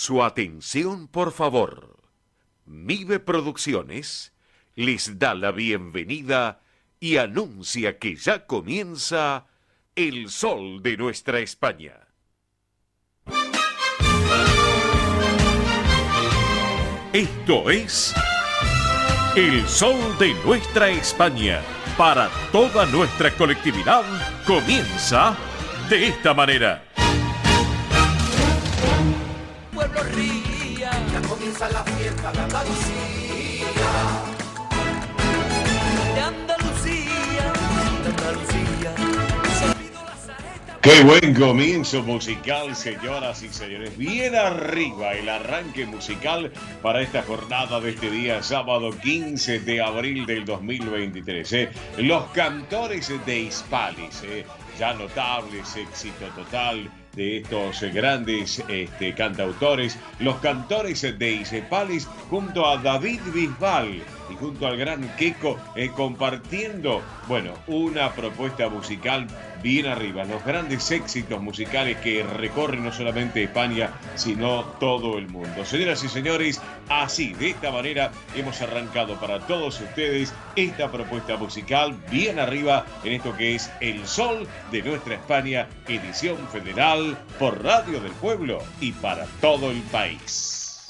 Su atención, por favor. Mive Producciones les da la bienvenida y anuncia que ya comienza El Sol de Nuestra España. Esto es El Sol de Nuestra España. Para toda nuestra colectividad comienza de esta manera. Pueblo ría, ya comienza la fiesta de Andalucía. De Andalucía, de Andalucía. Qué buen comienzo musical, señoras y señores. Bien arriba el arranque musical para esta jornada de este día, sábado 15 de abril del 2023. Los cantores de Hispalis, ya notables, éxito total de estos grandes cantautores, los cantores de Hispalis junto a David Bisbal y junto al gran Keko, compartiendo, una propuesta musical bien arriba, los grandes éxitos musicales que recorren no solamente España, sino todo el mundo. Señoras y señores, así, de esta manera, hemos arrancado para todos ustedes esta propuesta musical bien arriba en esto que es El Sol de Nuestra España, edición federal por Radio del Pueblo y para todo el país.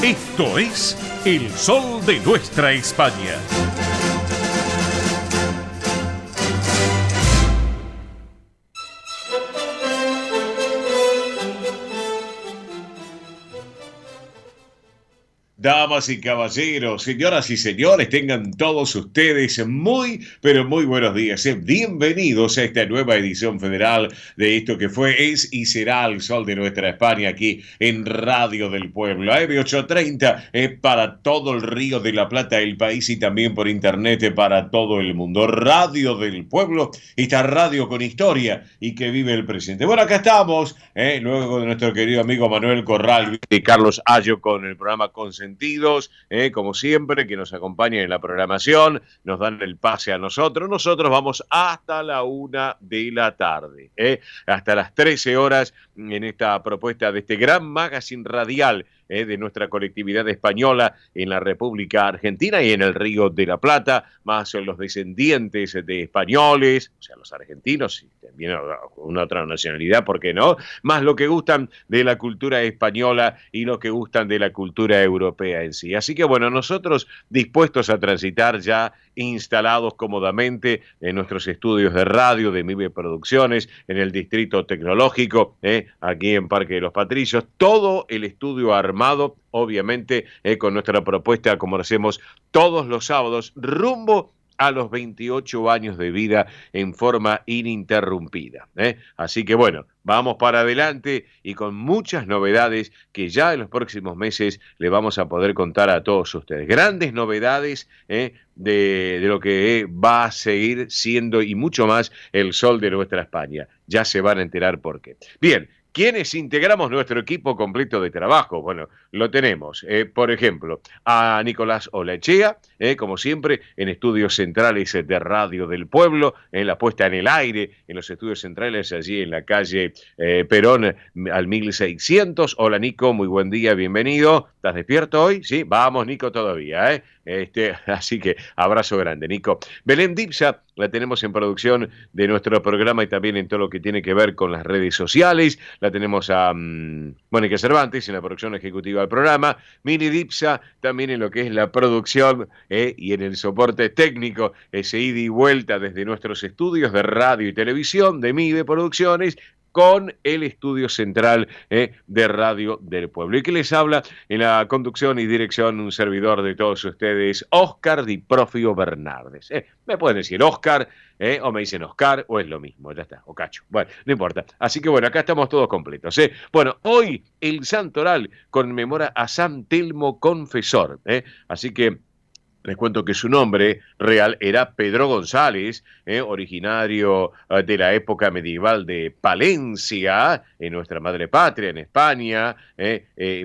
Esto es El Sol de Nuestra España. Damas y caballeros, señoras y señores, tengan todos ustedes muy, pero muy buenos días. Bienvenidos a esta nueva edición federal de esto que fue, es y será El Sol de Nuestra España aquí en Radio del Pueblo. AM830 para todo el Río de la Plata, el país y también por internet para todo el mundo. Radio del Pueblo, esta radio con historia y que vive el presente. Bueno, acá estamos, luego de nuestro querido amigo Manuel Corral y Carlos Ayo con el programa Consentidos, como siempre, que nos acompañan en la programación, nos dan el pase a nosotros. Nosotros vamos hasta la 1 de la tarde, hasta las 13 horas en esta propuesta de este gran magazine radial de nuestra colectividad española en la República Argentina y en el Río de la Plata, más los descendientes de españoles, o sea, los argentinos y también una otra nacionalidad, ¿por qué no? Más lo que gustan de la cultura española y lo que gustan de la cultura europea en sí. Así que nosotros dispuestos a transitar ya instalados cómodamente en nuestros estudios de radio de Mive Producciones, en el Distrito Tecnológico, aquí en Parque de los Patricios, todo el estudio armado, obviamente, con nuestra propuesta, como lo hacemos todos los sábados, rumbo a los 28 años de vida en forma ininterrumpida. Así que vamos para adelante y con muchas novedades que ya en los próximos meses le vamos a poder contar a todos ustedes. Grandes novedades de lo que va a seguir siendo y mucho más el Sol de Nuestra España. Ya se van a enterar por qué. Bien. ¿Quiénes integramos nuestro equipo completo de trabajo? Bueno, lo tenemos, por ejemplo, a Nicolás Olachea, como siempre, en estudios centrales de Radio del Pueblo, en la puesta en el aire, en los estudios centrales allí en la calle Perón al 1600. Hola, Nico, muy buen día, bienvenido. ¿Estás despierto hoy? Sí, vamos, Nico, todavía, así que abrazo grande, Nico. Belén Dipsa la tenemos en producción de nuestro programa y también en todo lo que tiene que ver con las redes sociales. La tenemos a Mónica Cervantes en la producción ejecutiva del programa. Mini Dipsa también en lo que es la producción y en el soporte técnico, ese ida y vuelta desde nuestros estudios de radio y televisión de Mive Producciones con el estudio central de Radio del Pueblo. Y que les habla en la conducción y dirección un servidor de todos ustedes, Óscar Di Profio Bernardes. Me pueden decir Óscar, o me dicen Óscar, o es lo mismo, ya está, o Cacho. Bueno, no importa. Así que acá estamos todos completos. Hoy el Santoral conmemora a San Telmo Confesor. Así que les cuento que su nombre real era Pedro González, originario de la época medieval de Palencia, en nuestra madre patria, en España,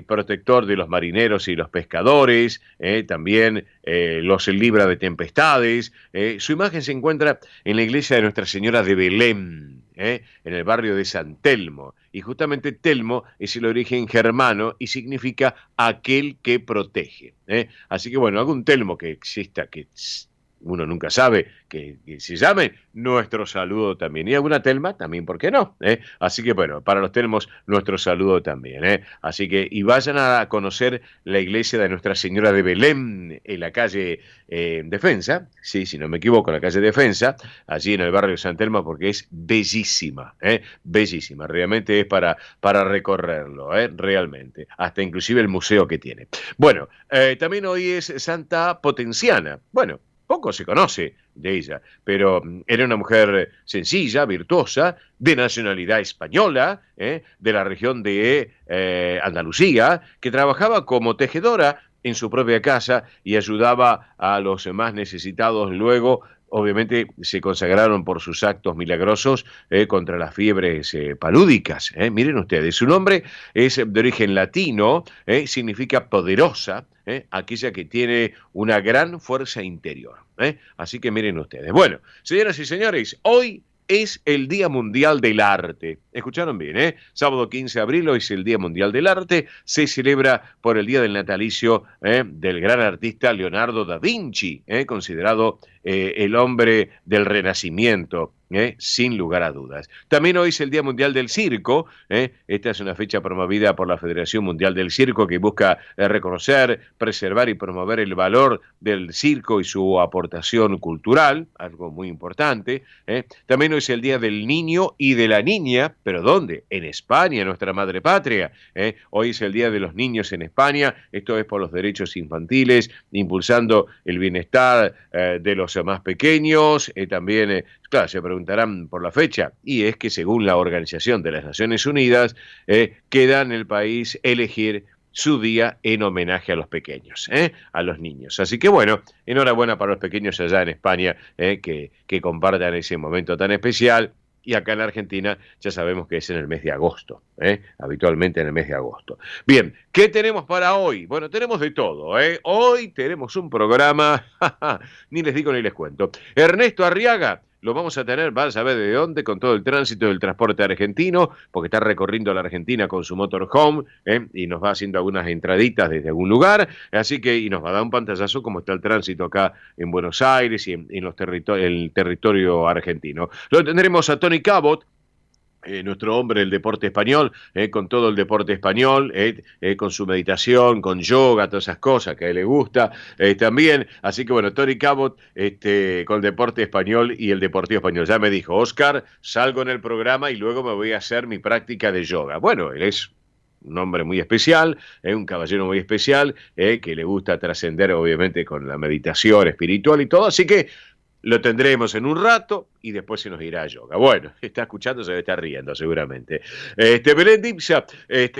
protector de los marineros y los pescadores, también los libra de tempestades. Su imagen se encuentra en la iglesia de Nuestra Señora de Belén, en el barrio de San Telmo. Y justamente Telmo es el origen germano y significa aquel que protege. Así que bueno, algún Telmo que exista, que uno nunca sabe que se llame, nuestro saludo también. Y alguna Telma también, ¿por qué no? Así que bueno, para los Telmos, nuestro saludo también. Así que, y vayan a conocer la iglesia de Nuestra Señora de Belén en la calle Defensa, sí, si no me equivoco, la calle Defensa, allí en el barrio de San Telmo, porque es bellísima, bellísima. Realmente es para recorrerlo, realmente. Hasta inclusive el museo que tiene. Bueno, también hoy es Santa Potenciana. Bueno, poco se conoce de ella, pero era una mujer sencilla, virtuosa, de nacionalidad española, de la región de Andalucía, que trabajaba como tejedora en su propia casa y ayudaba a los más necesitados. Luego, obviamente, se consagraron por sus actos milagrosos contra las fiebres palúdicas. Miren ustedes, su nombre es de origen latino, significa poderosa, aquella que tiene una gran fuerza interior. Así que miren ustedes. Bueno, señoras y señores, hoy es el Día Mundial del Arte. ¿Escucharon bien? Sábado 15 de abril, hoy es el Día Mundial del Arte. Se celebra por el día del natalicio del gran artista Leonardo da Vinci, considerado el hombre del Renacimiento. Sin lugar a dudas. También hoy es el Día Mundial del Circo. Esta es una fecha promovida por la Federación Mundial del Circo que busca reconocer, preservar y promover el valor del circo y su aportación cultural, algo muy importante. También hoy es el Día del Niño y de la Niña, pero ¿dónde? En España, nuestra madre patria. Hoy es el Día de los Niños en España. Esto es por los derechos infantiles, impulsando el bienestar de los más pequeños. También, claro, se preguntarán por la fecha, y es que según la Organización de las Naciones Unidas, queda en el país elegir su día en homenaje a los pequeños, a los niños. Así que bueno, enhorabuena para los pequeños allá en España, que compartan ese momento tan especial. Y acá en la Argentina ya sabemos que es en el mes de agosto, habitualmente en el mes de agosto. Bien, ¿qué tenemos para hoy? Bueno, tenemos de todo. Hoy tenemos un programa, ni les digo ni les cuento. Ernesto Arriaga lo vamos a tener, vas a ver de dónde, con todo el tránsito del transporte argentino, porque está recorriendo la Argentina con su motorhome, y nos va haciendo algunas entraditas desde algún lugar, así que, y nos va a dar un pantallazo cómo está el tránsito acá en Buenos Aires y en el territorio argentino. Lo tendremos a Tony Cabot, nuestro hombre del deporte español, con todo el deporte español, con su meditación, con yoga, todas esas cosas que a él le gusta, también. Así que bueno, Tony Cabot, con el deporte español y el deportivo español. Ya me dijo, Oscar, salgo en el programa y luego me voy a hacer mi práctica de yoga. Bueno, él es un hombre muy especial, un caballero muy especial, que le gusta trascender obviamente con la meditación espiritual y todo, así que lo tendremos en un rato y después se nos irá a yoga. Bueno, está escuchando, se debe estar riendo seguramente. Belén Dipsa,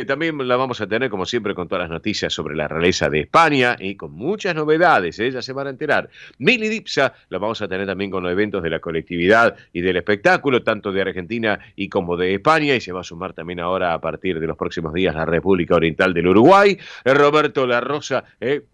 también la vamos a tener como siempre con todas las noticias sobre la realeza de España y con muchas novedades, ya se van a enterar. Mili Dipsa la vamos a tener también con los eventos de la colectividad y del espectáculo, tanto de Argentina y como de España, y se va a sumar también ahora a partir de los próximos días la República Oriental del Uruguay. Roberto La Rosa,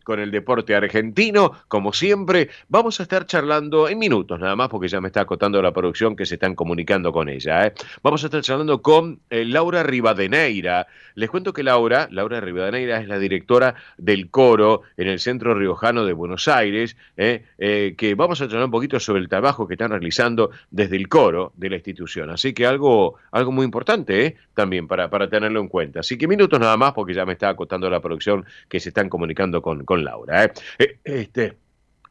con el deporte argentino, como siempre. Vamos a estar charlando en minutos nada más, porque ya me está acotando la producción que se están comunicando con ella. Vamos a estar charlando con Laura Rivadeneira. Les cuento que Laura Rivadeneira es la directora del coro en el Centro Riojano de Buenos Aires, que vamos a charlar un poquito sobre el trabajo que están realizando desde el coro de la institución. Así que algo muy importante también para tenerlo en cuenta. Así que minutos nada más, porque ya me está acotando la producción que se están comunicando con Laura.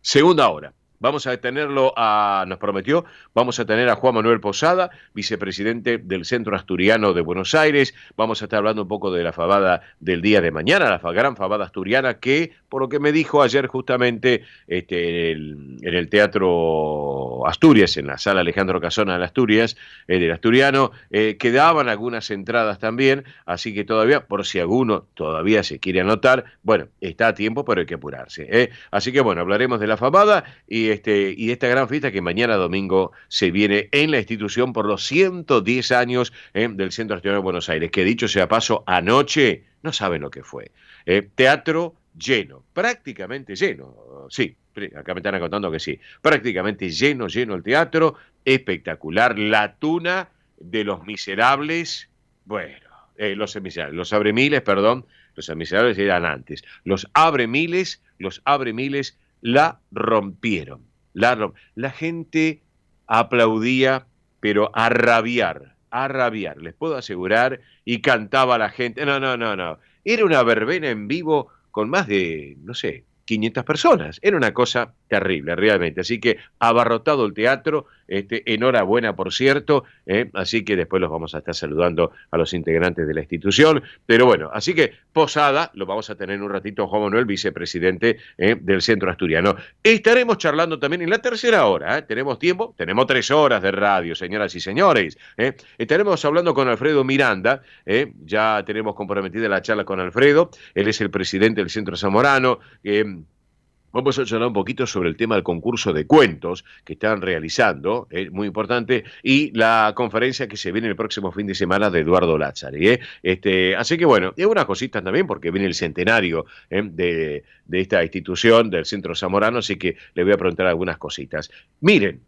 Segunda hora. Vamos a tenerlo nos prometió, vamos a tener a Juan Manuel Posada, vicepresidente del Centro Asturiano de Buenos Aires. Vamos a estar hablando un poco de la fabada del día de mañana, la gran fabada asturiana que, por lo que me dijo ayer justamente en el Teatro Asturias, en la Sala Alejandro Casona del Asturias, del Asturiano, quedaban algunas entradas también, así que todavía, por si alguno todavía se quiere anotar, bueno, está a tiempo, pero hay que apurarse. Así que bueno, hablaremos de la fabada y esta gran fiesta que mañana domingo se viene en la institución por los 110 años del Centro Asturiano de Buenos Aires, que dicho sea paso, anoche no saben lo que fue. Teatro lleno, prácticamente lleno, sí, acá me están contando que sí, prácticamente lleno el teatro, espectacular. La Tuna de Los Miserables, bueno, Los Miserables, Los Abremiles, perdón, Los Miserables eran antes. Los Abremiles la rompieron. La gente aplaudía, pero a rabiar, les puedo asegurar, y cantaba la gente. No. Era una verbena en vivo con más de, no sé, 500 personas. Era una cosa terrible, realmente. Así que abarrotado el teatro, enhorabuena, por cierto, así que después los vamos a estar saludando a los integrantes de la institución. Pero bueno, así que Posada lo vamos a tener en un ratito, Juan Manuel, vicepresidente del Centro Asturiano. Estaremos charlando también en la tercera hora, tenemos tiempo, tenemos 3 horas de radio, señoras y señores. Estaremos hablando con Alfredo Miranda, ya tenemos comprometida la charla con Alfredo, él es el presidente del Centro Zamorano. Vamos a hablar un poquito sobre el tema del concurso de cuentos que están realizando, muy importante, y la conferencia que se viene el próximo fin de semana de Eduardo Lázari. Así que bueno, y algunas cositas también, porque viene el centenario de esta institución, del Centro Zamorano, así que le voy a preguntar algunas cositas. Miren,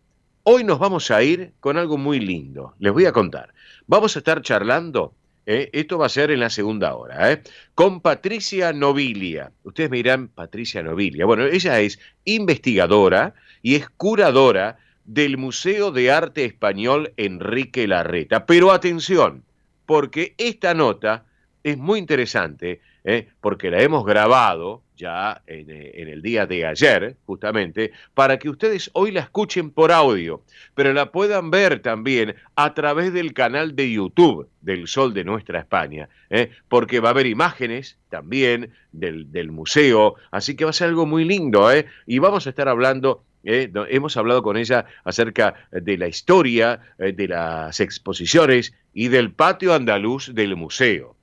hoy nos vamos a ir con algo muy lindo, les voy a contar. Vamos a estar charlando. Esto va a ser en la segunda hora, con Patricia Nobilia. Ustedes me dirán, Patricia Nobilia. Bueno, ella es investigadora y es curadora del Museo de Arte Español Enrique Larreta. Pero atención, porque esta nota es muy interesante, porque la hemos grabado ya en el día de ayer, justamente, para que ustedes hoy la escuchen por audio, pero la puedan ver también a través del canal de YouTube del Sol de Nuestra España, porque va a haber imágenes también del museo, así que va a ser algo muy lindo, y vamos a estar hablando. Hemos hablado con ella acerca de la historia, de las exposiciones y del patio andaluz del museo.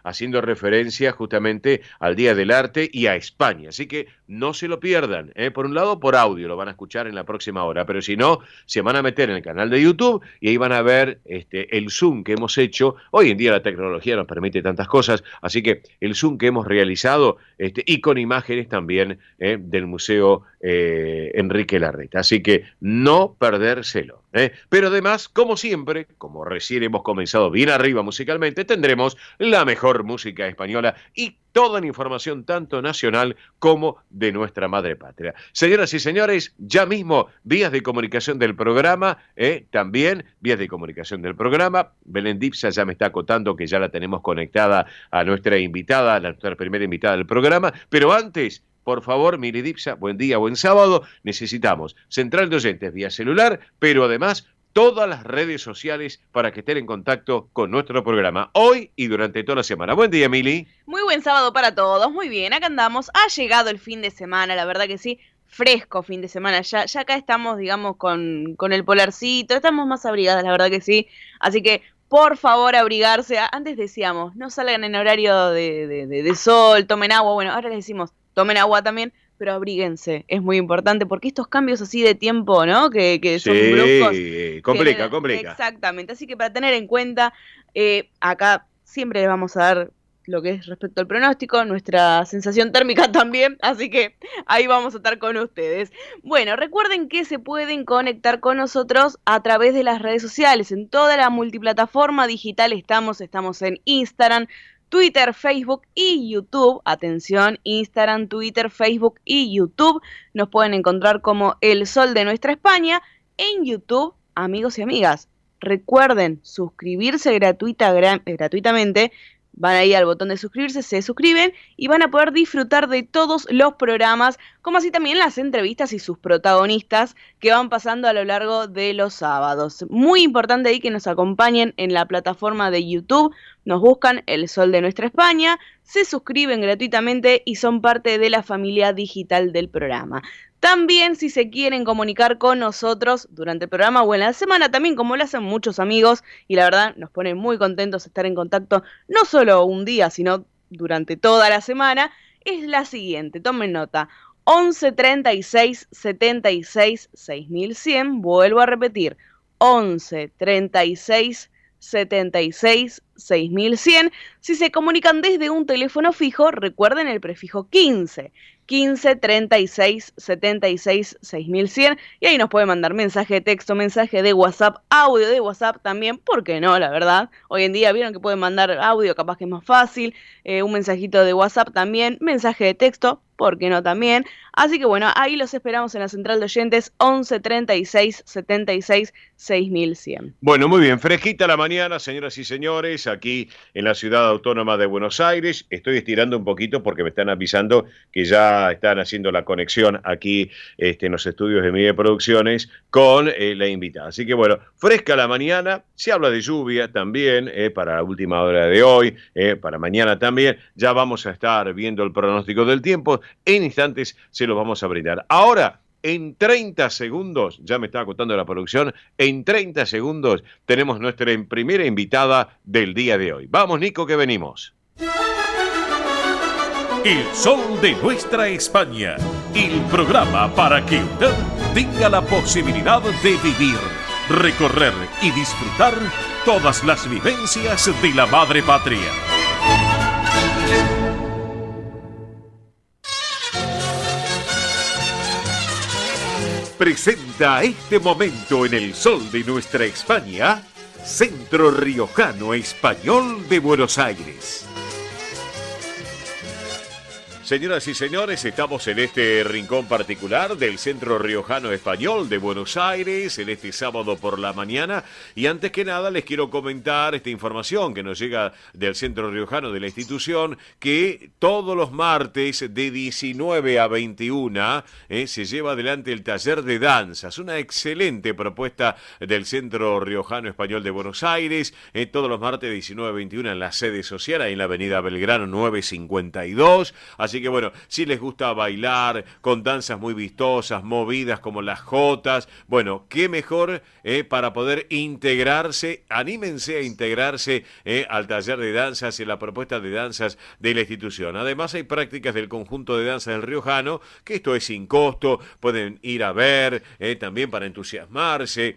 Haciendo referencia justamente al Día del Arte y a España. Así que no se lo pierdan. Por un lado, por audio, lo van a escuchar en la próxima hora, pero si no, se van a meter en el canal de YouTube y ahí van a ver el Zoom que hemos hecho. Hoy en día la tecnología nos permite tantas cosas, así que el Zoom que hemos realizado y con imágenes también del Museo Enrique Larreta. Así que no perdérselo. Pero además, como siempre, como recién hemos comenzado bien arriba musicalmente, tendremos la mejor música española y toda la información tanto nacional como de nuestra madre patria. Señoras y señores, ya mismo vías de comunicación del programa, también vías de comunicación del programa. Belén Dipsa ya me está acotando que ya la tenemos conectada a nuestra invitada, a nuestra primera invitada del programa, pero antes, por favor, Mili Dipsa, buen día, buen sábado. Necesitamos central de oyentes vía celular, pero además todas las redes sociales para que estén en contacto con nuestro programa hoy y durante toda la semana. Buen día, Mili. Muy buen sábado para todos, muy bien, acá andamos. Ha llegado el fin de semana, la verdad que sí, fresco fin de semana. Ya acá estamos, digamos, con el polarcito, estamos más abrigadas, la verdad que sí. Así que, por favor, abrigarse. Antes decíamos, no salgan en horario de sol, tomen agua. Bueno, ahora les decimos, tomen agua también, pero abríguense, es muy importante, porque estos cambios así de tiempo, ¿no? Que son bruscos. Complica. Exactamente, así que para tener en cuenta, acá siempre les vamos a dar lo que es respecto al pronóstico, nuestra sensación térmica también, así que ahí vamos a estar con ustedes. Bueno, recuerden que se pueden conectar con nosotros a través de las redes sociales, en toda la multiplataforma digital estamos en Instagram, Twitter, Facebook y YouTube. Atención, Instagram, Twitter, Facebook y YouTube. Nos pueden encontrar como El Sol de Nuestra España en YouTube, amigos y amigas. Recuerden suscribirse gratuitamente. Van ahí al botón de suscribirse, se suscriben y van a poder disfrutar de todos los programas, como así también las entrevistas y sus protagonistas que van pasando a lo largo de los sábados. Muy importante ahí que nos acompañen en la plataforma de YouTube, nos buscan El Sol de Nuestra España, se suscriben gratuitamente y son parte de la familia digital del programa. También si se quieren comunicar con nosotros durante el programa o en la semana también, como lo hacen muchos amigos, y la verdad nos pone muy contentos estar en contacto no solo un día, sino durante toda la semana, es la siguiente, tomen nota, 11 36 76 6100, vuelvo a repetir, 11 36 76 6100. Si se comunican desde un teléfono fijo, recuerden el prefijo 15 15 36 76 6100 y ahí nos puede mandar mensaje de texto, mensaje de WhatsApp, audio de WhatsApp también, ¿por qué no? La verdad, hoy en día vieron que pueden mandar audio, capaz que es más fácil, un mensajito de WhatsApp también, mensaje de texto, ¿por qué no también? Así que bueno, ahí los esperamos en la central de oyentes 11 36 76 6100. Bueno, muy bien, fresquita la mañana, señoras y señores, aquí en la ciudad autónoma de Buenos Aires. Estoy estirando un poquito porque me están avisando que ya están haciendo la conexión aquí en los estudios de Mide Producciones con la invitada. Así que bueno, fresca la mañana, se habla de lluvia también para la última hora de hoy, para mañana también. Ya vamos a estar viendo el pronóstico del tiempo. En instantes se los vamos a brindar. Ahora, en 30 segundos, ya me estaba contando la producción, en 30 segundos tenemos nuestra primera invitada del día de hoy. Vamos, Nico, que venimos. El sol de nuestra España, el programa para que usted tenga la posibilidad de vivir, recorrer y disfrutar todas las vivencias de la madre patria. Presenta este momento en el sol de nuestra España, Centro Riojano Español de Buenos Aires. Señoras y señores, estamos en este rincón particular del Centro Riojano Español de Buenos Aires, en este sábado por la mañana. Y antes que nada les quiero comentar esta información que nos llega del Centro Riojano de la institución, que todos los martes de 19 a 21 se lleva adelante el taller de danzas. Una excelente propuesta del Centro Riojano Español de Buenos Aires, todos los martes de 19 a 21 en la sede social, ahí en la avenida Belgrano 952. Así que bueno, si les gusta bailar con danzas muy vistosas, movidas como las jotas, bueno, qué mejor para poder integrarse, anímense a integrarse al taller de danzas y la propuesta de danzas de la institución. Además hay prácticas del conjunto de danza del Riojano, que esto es sin costo, pueden ir a ver, también para entusiasmarse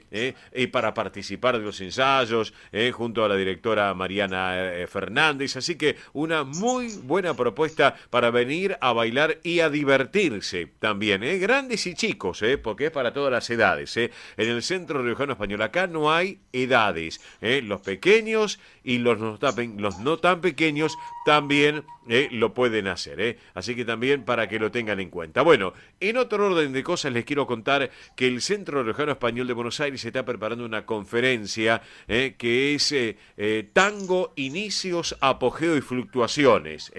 y para participar de los ensayos, junto a la directora Mariana Fernández. Así que una muy buena propuesta para venir a bailar y a divertirse también, grandes y chicos, porque es para todas las edades. En el Centro Riojano Español acá no hay edades, los pequeños y los no tan pequeños también lo pueden hacer, así que también para que lo tengan en cuenta. Bueno, en otro orden de cosas les quiero contar que el Centro Riojano Español de Buenos Aires está preparando una conferencia que es Tango, Inicios, Apogeo y Fluctuaciones.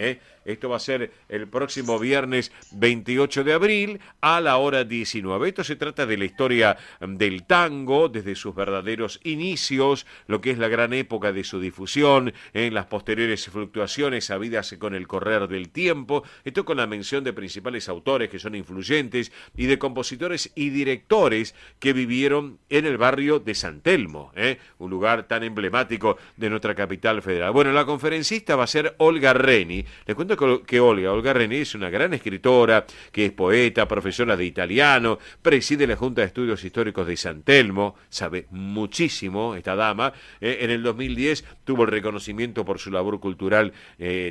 Esto va a ser el próximo viernes 28 de abril a la hora 19. Esto se trata de la historia del tango, desde sus verdaderos inicios, lo que es la gran época de su difusión, en las posteriores fluctuaciones habidas con el correr del tiempo. Esto con la mención de principales autores que son influyentes y de compositores y directores que vivieron en el barrio de San Telmo, un lugar tan emblemático de nuestra capital federal. Bueno, la conferencista va a ser Olga Reni. Les cuento que Olga Reni es una gran escritora, que es poeta, profesora de italiano, preside la Junta de Estudios Históricos de San Telmo, sabe muchísimo esta dama. En el 2010 tuvo el reconocimiento por su labor cultural,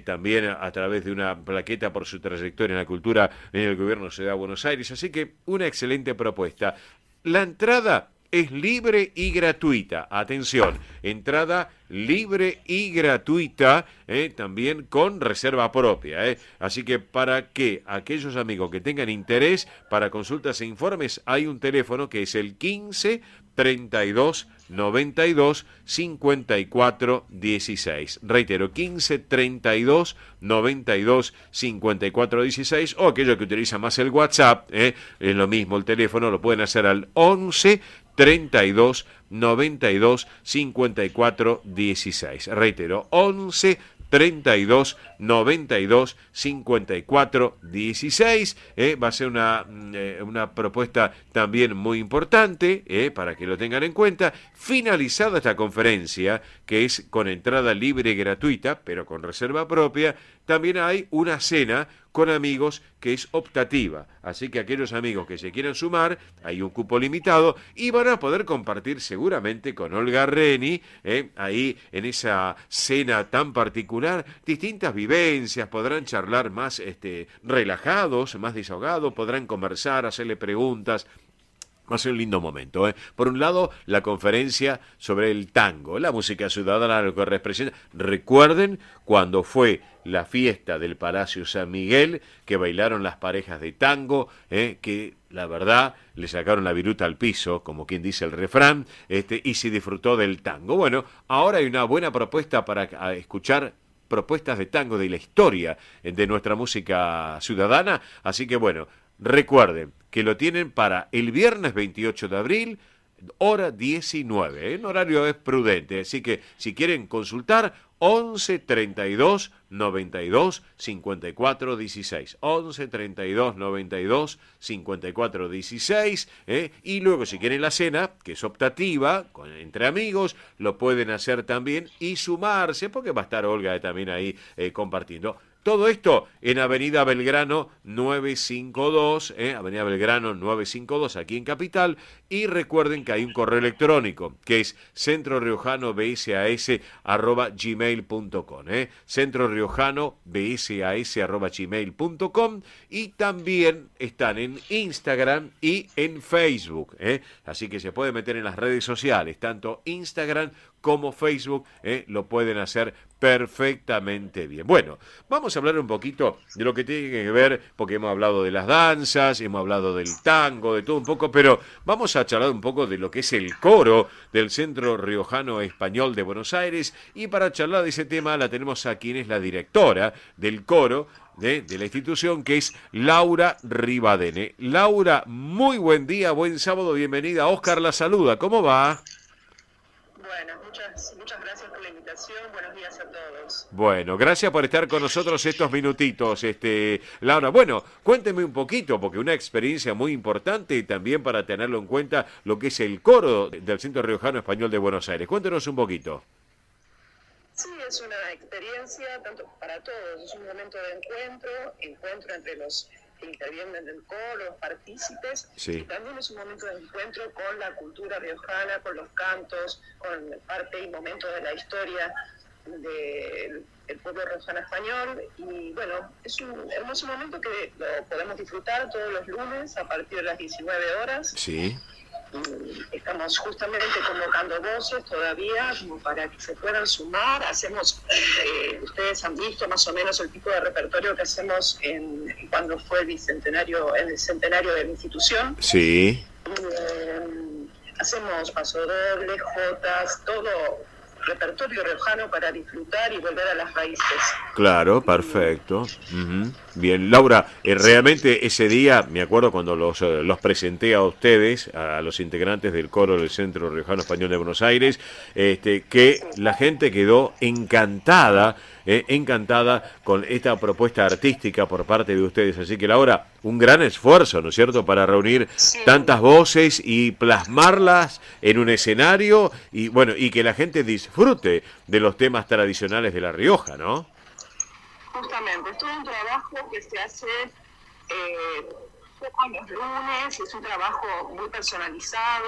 también a través de una plaqueta por su trayectoria en la cultura en el gobierno de la Ciudad de Buenos Aires. Así que una excelente propuesta. La entrada es libre y gratuita. Atención, entrada libre y gratuita, también con reserva propia. Así que para que aquellos amigos que tengan interés para consultas e informes, hay un teléfono que es el 15 32 92 54 16. Reitero, 15 32 92 54 16, o aquellos que utilizan más el WhatsApp, es lo mismo el teléfono, lo pueden hacer al 11 32 92 54 16. Reitero, 11 32 92 54 16. Va a ser una propuesta también muy importante, para que lo tengan en cuenta. Finalizada esta conferencia, que es con entrada libre y gratuita, pero con reserva propia, también hay una cena con amigos que es optativa. Así que aquellos amigos que se quieran sumar, hay un cupo limitado y van a poder compartir seguramente con Olga Reni, ahí en esa cena tan particular, distintas vivencias, podrán charlar más relajados, más desahogados, podrán conversar, hacerle preguntas. Va a ser un lindo momento. Por un lado, la conferencia sobre el tango, la música ciudadana, lo que representa. Recuerden cuando fue la fiesta del Palacio San Miguel, que bailaron las parejas de tango, que la verdad le sacaron la viruta al piso, como quien dice el refrán, y se disfrutó del tango. Bueno, ahora hay una buena propuesta para escuchar propuestas de tango de la historia de nuestra música ciudadana. Así que bueno, recuerden que lo tienen para el viernes 28 de abril, hora 19. En horario es prudente, así que si quieren consultar, 11 32 92 54 16. 11 32 92 54 16. Y luego, si quieren la cena, que es optativa, entre amigos, lo pueden hacer también y sumarse, porque va a estar Olga también ahí compartiendo. Todo esto en Avenida Belgrano 952, Avenida Belgrano 952 aquí en Capital. Y recuerden que hay un correo electrónico que es centroriojanobsas@gmail.com, centroriojanobsas@gmail.com. Y también están en Instagram y en Facebook, así que se puede meter en las redes sociales, tanto Instagram como Facebook, lo pueden hacer perfectamente bien. Bueno, vamos a hablar un poquito de lo que tiene que ver, porque hemos hablado de las danzas, hemos hablado del tango, de todo un poco, pero vamos a charlar un poco de lo que es el coro del Centro Riojano Español de Buenos Aires, y para charlar de ese tema la tenemos a quien es la directora del coro de la institución, que es Laura Rivadene. Laura, muy buen día, buen sábado, bienvenida. Óscar la saluda, ¿cómo va? Bueno, muchas gracias por la invitación. Buenos días a todos. Bueno, gracias por estar con nosotros estos minutitos, Laura. Bueno, cuénteme un poquito, porque una experiencia muy importante y también para tenerlo en cuenta lo que es el coro del Centro Riojano Español de Buenos Aires. Cuéntenos un poquito. Sí, es una experiencia tanto para todos, es un momento de encuentro entre los que intervienen del coro, los partícipes, sí. Y también es un momento de encuentro con la cultura riojana, con los cantos, con parte y momentos de la historia del pueblo riojano español. Y bueno, es un hermoso momento que lo podemos disfrutar todos los lunes a partir de las 19 horas. Sí. Estamos justamente convocando voces todavía como para que se puedan sumar. Hacemos, ustedes han visto más o menos el tipo de repertorio que hacemos cuando fue el centenario de la institución. Sí. Hacemos pasodobles, jotas, todo repertorio riojano para disfrutar y volver a las raíces. Claro, perfecto. Uh-huh. Bien, Laura, realmente ese día, me acuerdo cuando los presenté a ustedes, a los integrantes del coro del Centro Riojano Español de Buenos Aires, que la gente quedó encantada con esta propuesta artística por parte de ustedes. Así que, Laura, un gran esfuerzo, ¿no es cierto?, para reunir tantas voces y plasmarlas en un escenario y, bueno, y que la gente disfrute de los temas tradicionales de La Rioja, ¿no? Justamente, es todo un trabajo que se hace todos los lunes, es un trabajo muy personalizado,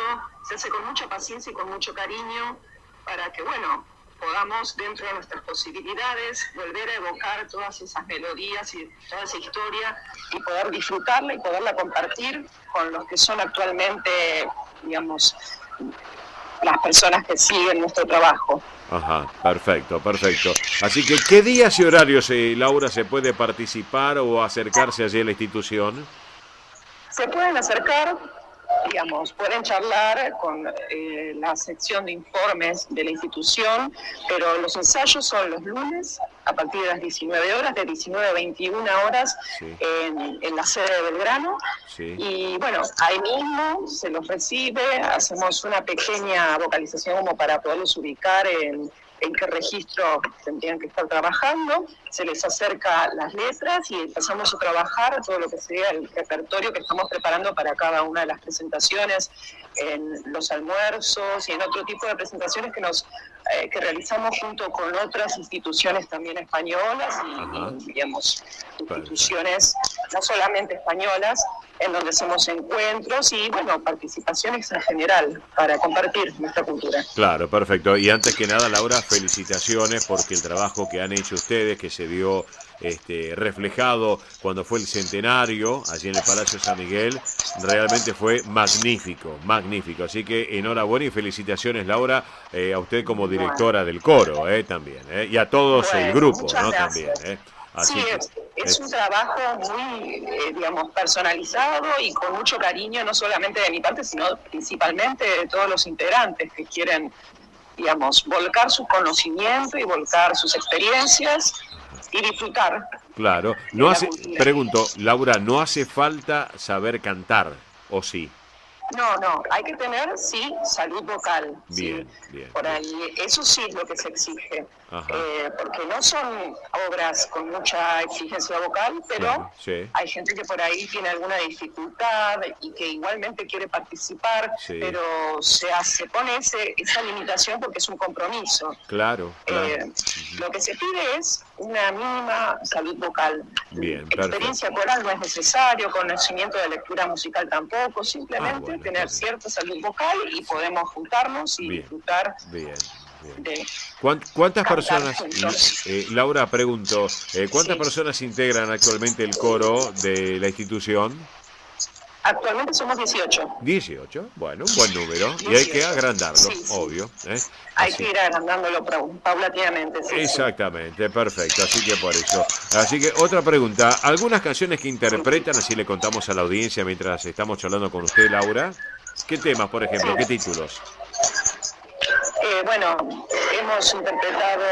se hace con mucha paciencia y con mucho cariño para que, bueno, podamos, dentro de nuestras posibilidades, volver a evocar todas esas melodías y toda esa historia y poder disfrutarla y poderla compartir con los que son actualmente, digamos, las personas que siguen nuestro trabajo. Ajá, perfecto. Así que, ¿qué días y horarios, Laura, se puede participar o acercarse allí a la institución? Se pueden acercar, digamos, pueden charlar con la sección de informes de la institución, pero los ensayos son los lunes a partir de las 19 horas, de 19 a 21 horas, sí. en la sede de Belgrano. Sí. Y bueno, ahí mismo se los recibe, hacemos una pequeña vocalización como para poderlos ubicar en en qué registro tendrían que estar trabajando, se les acerca las letras y empezamos a trabajar todo lo que sería el repertorio que estamos preparando para cada una de las presentaciones, en los almuerzos y en otro tipo de presentaciones que realizamos junto con otras instituciones también españolas y digamos, instituciones no solamente españolas, en donde hacemos encuentros y, bueno, participaciones en general para compartir nuestra cultura. Claro, perfecto. Y antes que nada, Laura, felicitaciones porque el trabajo que han hecho ustedes, que se vio reflejado cuando fue el centenario allí en el Palacio San Miguel, realmente fue magnífico, magnífico. Así que enhorabuena y felicitaciones, Laura, a usted como directora del coro también, y a todos el grupo, ¿no? También. Así sí, es un trabajo muy, digamos, personalizado y con mucho cariño, no solamente de mi parte, sino principalmente de todos los integrantes que quieren, digamos, volcar su conocimiento y volcar sus experiencias y disfrutar. Claro, no hace, pregunto, Laura, ¿no hace falta saber cantar, o sí? No, hay que tener, sí, salud vocal. Bien, sí. bien. Por ahí, eso sí es lo que se exige. Porque no son obras con mucha exigencia vocal, pero claro, sí. Hay gente que por ahí tiene alguna dificultad y que igualmente quiere participar, sí. Pero se pone esa limitación porque es un compromiso. Claro. Lo que se pide es una mínima salud vocal. Bien, experiencia coral no es necesario, conocimiento de lectura musical tampoco, simplemente tener cierta salud vocal y podemos juntarnos y disfrutar. Bien. ¿Cuántas personas, Laura, pregunto, cuántas personas integran actualmente el coro de la institución? Actualmente somos 18. 18, bueno, un buen número. 18. Y hay que agrandarlo, obvio. Hay que ir agrandándolo paulatinamente. Exactamente, perfecto. Así que por eso. Así que otra pregunta. ¿Algunas canciones que interpretan, así le contamos a la audiencia mientras estamos charlando con usted, Laura? ¿Qué temas, por ejemplo? ¿Qué títulos? Bueno, hemos interpretado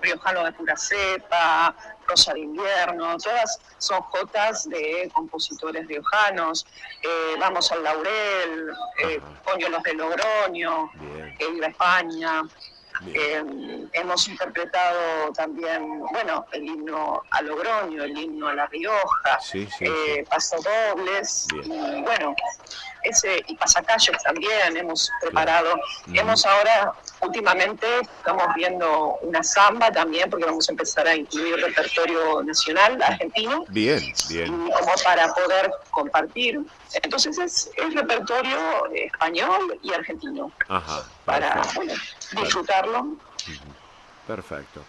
Riojano de pura cepa, Rosa de invierno, todas son jotas de compositores riojanos. Vamos al Laurel, Coño de Logroño, Viva España. Hemos interpretado también, bueno, el himno a Logroño, el himno a La Rioja, pasodobles, y bueno, y pasacalles también hemos preparado. Hemos ahora, últimamente, estamos viendo una samba también, porque vamos a empezar a incluir repertorio nacional argentino. Bien. Como para poder compartir. Entonces es repertorio español y argentino. Para disfrutarlo. Perfecto.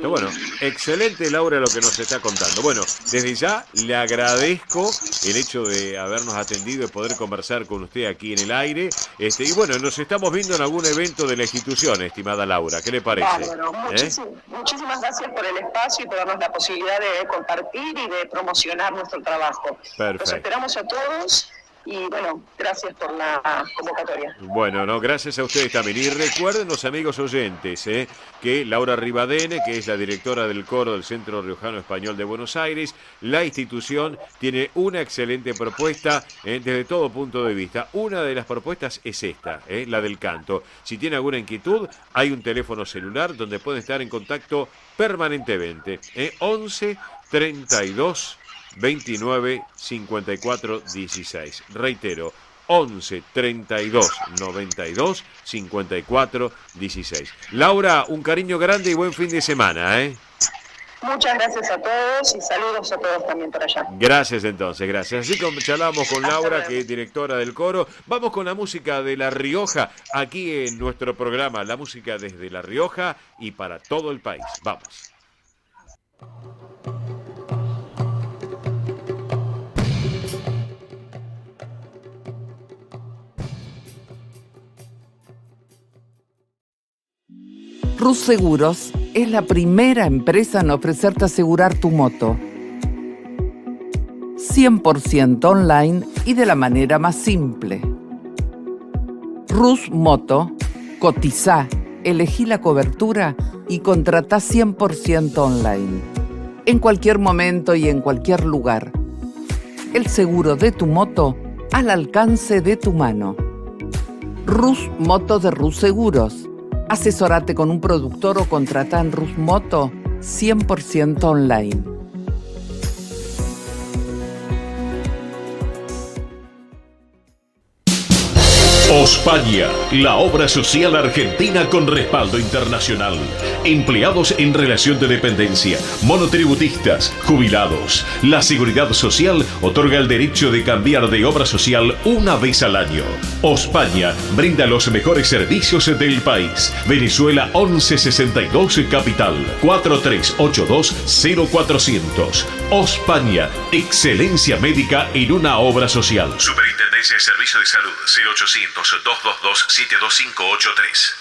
Bueno, excelente, Laura, lo que nos está contando. Bueno, desde ya le agradezco el hecho de habernos atendido y poder conversar con usted aquí en el aire. Y bueno, nos estamos viendo en algún evento de la institución, estimada Laura. ¿Qué le parece? Bueno, muchísimas gracias por el espacio y por darnos la posibilidad de compartir y de promocionar nuestro trabajo. Perfecto. Los esperamos a todos. Y bueno, gracias por la convocatoria. Bueno, gracias a ustedes también. Y recuerden los amigos oyentes, que Laura Ribadene, que es la directora del coro del Centro Riojano Español de Buenos Aires, la institución tiene una excelente propuesta desde todo punto de vista. Una de las propuestas es esta, la del canto. Si tiene alguna inquietud, hay un teléfono celular donde pueden estar en contacto permanentemente. 11 32 29 54 16. Reitero, 11 32 92 54 16. Laura, un cariño grande y buen fin de semana, Muchas gracias a todos y saludos a todos también por allá. Gracias entonces, gracias. Así como charlamos con Laura, que es directora del coro, vamos con la música de La Rioja, aquí en nuestro programa, la música desde La Rioja y para todo el país. Vamos. Rus Seguros es la primera empresa en ofrecerte asegurar tu moto. 100% online y de la manera más simple. Rus Moto, cotizá, elegí la cobertura y contratá 100% online. En cualquier momento y en cualquier lugar. El seguro de tu moto al alcance de tu mano. Rus Moto de Rus Seguros. Asesorate con un productor o contrata en Rusmoto 100% online. Ospaña, la obra social argentina con respaldo internacional. Empleados en relación de dependencia, monotributistas, jubilados. La Seguridad Social otorga el derecho de cambiar de obra social una vez al año. Ospaña brinda los mejores servicios del país. Venezuela 1162 Capital 4382-0400. Ospaña, excelencia médica en una obra social. Superintendencia de Servicios de Salud 0800-222-72583.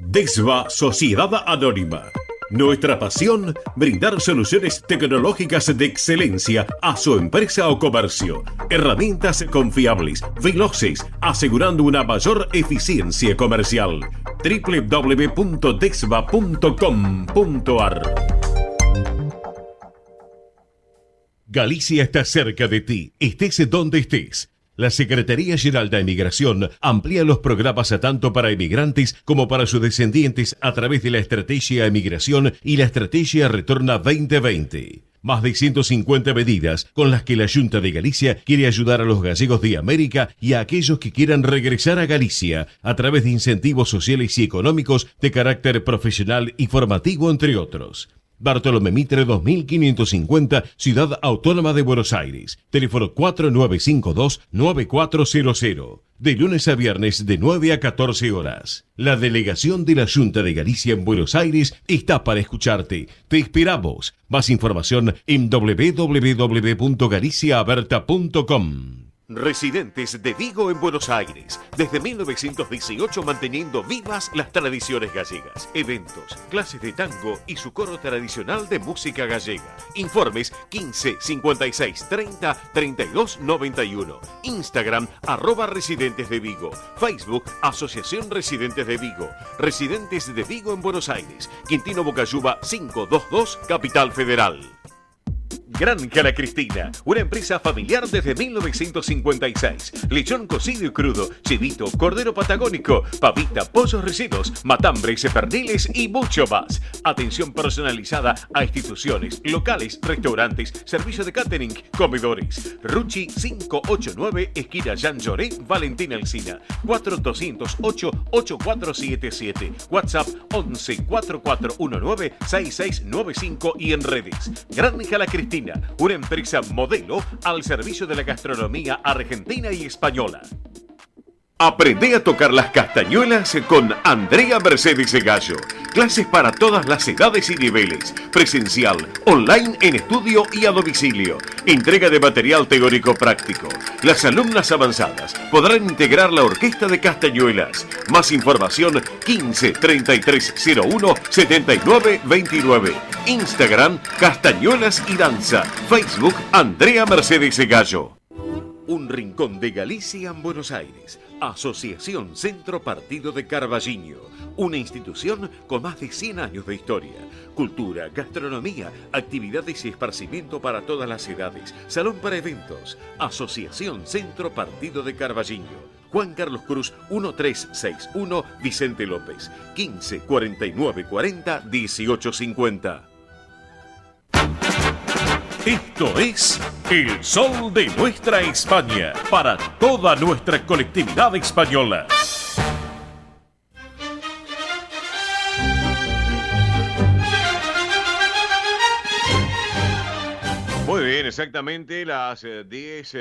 DESVA Sociedad Anónima. Nuestra pasión, brindar soluciones tecnológicas de excelencia a su empresa o comercio. Herramientas confiables, veloces, asegurando una mayor eficiencia comercial. www.desva.com.ar. Galicia está cerca de ti, estés donde estés. La Secretaría General de Emigración amplía los programas tanto para emigrantes como para sus descendientes a través de la Estrategia Emigración y la Estrategia Retorna 2020. Más de 150 medidas con las que la Junta de Galicia quiere ayudar a los gallegos de América y a aquellos que quieran regresar a Galicia a través de incentivos sociales y económicos de carácter profesional y formativo, entre otros. Bartolomé Mitre 2550, Ciudad Autónoma de Buenos Aires. Teléfono 4952-9400. De lunes a viernes de 9 a 14 horas. La delegación de la Junta de Galicia en Buenos Aires está para escucharte. Te esperamos. Más información en www.galiciaaberta.com. Residentes de Vigo en Buenos Aires, desde 1918 manteniendo vivas las tradiciones gallegas, eventos, clases de tango y su coro tradicional de música gallega. Informes 15 56 30 32 91. Instagram @Residentes de Vigo. Facebook Asociación Residentes de Vigo. Residentes de Vigo en Buenos Aires. Quintino Bocayuba 522, Capital Federal. Granja La Cristina, una empresa familiar desde 1956. Lechón cocido y crudo, chivito, cordero patagónico, pavita, pollos rellenos, matambres, perniles y mucho más. Atención personalizada a instituciones, locales, restaurantes, servicio de catering, comedores. Ruchi 589, esquina Jean Lloré, Valentín Alsina. 4208-8477. WhatsApp 11 4419 6695 y en redes. Granja La Cristina, una empresa modelo al servicio de la gastronomía argentina y española. Aprende a tocar las castañuelas con Andrea Mercedes Gallo. Clases para todas las edades y niveles. Presencial, online en estudio y a domicilio. Entrega de material teórico práctico. Las alumnas avanzadas podrán integrar la orquesta de castañuelas. Más información 15 3301 79 29. Instagram Castañuelas y Danza. Facebook Andrea Mercedes Gallo. Un rincón de Galicia en Buenos Aires. Asociación Centro Partido de Carballiño. Una institución con más de 100 años de historia. Cultura, gastronomía, actividades y esparcimiento para todas las edades. Salón para eventos. Asociación Centro Partido de Carballiño. Juan Carlos Cruz 1361, Vicente López. 15 49 40 18 50. Esto es El Sol de Nuestra España, para toda nuestra colectividad española. Muy bien, exactamente las 10...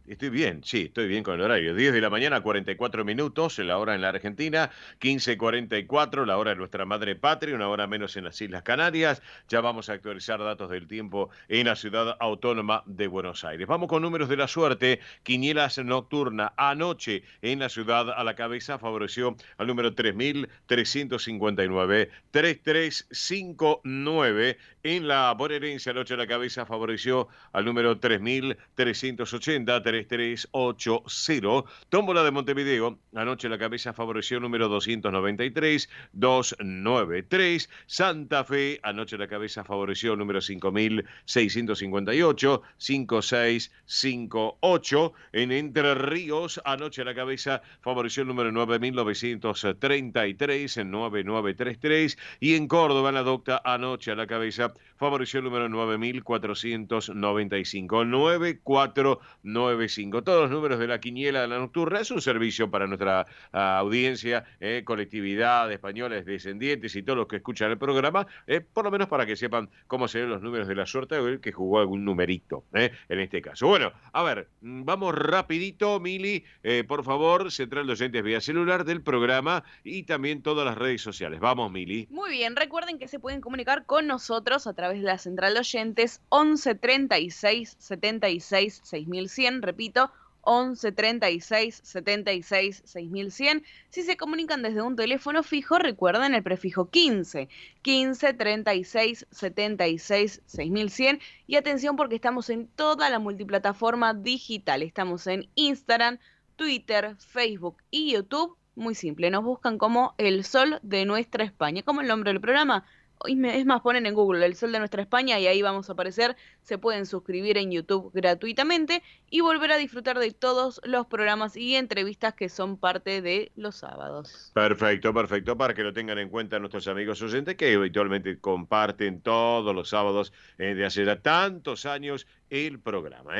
Estoy bien, sí, estoy bien con el horario. 10 de la mañana, 44 minutos, la hora en la Argentina, 15:44, la hora de nuestra madre patria, una hora menos en las Islas Canarias. Ya vamos a actualizar datos del tiempo en la ciudad autónoma de Buenos Aires. Vamos con números de la suerte. Quinielas nocturna. Anoche en la ciudad a la cabeza favoreció al número 3359. 3359. En la bonaerense anoche a la cabeza favoreció al número 3380. 3380. Tómbola de Montevideo, anoche la cabeza favoreció número 293, 293. Santa Fe, anoche la cabeza favoreció número 5658, 5658. En Entre Ríos, anoche la cabeza favoreció el número 9933, 9933. Y en Córdoba, en la Docta, anoche a la cabeza favoreció el número 9495, 9495. Todos los números de la quiniela de la nocturna es un servicio para nuestra audiencia, colectividad, españoles, descendientes y todos los que escuchan el programa, por lo menos para que sepan cómo se ven los números de la suerte o el que jugó algún numerito, en este caso. Bueno, a ver, vamos rapidito, Mili, por favor, central de oyentes vía celular del programa y también todas las redes sociales. Vamos, Mili. Muy bien, recuerden que se pueden comunicar con nosotros a través de la central de oyentes 11 36 76 6100, repito, 11 36 76 6100. Si se comunican desde un teléfono fijo, recuerden el prefijo 15 36 76 6100. Y atención porque estamos en toda la multiplataforma digital. Estamos en Instagram, Twitter, Facebook y YouTube. Muy simple, nos buscan como El Sol de Nuestra España, como el nombre del programa. Es más, ponen en Google El Sol de Nuestra España y ahí vamos a aparecer. Se pueden suscribir en YouTube gratuitamente y volver a disfrutar de todos los programas y entrevistas que son parte de los sábados. Perfecto, perfecto, para que lo tengan en cuenta nuestros amigos oyentes que habitualmente comparten todos los sábados de hace ya tantos años el programa,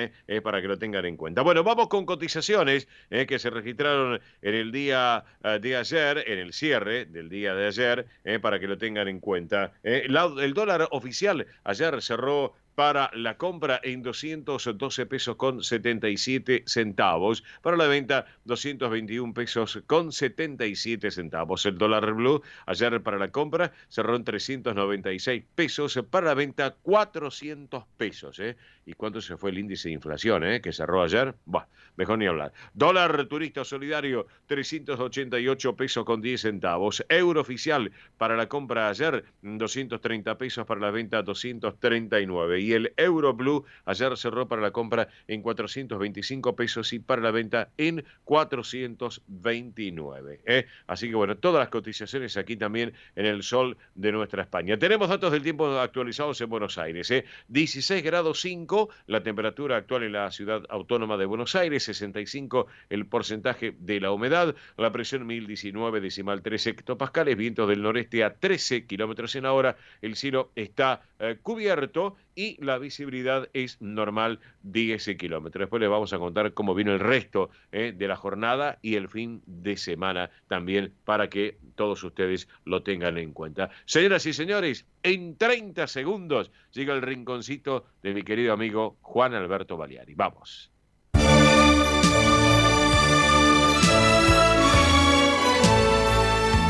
para que lo tengan en cuenta. Bueno, vamos con cotizaciones que se registraron en el día de ayer, en el cierre del día de ayer, para que lo tengan en cuenta. El dólar oficial ayer cerró para la compra en 212 pesos con 77 centavos. Para la venta, 221 pesos con 77 centavos. El dólar blue ayer para la compra cerró en 396 pesos. Para la venta, 400 pesos. ¿Y cuánto se fue el índice de inflación que cerró ayer? Bah, mejor ni hablar. Dólar turista solidario, 388 pesos con 10 centavos. Euro oficial para la compra ayer, 230 pesos. Para la venta, 239. Y el Euro Blue ayer cerró para la compra en 425 pesos y para la venta en 429. Así que bueno, todas las cotizaciones aquí también en El Sol de Nuestra España. Tenemos datos del tiempo actualizados en Buenos Aires. 16 grados 5, la temperatura actual en la ciudad autónoma de Buenos Aires, 65 el porcentaje de la humedad, la presión 1019,3 hectopascales, vientos del noreste a 13 kilómetros en la hora, el cielo está cubierto y la visibilidad es normal 10 kilómetros. Después les vamos a contar cómo vino el resto de la jornada y el fin de semana también para que todos ustedes lo tengan en cuenta. Señoras y señores, en 30 segundos llega el rinconcito de mi querido amigo Juan Alberto Baliari. Vamos.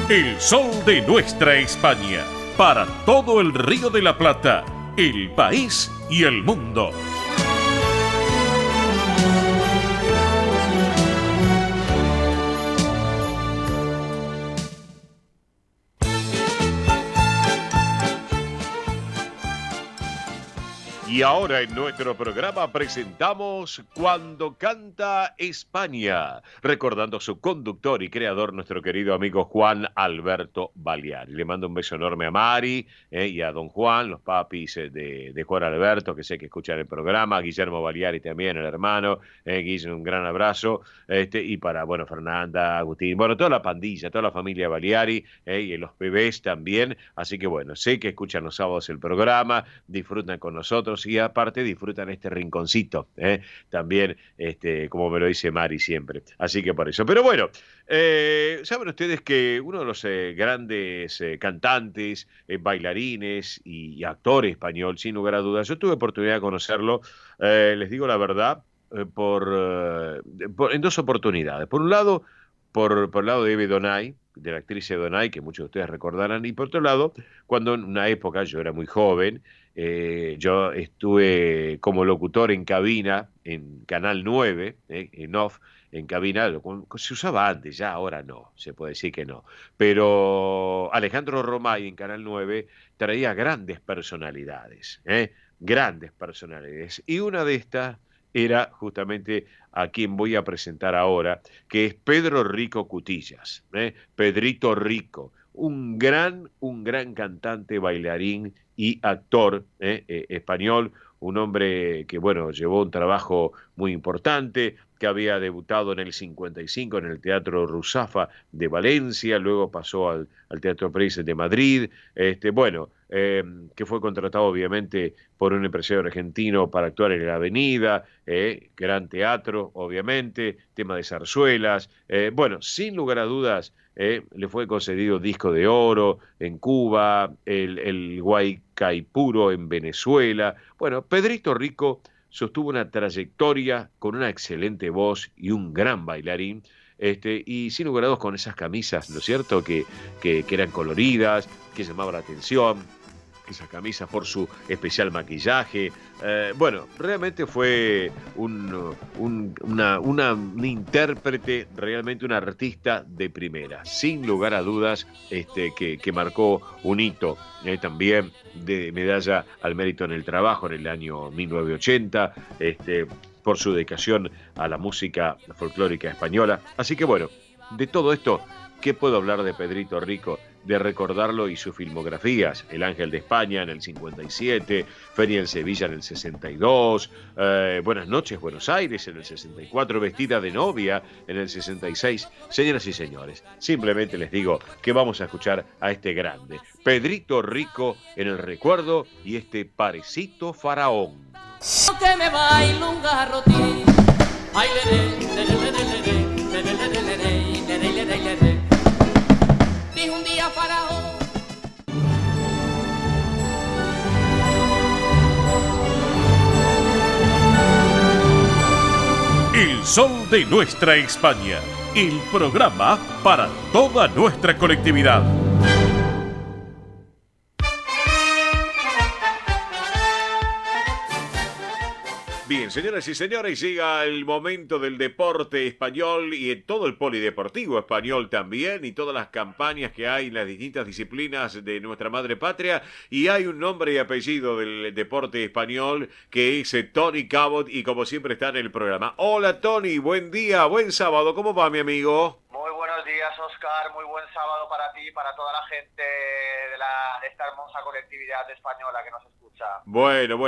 El sol de nuestra España, para todo el Río de la Plata, el país y el mundo. Y ahora en nuestro programa presentamos Cuando Canta España, recordando a su conductor y creador, nuestro querido amigo Juan Alberto Baliari. Le mando un beso enorme a Mari y a don Juan, los papis de Juan Alberto, que sé que escuchan el programa, a Guillermo Baliari también, el hermano, Guillermo, un gran abrazo, y para, bueno, Fernanda, Agustín, bueno, toda la pandilla, toda la familia Baliari, y los bebés también, así que bueno, sé que escuchan los sábados el programa, disfrutan con nosotros, y aparte disfrutan este rinconcito, también, como me lo dice Mari siempre. Así que por eso. Pero bueno, saben ustedes que uno de los grandes cantantes, bailarines y actor español, sin lugar a dudas, yo tuve oportunidad de conocerlo, les digo la verdad, en dos oportunidades. Por un lado, por el lado de Eve Donay, de la actriz Eve Donay, que muchos de ustedes recordarán, y por otro lado, cuando en una época, yo era muy joven, yo estuve como locutor en cabina, en Canal 9, en off, en cabina, se usaba antes, ya ahora no, se puede decir que no, pero Alejandro Romay en Canal 9 traía grandes personalidades, y una de estas era justamente a quien voy a presentar ahora, que es Pedro Rico Cutillas, Pedrito Rico, un gran cantante, bailarín y actor español, un hombre que, bueno, llevó un trabajo muy importante, que había debutado en el 55 en el Teatro Ruzafa de Valencia, luego pasó al Teatro Pris de Madrid, que fue contratado obviamente por un empresario argentino para actuar en la Avenida, gran teatro, obviamente, tema de zarzuelas. Sin lugar a dudas, le fue concedido disco de oro en Cuba, el Guaycaipuro en Venezuela. Bueno, Pedrito Rico sostuvo una trayectoria con una excelente voz y un gran bailarín. Y sin lugar a dudas con esas camisas, ¿no es cierto?, que eran coloridas, que llamaban la atención, esas camisas por su especial maquillaje. Realmente fue una intérprete, realmente un artista de primera, sin lugar a dudas, que marcó un hito también de medalla al mérito en el trabajo en el año 1980, por su dedicación a la música folclórica española. Así que bueno, de todo esto, ¿qué puedo hablar de Pedrito Rico? De recordarlo y sus filmografías: El Ángel de España en el 57, Feria en Sevilla en el 62, Buenas noches Buenos Aires en el 64, Vestida de novia en el 66. Señoras y señores, simplemente les digo que vamos a escuchar a este grande, Pedrito Rico, en el recuerdo y este Parecito Faraón. Que me bailo un garrotín, ay, le, dijo un día Faraón. El sol de nuestra España, el programa para toda nuestra colectividad. Bien, señoras y señores, llega el momento del deporte español y en todo el polideportivo español también, y todas las campañas que hay en las distintas disciplinas de nuestra madre patria, y hay un nombre y apellido del deporte español que es Tony Cabot, y como siempre está en el programa. Hola Tony, buen día, buen sábado, ¿cómo va mi amigo? Muy buenos días, Oscar, muy buen sábado para ti y para toda la gente de esta hermosa colectividad española que nos escucha. Bueno,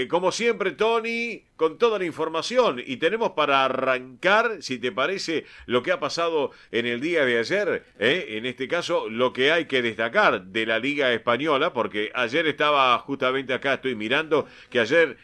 como siempre, Tony, con toda la información, y tenemos para arrancar, si te parece, lo que ha pasado en el día de ayer, en este caso, lo que hay que destacar de la Liga Española, porque ayer estaba justamente acá, estoy mirando, que ayer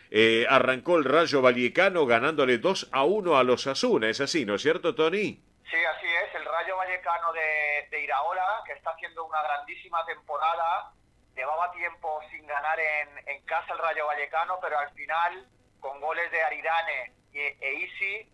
arrancó el Rayo Vallecano ganándole 2-1 a los Osasuna, ¿es así, no es cierto, Tony? Sí, así es, el Rayo Vallecano de Iraola, que está haciendo una grandísima temporada. Llevaba tiempo sin ganar en casa el Rayo Vallecano, pero al final, con goles de Aridane e Isi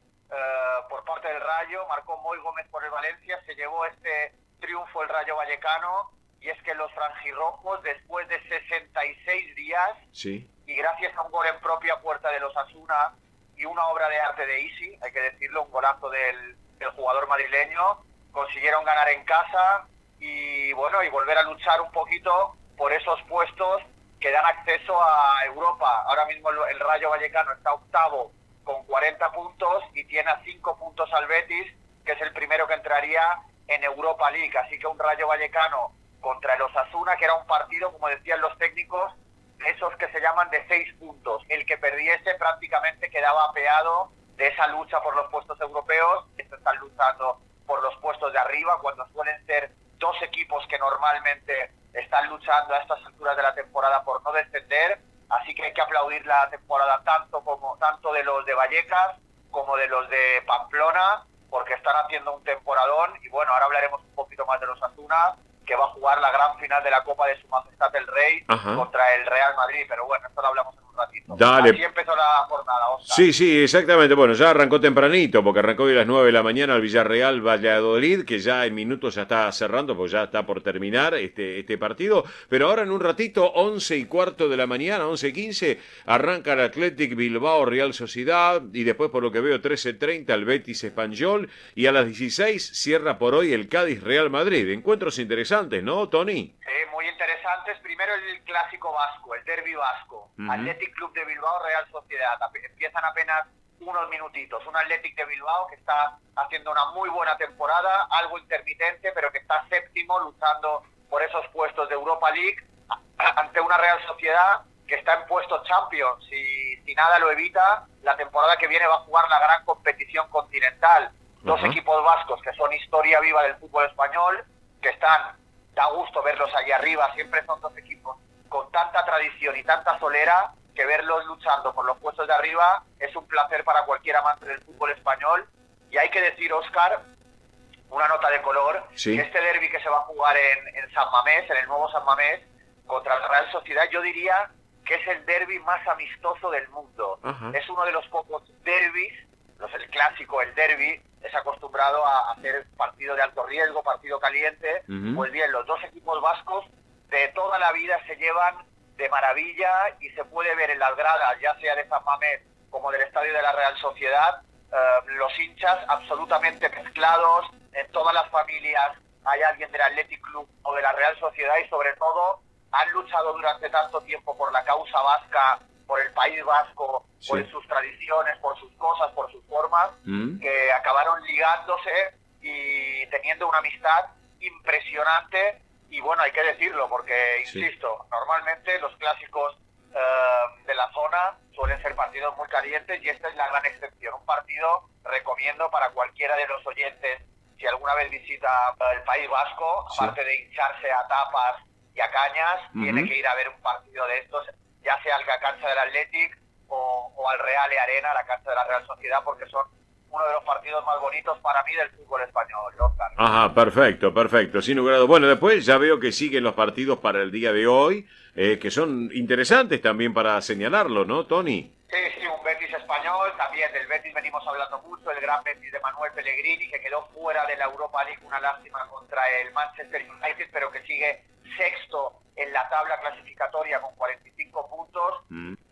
por parte del Rayo, marcó Moy Gómez por el Valencia, se llevó este triunfo el Rayo Vallecano, y es que los franjirrojos, después de 66 días, sí, y gracias a un gol en propia puerta de los Osasuna y una obra de arte de Isi, hay que decirlo, un golazo del jugador madrileño, consiguieron ganar en casa y volver a luchar un poquito por esos puestos que dan acceso a Europa. Ahora mismo el Rayo Vallecano está octavo con 40 puntos y tiene a 5 puntos al Betis, que es el primero que entraría en Europa League. Así que un Rayo Vallecano contra el Osasuna, que era un partido, como decían los técnicos, esos que se llaman de 6 puntos. El que perdiese prácticamente quedaba apeado de esa lucha por los puestos europeos. Estos están luchando por los puestos de arriba, cuando suelen ser dos equipos que normalmente están luchando a estas alturas de la temporada por no descender. Así que hay que aplaudir la temporada tanto de los de Vallecas como de los de Pamplona, porque están haciendo un temporadón. Y bueno, ahora hablaremos un poquito más de los Osasuna, que va a jugar la gran final de la Copa de Su Majestad el Rey contra el Real Madrid. Pero bueno, esto lo hablamos en un ratito. Dale. Así empezó la jornada, Oscar. Sí, exactamente. Bueno, ya arrancó tempranito, porque arrancó hoy a las 9 de la mañana el Villarreal Valladolid, que ya en minutos ya está cerrando, pues ya está por terminar este partido. Pero ahora en un ratito, 11:15 de la mañana, 11:15, arranca el Athletic Bilbao Real Sociedad, y después, por lo que veo, 13:30 el Betis Espanyol, y a las 16 cierra por hoy el Cádiz Real Madrid. Encuentros interesantes, ¿no, Tony? Sí, muy muy interesantes. Primero el clásico vasco, el derbi vasco. Athletic Club de Bilbao, Real Sociedad. Empiezan apenas unos minutitos. Un Athletic de Bilbao que está haciendo una muy buena temporada, algo intermitente, pero que está séptimo, luchando por esos puestos de Europa League, ante una Real Sociedad que está en puestos Champions. Si nada lo evita, la temporada que viene va a jugar la gran competición continental. Dos equipos vascos que son historia viva del fútbol español, que están, da gusto verlos allí arriba. Siempre son dos equipos con tanta tradición y tanta solera que verlos luchando por los puestos de arriba es un placer para cualquier amante del fútbol español. Y hay que decir, Óscar, una nota de color, sí, que este derbi que se va a jugar en San Mamés, en el nuevo San Mamés, contra la Real Sociedad, yo diría que es el derbi más amistoso del mundo. Es uno de los pocos derbis, el clásico, el derbi, es acostumbrado a hacer partido de alto riesgo, partido caliente. Pues bien, los dos equipos vascos de toda la vida se llevan de maravilla y se puede ver en las gradas, ya sea de San Mamés como del estadio de la Real Sociedad, los hinchas absolutamente mezclados. En todas las familias hay alguien del Athletic Club o de la Real Sociedad, y sobre todo han luchado durante tanto tiempo por la causa vasca, por el País Vasco, sí, por sus tradiciones, por sus cosas, por sus formas, que acabaron ligándose y teniendo una amistad impresionante. Y bueno, hay que decirlo porque, insisto, normalmente los clásicos de la zona suelen ser partidos muy calientes y esta es la gran excepción. Un partido recomiendo para cualquiera de los oyentes, si alguna vez visita el País Vasco, aparte de hincharse a tapas y a cañas, tiene que ir a ver un partido de estos, ya sea al cancha del Athletic o al Reale Arena, la cancha de la Real Sociedad, porque son uno de los partidos más bonitos para mí del fútbol español, Óscar. Ajá, perfecto, perfecto, sin lugar a dudas. Bueno, después ya veo que siguen los partidos para el día de hoy, que son interesantes también para señalarlo, ¿no, Tony? Sí, un Betis español, también del Betis venimos hablando mucho, el gran Betis de Manuel Pellegrini, que quedó fuera de la Europa League, una lástima contra el Manchester United, pero que sigue sexto en la tabla clasificatoria con 45 puntos.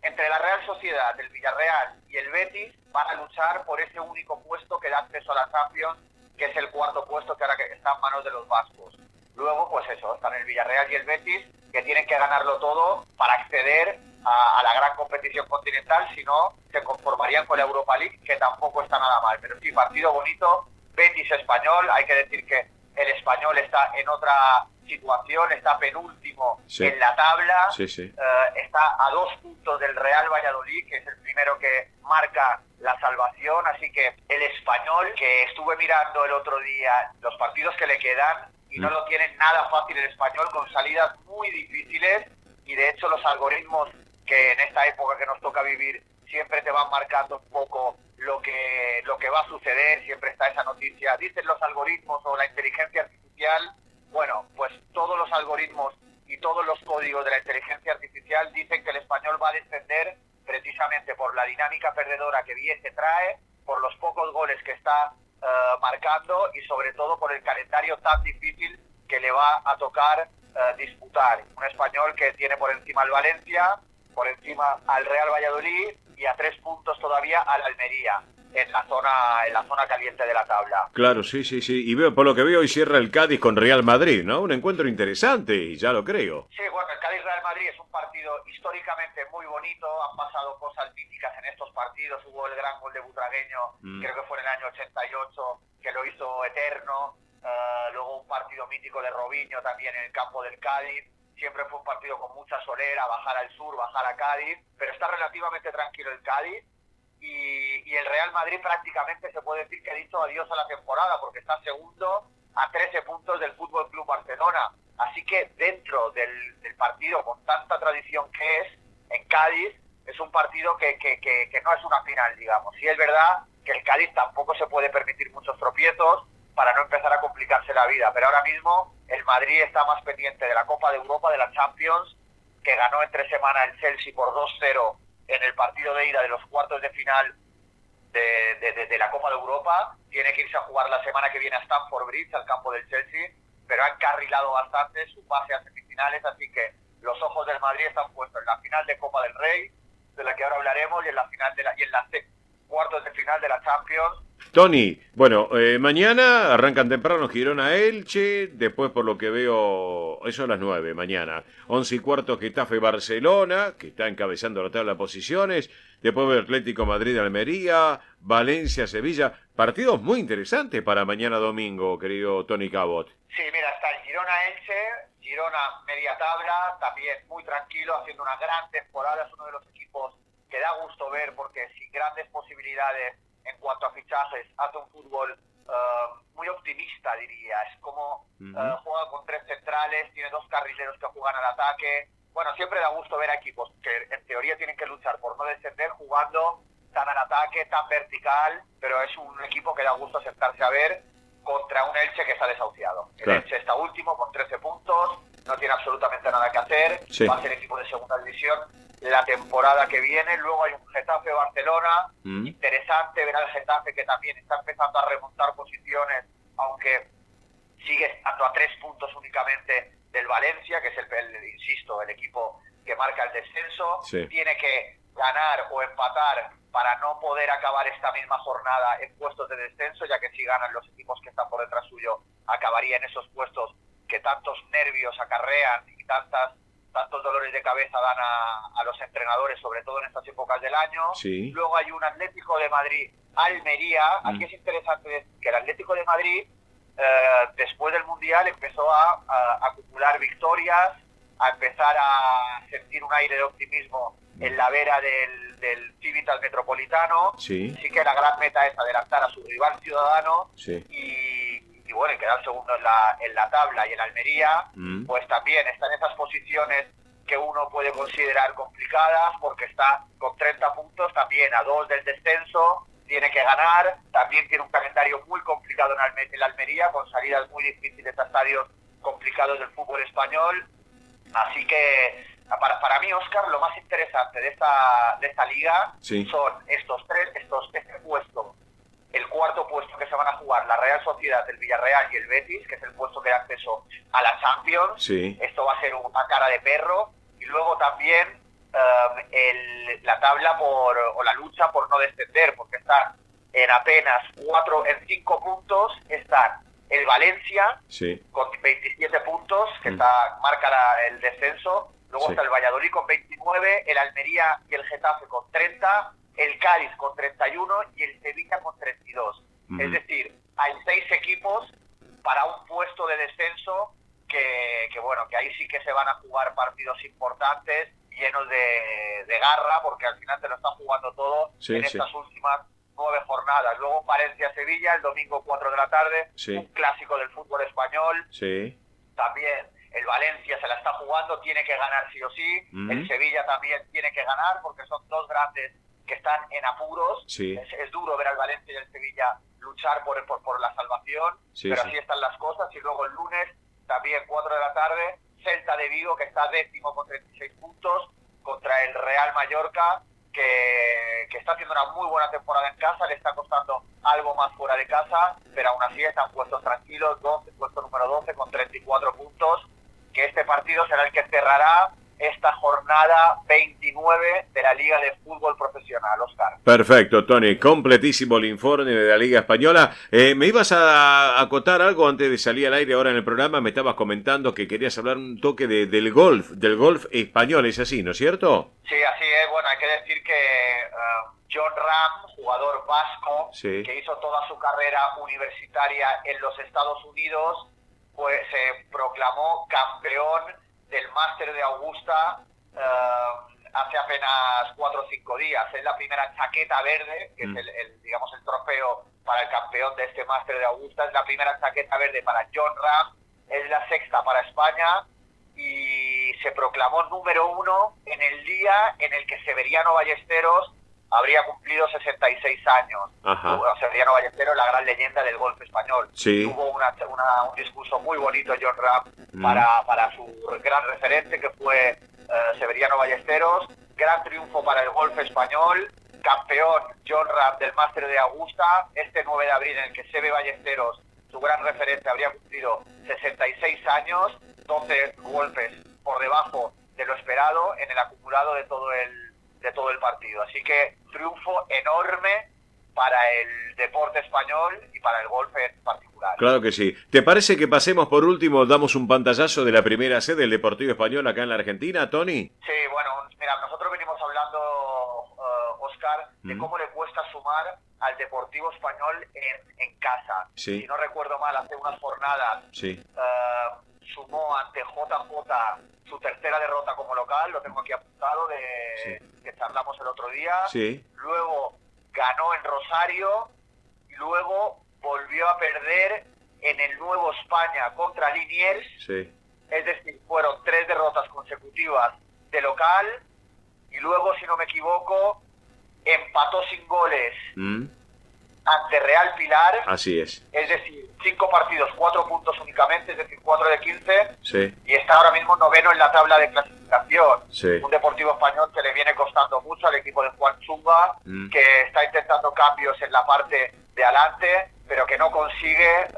Entre la Real Sociedad, el Villarreal y el Betis van a luchar por ese único puesto que da acceso a la Champions, que es el cuarto puesto que ahora que está en manos de los vascos. Luego, pues eso, están el Villarreal y el Betis, que tienen que ganarlo todo para acceder a la gran competición continental, si no, se conformarían con la Europa League, que tampoco está nada mal. Pero sí, partido bonito, Betis Español, hay que decir que el Español está en otra situación, está penúltimo en la tabla, está a 2 puntos del Real Valladolid, que es el primero que marca la salvación, así que el Español, que estuve mirando el otro día los partidos que le quedan, y no lo tienen nada fácil el Español, con salidas muy difíciles, y de hecho los algoritmos que en esta época que nos toca vivir siempre te van marcando un poco lo que va a suceder. Siempre está esa noticia, dicen los algoritmos o la inteligencia artificial. Bueno, pues todos los algoritmos y todos los códigos de la inteligencia artificial dicen que el Español va a descender precisamente por la dinámica perdedora que bien se trae, por los pocos goles que está marcando y sobre todo por el calendario tan difícil que le va a tocar disputar. Un Español que tiene por encima al Valencia, por encima al Real Valladolid y a 3 puntos todavía al Almería, en la zona caliente de la tabla. Claro, sí. Y veo, por lo que veo, hoy cierra el Cádiz con Real Madrid, ¿no? Un encuentro interesante, y ya lo creo. Sí, bueno, el Cádiz-Real Madrid es un partido históricamente muy bonito. Han pasado cosas míticas en estos partidos. Hubo el gran gol de Butragueño, creo que fue en el año 88, que lo hizo eterno. Luego un partido mítico de Robinho también en el campo del Cádiz. Siempre fue un partido con mucha solera, bajar al sur, bajar a Cádiz, pero está relativamente tranquilo el Cádiz. Y el Real Madrid prácticamente se puede decir que ha dicho adiós a la temporada, porque está segundo a 13 puntos del Fútbol Club Barcelona. Así que dentro del partido con tanta tradición que es en Cádiz, es un partido que no es una final, digamos. Sí es verdad que el Cádiz tampoco se puede permitir muchos tropiezos para no empezar a complicarse la vida, pero ahora mismo el Madrid está más pendiente de la Copa de Europa, de la Champions, que ganó entre semana el Chelsea por 2-0 en el partido de ida de los cuartos de final de la Copa de Europa. Tiene que irse a jugar la semana que viene a Stamford Bridge, al campo del Chelsea, pero ha encarrilado bastante su pase a semifinales, así que los ojos del Madrid están puestos en la final de Copa del Rey, de la que ahora hablaremos, y en la final cuartos de final de la Champions, Tony, bueno, mañana arrancan temprano Girona-Elche, después por lo que veo, eso a las 9 mañana. 11:15 Getafe-Barcelona, que está encabezando la tabla de posiciones. Después veo Atlético Madrid-Almería, Valencia-Sevilla. Partidos muy interesantes para mañana domingo, querido Tony Cabot. Sí, mira, está el Girona-Elche, Girona media tabla, también muy tranquilo, haciendo una gran temporada. Es uno de los equipos que da gusto ver porque sin grandes posibilidades en cuanto a fichajes, hace un fútbol muy optimista, diría. Es como juega con 3 centrales, tiene 2 carrileros que juegan al ataque. Bueno, siempre da gusto ver a equipos que en teoría tienen que luchar por no descender jugando tan al ataque, tan vertical, pero es un equipo que da gusto sentarse a ver contra un Elche que está desahuciado. El Elche está último con 13 puntos, no tiene absolutamente nada que hacer, va a ser equipo de segunda división la temporada que viene. Luego hay un Getafe-Barcelona, interesante ver al Getafe que también está empezando a remontar posiciones, aunque sigue estando a 3 puntos únicamente del Valencia, que es insisto, el equipo que marca el descenso. Tiene que ganar o empatar para no poder acabar esta misma jornada en puestos de descenso, ya que si ganan los equipos que están por detrás suyo, acabaría en esos puestos que tantos nervios acarrean y tantos dolores de cabeza dan a los entrenadores, sobre todo en estas épocas del año. Luego hay un Atlético de Madrid-Almería. Aquí es interesante decir que el Atlético de Madrid, después del Mundial, empezó a acumular victorias, a empezar a sentir un aire de optimismo en la vera del Civitas Metropolitano. Así que la gran meta es adelantar a su rival Ciudadano y bueno, y quedar segundo en la tabla. Y en Almería, pues también está en esas posiciones que uno puede considerar complicadas, porque está con 30 puntos, también a 2 del descenso, tiene que ganar, también tiene un calendario muy complicado en la Almería, con salidas muy difíciles a estadios complicados del fútbol español. Así que para mí, Óscar, lo más interesante de esta liga son este puesto. El cuarto puesto que se van a jugar la Real Sociedad, el Villarreal y el Betis, que es el puesto que da acceso a la Champions. Esto va a ser una cara de perro. Y luego también la tabla o la lucha por no descender, porque están en apenas 5 puntos, están el Valencia con 27 puntos, que marca el descenso. Luego está el Valladolid con 29, el Almería y el Getafe con 30, el Cádiz con 31 y el Sevilla con 32. Es decir, hay 6 equipos para un puesto de descenso que bueno, que ahí sí que se van a jugar partidos importantes, llenos de garra, porque al final te lo están jugando todo en estas últimas 9 jornadas. Luego Valencia-Sevilla, el domingo 4 de la tarde, un clásico del fútbol español. También el Valencia se la está jugando, tiene que ganar sí o sí. El Sevilla también tiene que ganar, porque son 2 grandes que están en apuros. Es duro ver al Valencia y el Sevilla luchar por la salvación, pero así están las cosas. Y luego el lunes, también 4 de la tarde, Celta de Vigo, que está 10º con 36 puntos, contra el Real Mallorca, que está haciendo una muy buena temporada en casa, le está costando algo más fuera de casa, pero aún así están puestos tranquilos, puesto número 12 con 34 puntos, que este partido será el que cerrará esta jornada 29 de la Liga de Fútbol Profesional, Óscar. Perfecto, Tony, completísimo el informe de la Liga Española. ¿Me ibas a acotar algo antes de salir al aire ahora en el programa? Me estabas comentando que querías hablar un toque del golf español, ¿es así, no es cierto? Sí, así es. Bueno, hay que decir que Jon Rahm, jugador vasco, que hizo toda su carrera universitaria en los Estados Unidos, pues se proclamó campeón del Máster de Augusta hace apenas 4 o 5 días. Es la primera chaqueta verde, que es digamos el trofeo para el campeón de este Máster de Augusta. Es la primera chaqueta verde para Jon Rahm, es la 6ª para España, y se proclamó número 1 en el día en el que Severiano Ballesteros habría cumplido 66 años. Severiano Ballesteros, la gran leyenda del golf español. Tuvo un discurso muy bonito Jon Rahm para su gran referente, que fue Severiano Ballesteros. Gran triunfo para el golf español. Campeón Jon Rahm del Máster de Augusta, este 9 de abril, en el que Seve Ballesteros, su gran referente, habría cumplido 66 años, 12 golpes por debajo de lo esperado en el acumulado de todo el partido. Así que triunfo enorme para el deporte español y para el golf en particular. Claro que sí. ¿Te parece que pasemos por último, damos un pantallazo de la primera sede del Deportivo Español acá en la Argentina, Tony? Sí, bueno, mira, nosotros venimos hablando, Oscar, de cómo le cuesta sumar al Deportivo Español en casa. Sí. Si no recuerdo mal, hace unas jornadas Sí. sumó ante JJ su tercera derrota como local, lo tengo aquí apuntado, que charlamos el otro día. Sí. Luego ganó en Rosario y luego volvió a perder en el Nuevo España contra Liniers. Sí. Es decir, fueron 3 derrotas consecutivas de local y luego, si no me equivoco, empató sin goles ante Real Pilar. Así es. Es decir, 5 partidos, 4 puntos únicamente, es decir, 4 de 15. Sí. Y está ahora mismo noveno en la tabla de clasificación. Sí. Un Deportivo Español que le viene costando mucho al equipo de Juan Chumba, que está intentando cambios en la parte de adelante, pero que no consigue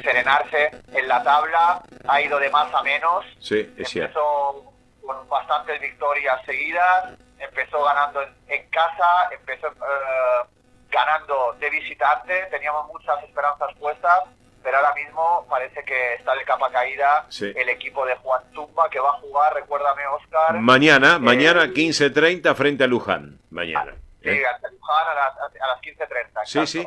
serenarse en la tabla. Ha ido de más a menos. Sí, es cierto. Empezó con bastantes victorias seguidas, empezó ganando en casa, empezó ganando de visitante. Teníamos muchas esperanzas puestas, pero ahora mismo parece que está de capa caída el equipo de Juan Tumba, que va a jugar, recuérdame, Oscar. Mañana 15:30 frente a Luján. Mañana. Sí, ante Luján a las 15:30. Sí, sí.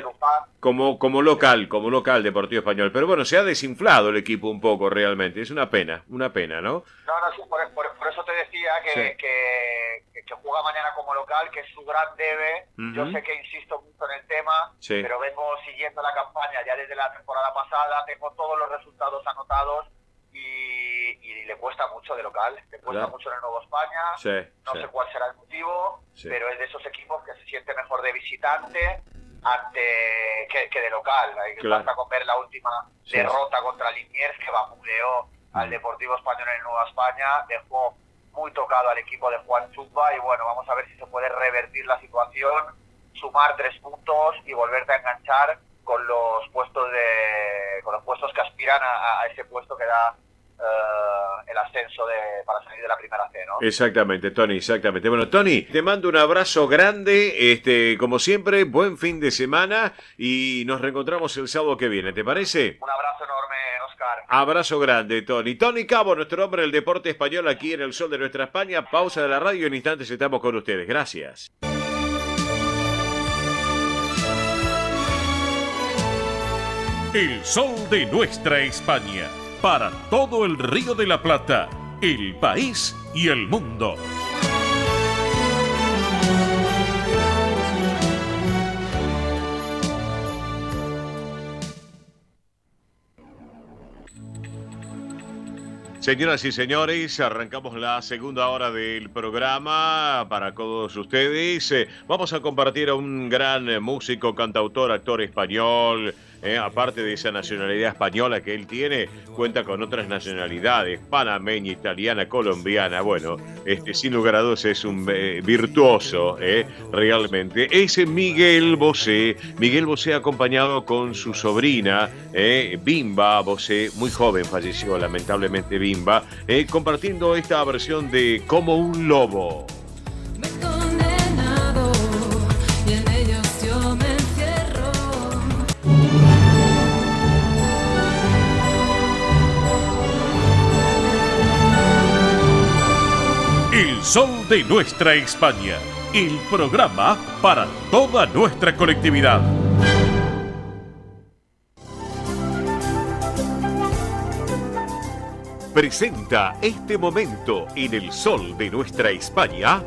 Luján. Como local Deportivo Español. Pero bueno, se ha desinflado el equipo un poco realmente. Es una pena, ¿no? No, sí, por eso te decía que juega mañana como local, que es su gran debe. Yo sé que insisto mucho en el tema, pero vengo siguiendo la campaña ya desde la temporada pasada, tengo todos los resultados anotados y le cuesta mucho de local, le cuesta mucho en el Nuevo España, no sé cuál será el motivo, pero es de esos equipos que se siente mejor de visitante que de local. Basta con ver la última derrota contra Liniers, que vapuleó al Deportivo Español en el Nueva España, dejó muy tocado al equipo de Juan Chumba, y bueno, vamos a ver si se puede revertir la situación, sumar 3 puntos y volverte a enganchar con los puestos que aspiran a ese puesto que da el ascenso para salir de la primera C, ¿no? Exactamente, Tony, exactamente. Bueno, Tony, te mando un abrazo grande, como siempre, buen fin de semana y nos reencontramos el sábado que viene, ¿te parece? Un abrazo enorme, Oscar. Abrazo grande, Tony. Tony Cabo, nuestro hombre del deporte español aquí en el sol de nuestra España. Pausa de la radio, en instantes estamos con ustedes. Gracias. El sol de nuestra España, para todo el Río de la Plata, el país y el mundo. Señoras y señores, arrancamos la segunda hora del programa para todos ustedes. Vamos a compartir a un gran músico, cantautor, actor español. Aparte de esa nacionalidad española que él tiene, cuenta con otras nacionalidades, panameña, italiana, colombiana. Bueno, sin lugar a dudas es un virtuoso, realmente. Es Miguel Bosé. Miguel Bosé acompañado con su sobrina, Bimba Bosé, muy joven falleció lamentablemente Bimba, compartiendo esta versión de Como un lobo. El sol de nuestra España, el programa para toda nuestra colectividad. Presenta este momento en el sol de nuestra España,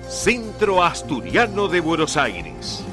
Centro Asturiano de Buenos Aires.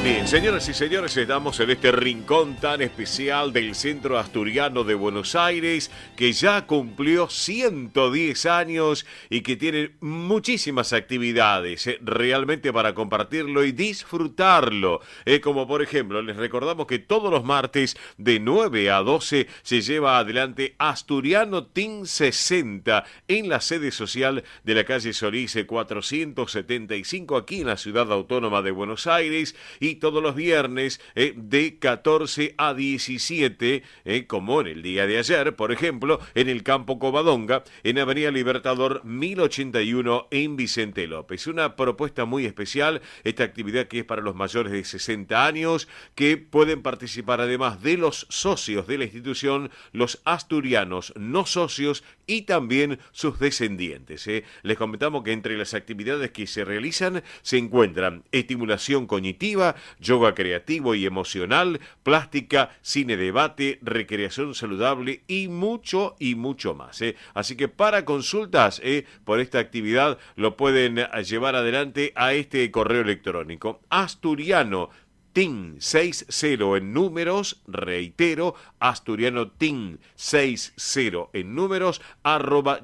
Bien, señoras y señores, estamos en este rincón tan especial del Centro Asturiano de Buenos Aires, que ya cumplió 110 años y que tiene muchísimas actividades realmente para compartirlo y disfrutarlo. Como por ejemplo, les recordamos que todos los martes de 9 a 12 se lleva adelante Asturiano Team 60 en la sede social de la calle Solís 475 aquí en la ciudad autónoma de Buenos Aires, y y todos los viernes de 14 a 17, como en el día de ayer, por ejemplo, en el Campo Covadonga, en Avenida Libertador 1081 en Vicente López. Una propuesta muy especial, esta actividad que es para los mayores de 60 años, que pueden participar además de los socios de la institución, los asturianos no socios y también sus descendientes. Les comentamos que entre las actividades que se realizan se encuentran estimulación cognitiva, yoga creativo y emocional, plástica, cine debate, recreación saludable y mucho más. Así que para consultas por esta actividad lo pueden llevar adelante a este correo electrónico asturiano TIN60 en números, reitero, asturianotin60 en números,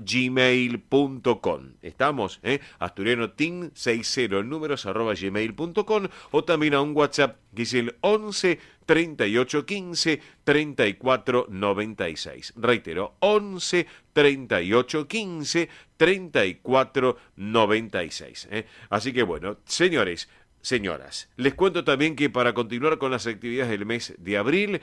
@gmail.com. ¿Estamos? Asturianotin60 en números, @gmail.com, o también a un WhatsApp que es el 11 38 15 34 96. Reitero, 11 38 15 34 96. Así que bueno, señores, señoras, les cuento también que para continuar con las actividades del mes de abril,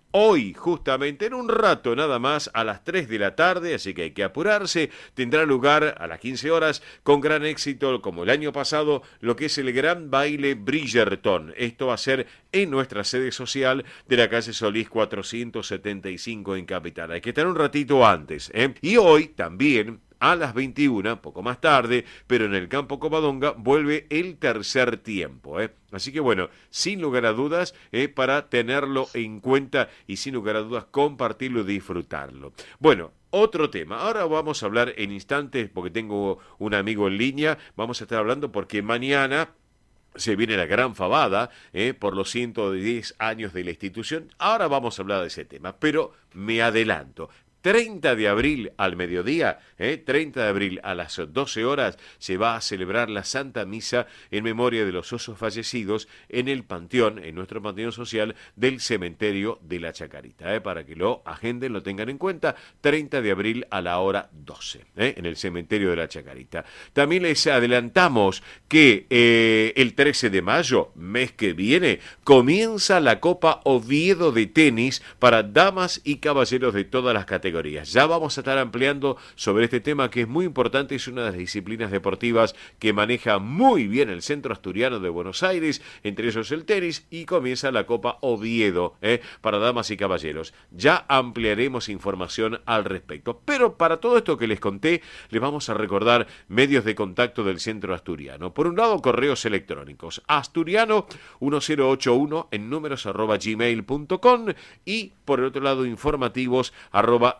hoy justamente en un rato nada más a las 3 de la tarde, así que hay que apurarse, tendrá lugar a las 15 horas con gran éxito como el año pasado lo que es el Gran Baile Bridgerton. Esto va a ser en nuestra sede social de la calle Solís 475 en Capital. Hay que estar un ratito antes. Y hoy también a las 21, poco más tarde, pero en el Campo Covadonga vuelve el tercer tiempo. Así que bueno, sin lugar a dudas, para tenerlo en cuenta y sin lugar a dudas compartirlo y disfrutarlo. Bueno, otro tema. Ahora vamos a hablar en instantes, porque tengo un amigo en línea, vamos a estar hablando porque mañana se viene la gran fabada por los 110 años de la institución. Ahora vamos a hablar de ese tema, pero me adelanto. 30 de abril al mediodía, 30 de abril a las 12 horas, se va a celebrar la Santa Misa en memoria de los osos fallecidos en el panteón, en nuestro panteón social del cementerio de la Chacarita. Para que lo agenden, lo tengan en cuenta, 30 de abril a la hora 12, en el cementerio de la Chacarita. También les adelantamos que el 13 de mayo, mes que viene, comienza la Copa Oviedo de tenis para damas y caballeros de todas las categorías. Ya vamos a estar ampliando sobre este tema que es muy importante, es una de las disciplinas deportivas que maneja muy bien el Centro Asturiano de Buenos Aires, entre ellos el tenis, y comienza la Copa Oviedo para damas y caballeros. Ya ampliaremos información al respecto. Pero para todo esto que les conté, les vamos a recordar medios de contacto del Centro Asturiano. Por un lado, correos electrónicos, asturiano1081 en números @gmail.com, y por el otro lado, informativos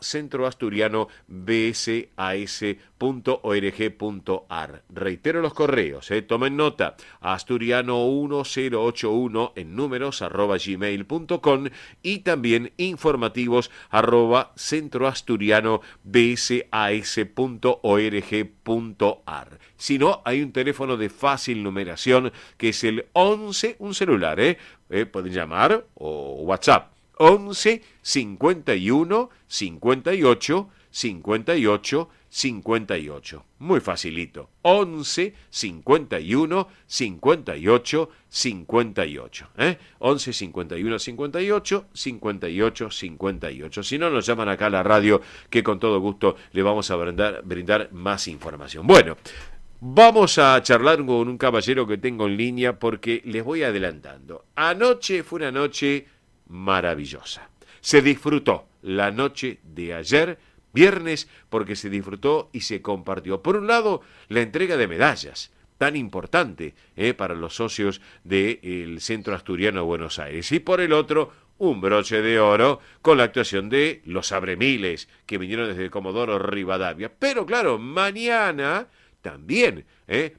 @centroasturiano.bsas.org.ar. Reitero los correos, tomen nota, asturiano1081 en números @gmail.com, y también informativos @centroasturiano.bsas.org.ar. Si no, hay un teléfono de fácil numeración que es el 11, un celular, pueden llamar o WhatsApp, 11 51 58 58 58. Muy facilito. 11 51 58 58. 11 51 58 58 58. Si no, nos llaman acá a la radio, que con todo gusto le vamos a brindar más información. Bueno, vamos a charlar con un caballero que tengo en línea porque les voy adelantando. Anoche fue una noche maravillosa. Se disfrutó la noche de ayer, viernes, porque se disfrutó y se compartió. Por un lado, la entrega de medallas, tan importante para los socios del Centro Asturiano de Buenos Aires. Y por el otro, un broche de oro con la actuación de los Abremiles, que vinieron desde Comodoro Rivadavia. Pero claro, mañana también,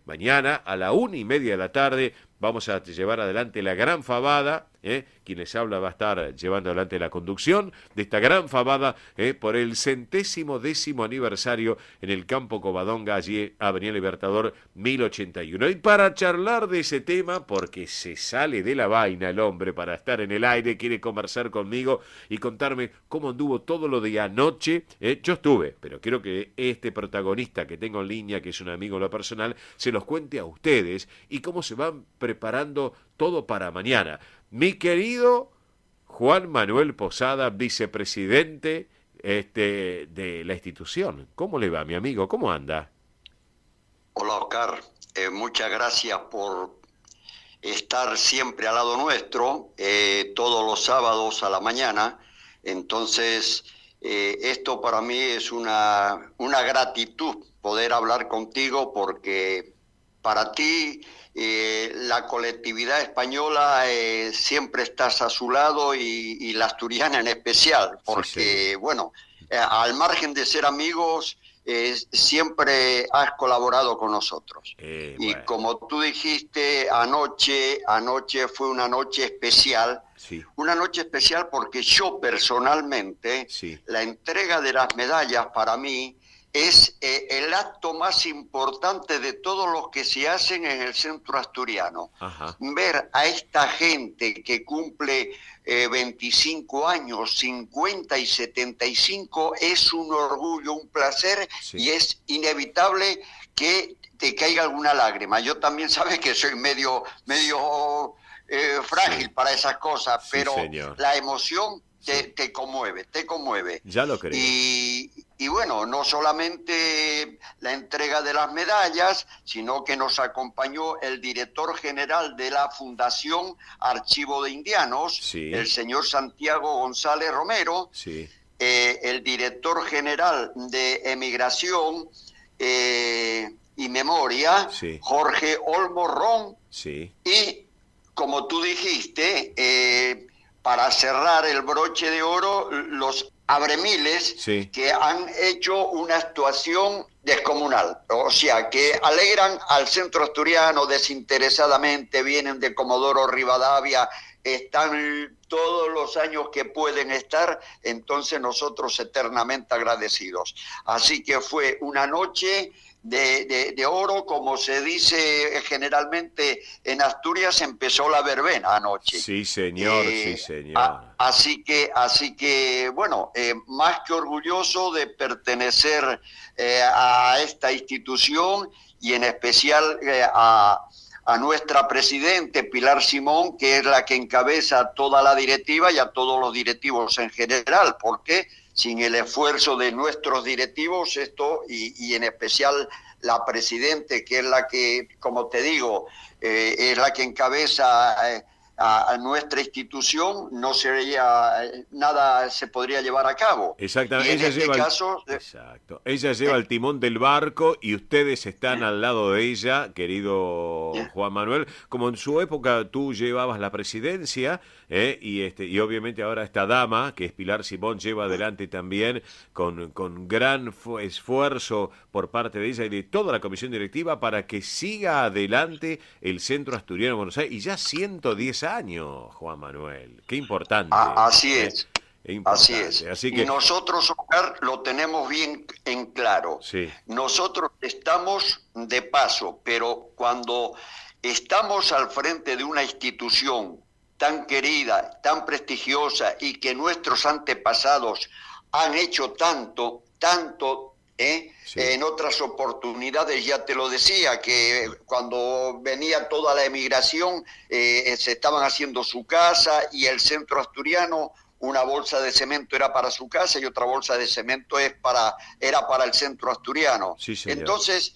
mañana a la 1:30 de la tarde, vamos a llevar adelante la gran fabada quien les habla va a estar llevando adelante la conducción de esta gran fabada por el 110º aniversario en el Campo Covadonga, allí Avenida Libertador 1081. Y para charlar de ese tema, porque se sale de la vaina el hombre para estar en el aire, quiere conversar conmigo y contarme cómo anduvo todo lo de anoche. Yo estuve, pero quiero que este protagonista que tengo en línea, que es un amigo en lo personal, se los cuente a ustedes y cómo se van preparando todo para mañana. Mi querido Juan Manuel Posada, vicepresidente de la institución. ¿Cómo le va, mi amigo? ¿Cómo anda? Hola, Oscar. Muchas gracias por estar siempre al lado nuestro, todos los sábados a la mañana. Entonces, esto para mí es una gratitud poder hablar contigo, porque para ti la colectividad española siempre estás a su lado, y la asturiana en especial, porque, bueno, al margen de ser amigos, siempre has colaborado con nosotros. Y Bueno. como tú dijiste, anoche fue una noche especial. Sí. Una noche especial porque yo personalmente, Sí. la entrega de las medallas para mí es el acto más importante de todos los que se hacen en el centro asturiano. Ajá. Ver a esta gente que cumple 25 años, 50 y 75 es un orgullo, un placer, Sí. y es inevitable que te caiga alguna lágrima. Yo también sabes que soy medio frágil Sí. para esas cosas, Sí, pero señor. la emoción Sí. te conmueve. Ya lo creo. Y bueno, no solamente la entrega de las medallas, sino que nos acompañó el director general de la Fundación Archivo de Indianos, Sí. el señor Santiago González Romero, Sí. el director general de Emigración y Memoria, Sí. Jorge Olmo Ron, Sí. y como tú dijiste, para cerrar el broche de oro, los abremiles, Sí. que han hecho una actuación descomunal. O sea, que alegran al centro asturiano desinteresadamente, vienen de Comodoro Rivadavia, están todos los años que pueden estar, entonces nosotros eternamente agradecidos. Así que fue una noche de oro, como se dice generalmente en Asturias, empezó la verbena anoche. Sí, señor, sí, señor. Así que bueno, más que orgulloso de pertenecer a esta institución, y en especial a nuestra presidente Pilar Simón, que es la que encabeza toda la directiva, y a todos los directivos en general, porque sin el esfuerzo de nuestros directivos y en especial la presidente, que es la que, como te digo, es la que encabeza a nuestra institución, no sería nada, se podría llevar a cabo. Exactamente. Y en este caso, Exacto. Ella lleva el timón del barco y ustedes están al lado de ella, querido Juan Manuel. Como en su época tú llevabas la presidencia, y obviamente ahora esta dama, que es Pilar Simón, lleva adelante también con gran esfuerzo por parte de ella y de toda la comisión directiva para que siga adelante el Centro Asturiano de Buenos Aires. Y ya 110 años, Juan Manuel. Qué importante. así es. Importante. Así es. Así que, y nosotros, Oscar, lo tenemos bien en claro. sí. Nosotros estamos de paso, pero cuando estamos al frente de una institución tan querida, tan prestigiosa, y que nuestros antepasados han hecho tanto, Sí. en otras oportunidades ya te lo decía, que cuando venía toda la emigración se estaban haciendo su casa, y el centro asturiano, una bolsa de cemento era para su casa y otra bolsa de cemento era para el centro asturiano. Sí, señor. Entonces,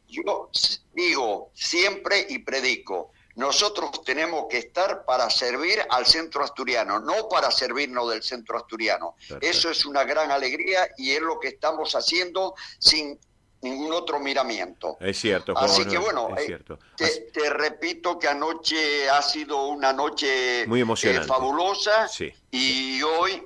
yo digo siempre y predico, nosotros tenemos que estar para servir al centro asturiano, no para servirnos del centro asturiano. Perfecto. Eso es una gran alegría, y es lo que estamos haciendo sin ningún otro miramiento. Es cierto, Juan Así Manuel, que bueno, es cierto. te repito que anoche ha sido una noche Muy emocionante. fabulosa, Sí. y hoy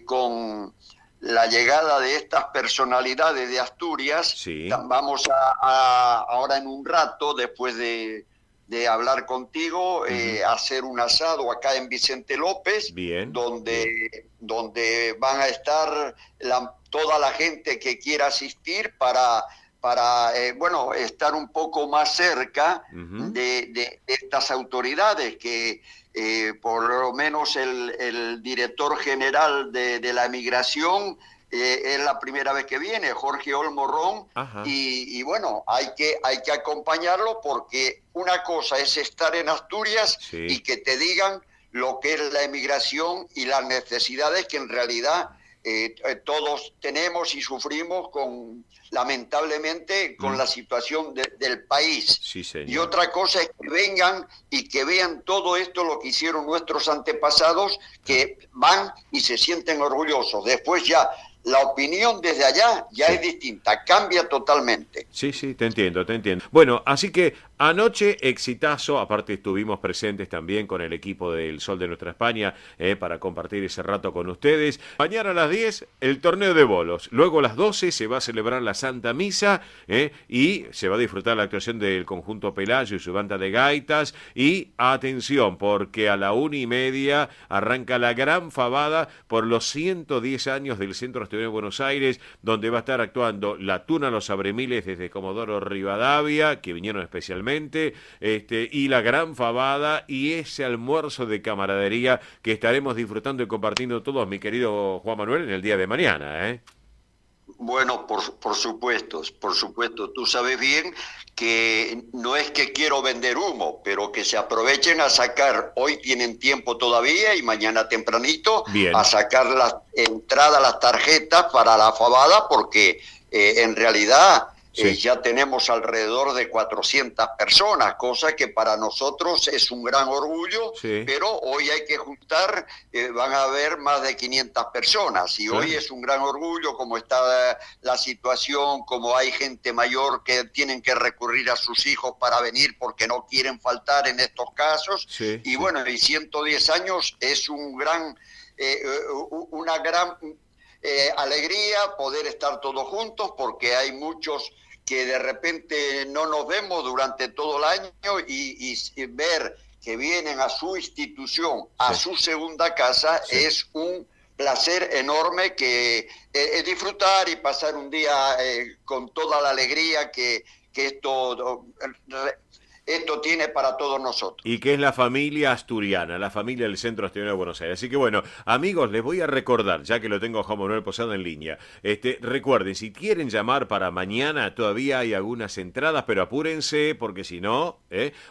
con la llegada de estas personalidades de Asturias, Sí. vamos a ahora en un rato, después de de hablar contigo, hacer un asado acá en Vicente López, Bien. donde van a estar toda la gente que quiera asistir para estar un poco más cerca de estas autoridades que por lo menos el director general de la migración es la primera vez que viene, Jorge Olmorrón, y bueno, hay que acompañarlo, porque una cosa es estar en Asturias y que te digan lo que es la emigración y las necesidades que en realidad todos tenemos y sufrimos lamentablemente con la situación del país. Sí, señor. Y otra cosa es que vengan y que vean todo esto, lo que hicieron nuestros antepasados, que van y se sienten orgullosos. Después ya la opinión desde allá ya es distinta, cambia totalmente. Sí, te entiendo. Bueno, así que anoche exitazo, aparte estuvimos presentes también con el equipo del Sol de Nuestra España para compartir ese rato con ustedes. Mañana a las 10 el torneo de bolos, luego a las 12 se va a celebrar la Santa Misa y se va a disfrutar la actuación del conjunto Pelayo y su banda de gaitas, y atención porque a la 1:30 arranca la gran fabada por los 110 años del Centro Asturiano de Buenos Aires, donde va a estar actuando la Tuna Los Abremiles desde Comodoro Rivadavia, que vinieron especialmente, y la gran fabada y ese almuerzo de camaradería que estaremos disfrutando y compartiendo todos, mi querido Juan Manuel, en el día de mañana, Bueno, por supuesto. Tú sabes bien que no es que quiero vender humo, pero que se aprovechen a sacar, hoy tienen tiempo todavía y mañana tempranito, a sacar las entradas, las tarjetas para la fabada, porque en realidad ya tenemos alrededor de 400 personas, cosa que para nosotros es un gran orgullo, pero hoy hay que juntar, van a haber más de 500 personas, y hoy es un gran orgullo como está la situación, como hay gente mayor que tienen que recurrir a sus hijos para venir porque no quieren faltar en estos casos, y bueno, y 110 años es una gran alegría poder estar todos juntos, porque hay muchos que de repente no nos vemos durante todo el año, y ver que vienen a su institución, a su segunda casa, es un placer enorme que disfrutar y pasar un día con toda la alegría que esto tiene para todos nosotros. Y que es la familia asturiana, la familia del Centro Asturiano de Buenos Aires. Así que bueno, amigos, les voy a recordar, ya que lo tengo a Juan Manuel Posada en línea, recuerden, si quieren llamar para mañana, todavía hay algunas entradas, pero apúrense, porque si no,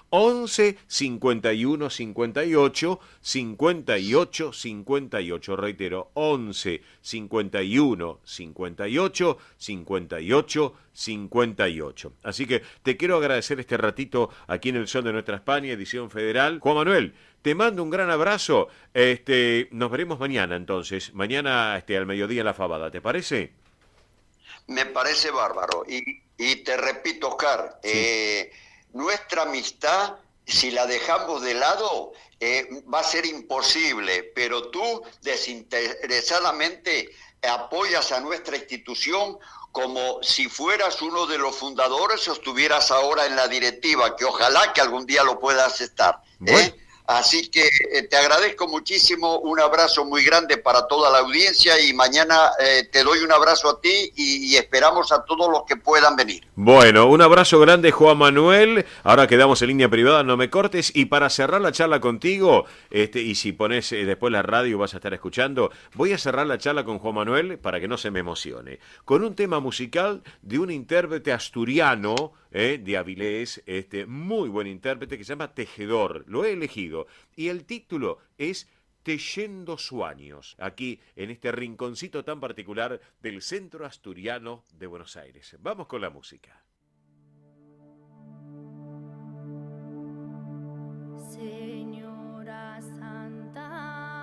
11 51 58 58 58, reitero, 11 51 58 58 58. Así que te quiero agradecer este ratito aquí en el Sol de Nuestra España, edición federal. Juan Manuel, te mando un gran abrazo. Nos veremos mañana entonces. Mañana al mediodía en la fabada, ¿te parece? Me parece bárbaro. Y te repito, Oscar, nuestra amistad, si la dejamos de lado, va a ser imposible, pero tú desinteresadamente apoyas a nuestra institución como si fueras uno de los fundadores o estuvieras ahora en la directiva, que ojalá que algún día lo puedas estar. Así que te agradezco muchísimo, un abrazo muy grande para toda la audiencia, y mañana te doy un abrazo a ti y esperamos a todos los que puedan venir. Bueno, un abrazo grande, Juan Manuel. Ahora quedamos en línea privada, no me cortes. Y para cerrar la charla contigo, y si pones después la radio vas a estar escuchando, voy a cerrar la charla con Juan Manuel para que no se me emocione, con un tema musical de un intérprete asturiano, de Avilés, muy buen intérprete, que se llama Tejedor. Lo he elegido y el título es Teyendo Suaños, aquí en este rinconcito tan particular del Centro Asturiano de Buenos Aires. Vamos con la música. Señora Santana.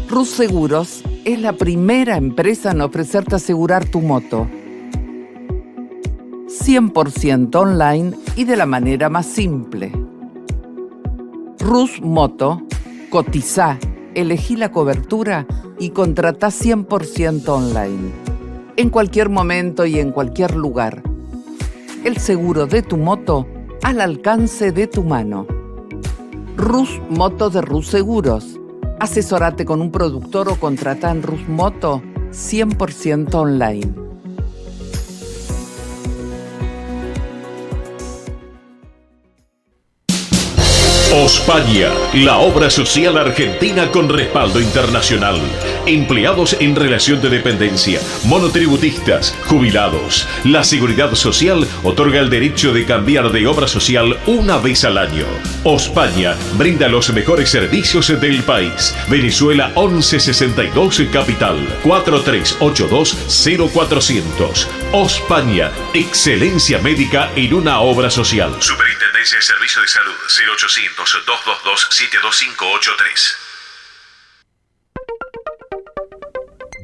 Rus Seguros es la primera empresa en ofrecerte asegurar tu moto 100% online y de la manera más simple. Rus Moto, cotizá, elegí la cobertura y contratá 100% online. En cualquier momento y en cualquier lugar. El seguro de tu moto al alcance de tu mano. Rus Moto de Rus Seguros. Asesórate con un productor o contrata en Rus Moto 100% online. Ospaña, la obra social argentina con respaldo internacional. Empleados en relación de dependencia, monotributistas, jubilados. La Seguridad Social otorga el derecho de cambiar de obra social una vez al año. Ospaña brinda los mejores servicios del país. Venezuela 1162 Capital 4382-0400. Ospaña, excelencia médica en una obra social. Superintendencia de Servicios de Salud 0800-222-72583.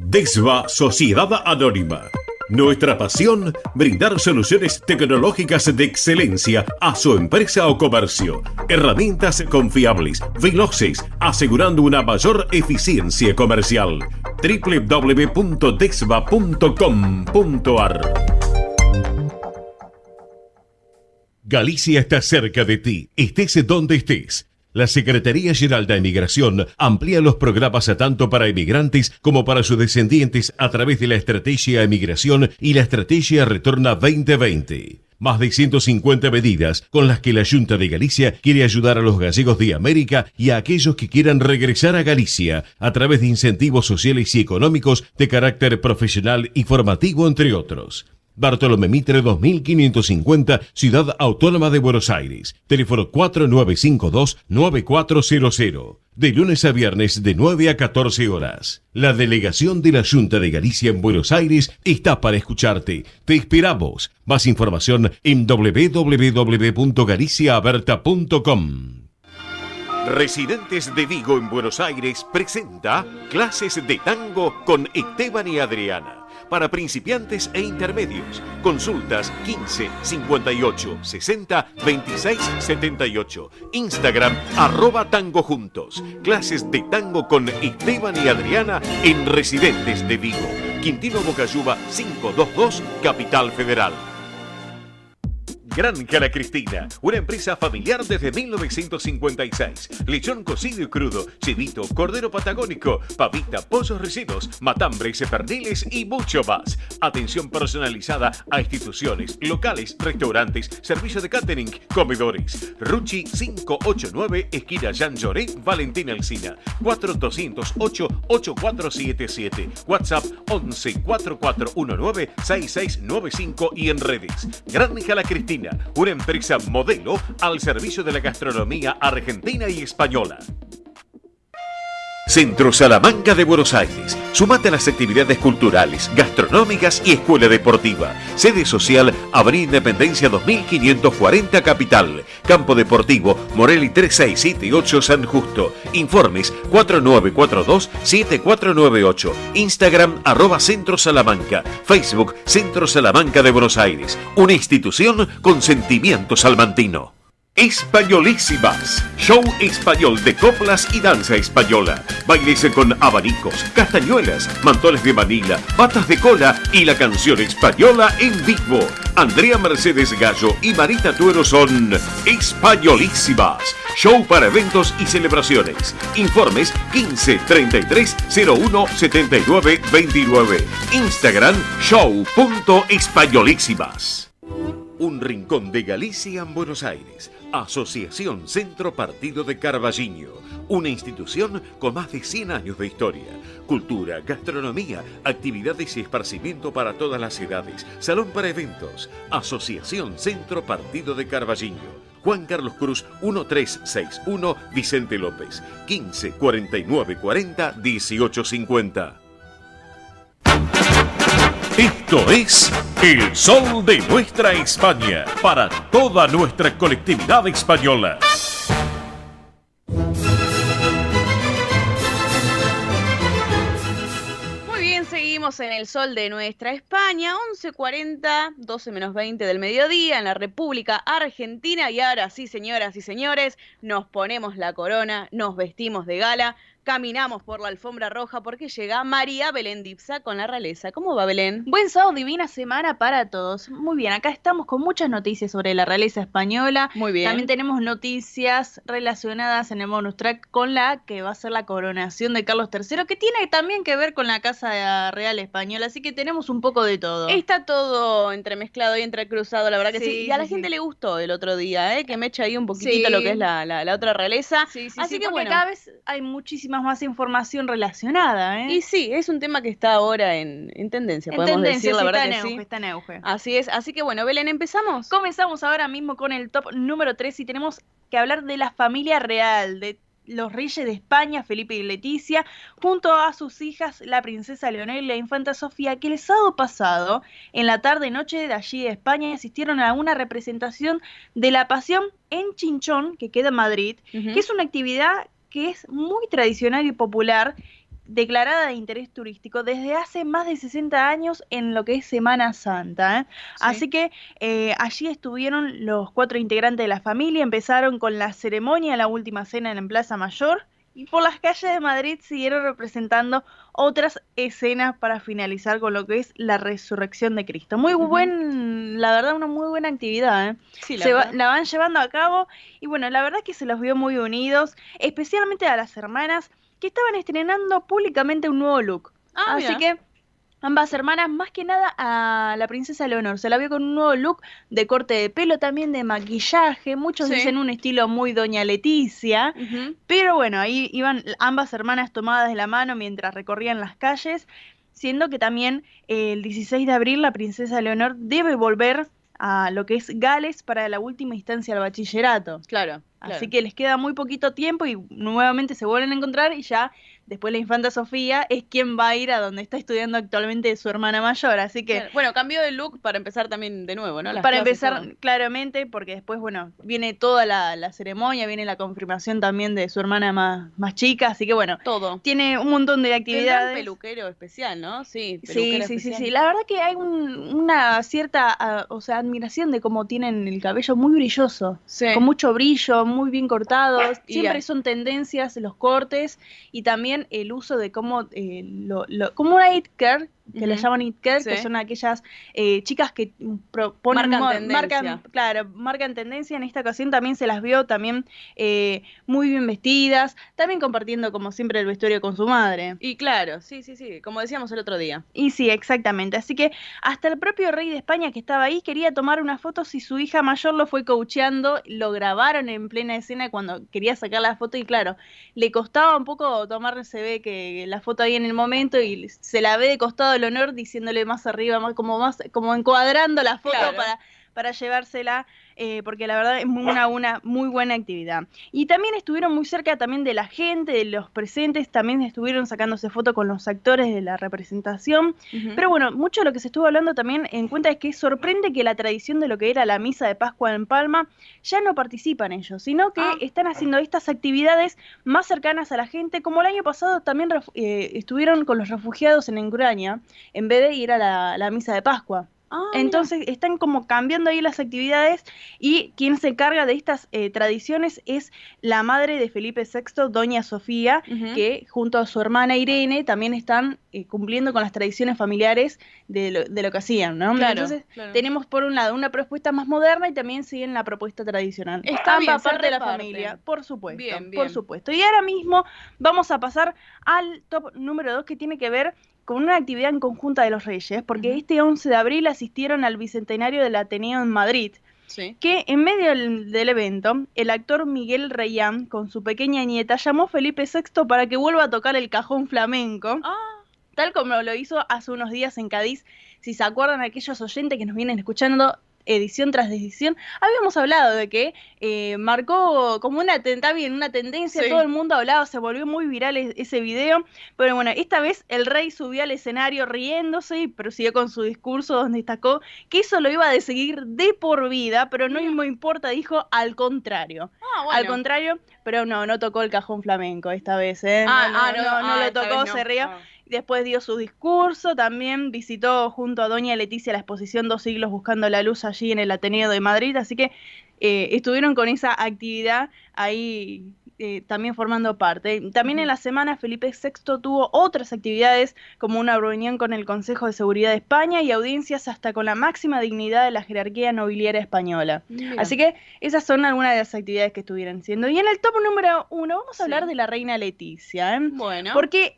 DESVA Sociedad Anónima. Nuestra pasión, brindar soluciones tecnológicas de excelencia a su empresa o comercio. Herramientas confiables, veloces, asegurando una mayor eficiencia comercial. www.desva.com.ar. Galicia está cerca de ti, estés donde estés. La Secretaría General de Emigración amplía los programas tanto para emigrantes como para sus descendientes a través de la Estrategia Emigración y la Estrategia Retorna 2020. Más de 150 medidas con las que la Junta de Galicia quiere ayudar a los gallegos de América y a aquellos que quieran regresar a Galicia a través de incentivos sociales y económicos de carácter profesional y formativo, entre otros. Bartolomé Mitre 2550, Ciudad Autónoma de Buenos Aires. Teléfono 4952-9400. De lunes a viernes de 9 a 14 horas. La delegación de la Junta de Galicia en Buenos Aires está para escucharte. Te esperamos. Más información en www.galiciaaberta.com. Residentes de Vigo en Buenos Aires presenta clases de tango con Esteban y Adriana. Para principiantes e intermedios. Consultas 15 58 60 26 78. Instagram @tangojuntos. Clases de tango con Esteban y Adriana en Residentes de Vigo. Quintino Bocayuba 522, Capital Federal. Granja La Cristina, una empresa familiar desde 1956. Lechón cocido y crudo, chivito, cordero patagónico, pavita, pollos rellenos, matambres, perniles y mucho más. Atención personalizada a instituciones, locales, restaurantes, servicio de catering, comedores. Ruchi 589, esquina Jean Lloré, Valentín Alsina. 4208-8477. WhatsApp 11 4419 6695 y en redes. Granja La Cristina, una empresa modelo al servicio de la gastronomía argentina y española. Centro Salamanca de Buenos Aires. Sumate a las actividades culturales, gastronómicas y escuela deportiva. Sede social, Avenida Independencia 2540 Capital. Campo Deportivo, Morelli 3678 San Justo. Informes 4942-7498. Instagram @Centro Salamanca. Facebook Centro Salamanca de Buenos Aires. Una institución con sentimiento salmantino. Españolísimas, show español de coplas y danza española. Bailes con abanicos, castañuelas, mantones de Manila, patas de cola y la canción española en vivo. Andrea Mercedes Gallo y Marita Tuero son Españolísimas. Show para eventos y celebraciones. Informes 15 33 01 79 29. Instagram show.españolísimas. Un rincón de Galicia en Buenos Aires. Asociación Centro Partido de Carballiño. Una institución con más de 100 años de historia. Cultura, gastronomía, actividades y esparcimiento para todas las edades. Salón para eventos. Asociación Centro Partido de Carballiño. Juan Carlos Cruz 1361, Vicente López. 15 49 40 18 50. Esto es El Sol de Nuestra España, para toda nuestra colectividad española. Muy bien, seguimos en El Sol de Nuestra España, 11:40, 12 menos 20 del mediodía, en la República Argentina. Y ahora sí, señoras y señores, nos ponemos la corona, nos vestimos de gala, caminamos por la alfombra roja porque llega María Belén Dipsa con la realeza. ¿Cómo va, Belén? Buen sábado, divina semana para todos. Muy bien, acá estamos con muchas noticias sobre la realeza española. Muy bien. También tenemos noticias relacionadas en el bonus track con la que va a ser la coronación de Carlos III, que tiene también que ver con la Casa Real Española, así que tenemos un poco de todo. Está todo entremezclado y entrecruzado, la verdad que sí. Y a la sí, gente sí. le gustó el otro día, que me echa ahí un poquitito lo que es la otra realeza. Sí, así que porque bueno. cada vez hay muchísimas más información relacionada, Y sí, es un tema que está ahora en tendencia, podemos decir, la verdad que sí. Está en auge. Así es, así que bueno, Belén, ¿empezamos? Comenzamos ahora mismo con el top número 3 y tenemos que hablar de la familia real, de los reyes de España, Felipe y Leticia, junto a sus hijas, la princesa Leonor y la infanta Sofía, que el sábado pasado, en la tarde-noche de allí de España, asistieron a una representación de la Pasión en Chinchón, que queda en Madrid, que es una actividad que es muy tradicional y popular, declarada de interés turístico desde hace más de 60 años en lo que es Semana Santa. Sí. Así que allí estuvieron los 4 integrantes de la familia, empezaron con la ceremonia, la última cena en Plaza Mayor, y por las calles de Madrid siguieron representando otras escenas para finalizar con lo que es la resurrección de Cristo. Muy la verdad, una muy buena actividad. Sí, la van llevando a cabo y bueno, la verdad es que se los vio muy unidos, especialmente a las hermanas que estaban estrenando públicamente un nuevo look. Así que ambas hermanas, más que nada a la princesa Leonor, se la vio con un nuevo look de corte de pelo, también de maquillaje, muchos dicen un estilo muy Doña Leticia, pero bueno, ahí iban ambas hermanas tomadas de la mano mientras recorrían las calles, siendo que también el 16 de abril la princesa Leonor debe volver a lo que es Gales para la última instancia del bachillerato. Claro. Así que les queda muy poquito tiempo y nuevamente se vuelven a encontrar y ya después la infanta Sofía es quien va a ir a donde está estudiando actualmente su hermana mayor, así que... Bueno, cambió de look para empezar también de nuevo, ¿no? Para empezar, claramente, porque después, bueno, viene toda la ceremonia, viene la confirmación también de su hermana más chica, así que bueno, todo. Tiene un montón de actividades. Un peluquero especial, ¿no? Sí, sí. La verdad que hay una cierta, admiración de cómo tienen el cabello muy brilloso, con mucho brillo, muy bien cortados, siempre son tendencias los cortes y también el uso de cómo, como una it care, que le llaman it care, que son aquellas chicas que marcan tendencia. En esta ocasión también se las vio también muy bien vestidas, también compartiendo como siempre el vestuario con su madre. Y claro, sí, como decíamos el otro día. Y sí, exactamente, así que hasta el propio rey de España que estaba ahí quería tomar una foto, si su hija mayor lo fue coacheando, lo grabaron en plena escena cuando quería sacar la foto y claro, le costaba un poco tomar, se ve que la foto ahí en el momento y se la ve de costado el honor diciéndole más arriba, como encuadrando la foto para llevársela, porque la verdad es una muy buena actividad. Y también estuvieron muy cerca también de la gente, de los presentes, también estuvieron sacándose fotos con los actores de la representación, pero bueno, mucho de lo que se estuvo hablando también en cuenta es que sorprende que la tradición de lo que era la misa de Pascua en Palma ya no participan ellos, sino que están haciendo estas actividades más cercanas a la gente, como el año pasado también estuvieron con los refugiados en Ucrania, en vez de ir a la misa de Pascua. Entonces están como cambiando ahí las actividades y quien se encarga de estas tradiciones es la madre de Felipe VI, Doña Sofía, que junto a su hermana Irene también están cumpliendo con las tradiciones familiares de lo que hacían, ¿no? Entonces tenemos por un lado una propuesta más moderna y también siguen la propuesta tradicional. Está bien, parte de la familia, por supuesto. Bien. Por supuesto. Y ahora mismo vamos a pasar al top número 2 que tiene que ver con una actividad en conjunta de los Reyes, porque este 11 de abril asistieron al Bicentenario del Ateneo en Madrid, que en medio del evento, el actor Miguel Reyán, con su pequeña nieta, llamó a Felipe VI para que vuelva a tocar el cajón flamenco, tal como lo hizo hace unos días en Cádiz. Si se acuerdan aquellos oyentes que nos vienen escuchando edición tras edición, habíamos hablado de que marcó como una tendencia, todo el mundo hablaba, se volvió muy viral ese video, pero bueno, esta vez el rey subió al escenario riéndose y prosiguió con su discurso donde destacó que eso lo iba a seguir de por vida, pero no me importa, dijo, al contrario. Al contrario, pero no tocó el cajón flamenco esta vez, no lo tocó, se rió. Después dio su discurso, también visitó junto a Doña Leticia la exposición 2 siglos buscando la luz allí en el Ateneo de Madrid, así que estuvieron con esa actividad ahí también formando parte. También en la semana Felipe VI tuvo otras actividades como una reunión con el Consejo de Seguridad de España y audiencias hasta con la máxima dignidad de la jerarquía nobiliaria española. Mira. Así que esas son algunas de las actividades que estuvieron haciendo. Y en el top número 1 vamos a hablar de la reina Leticia, ¿eh? Bueno. Porque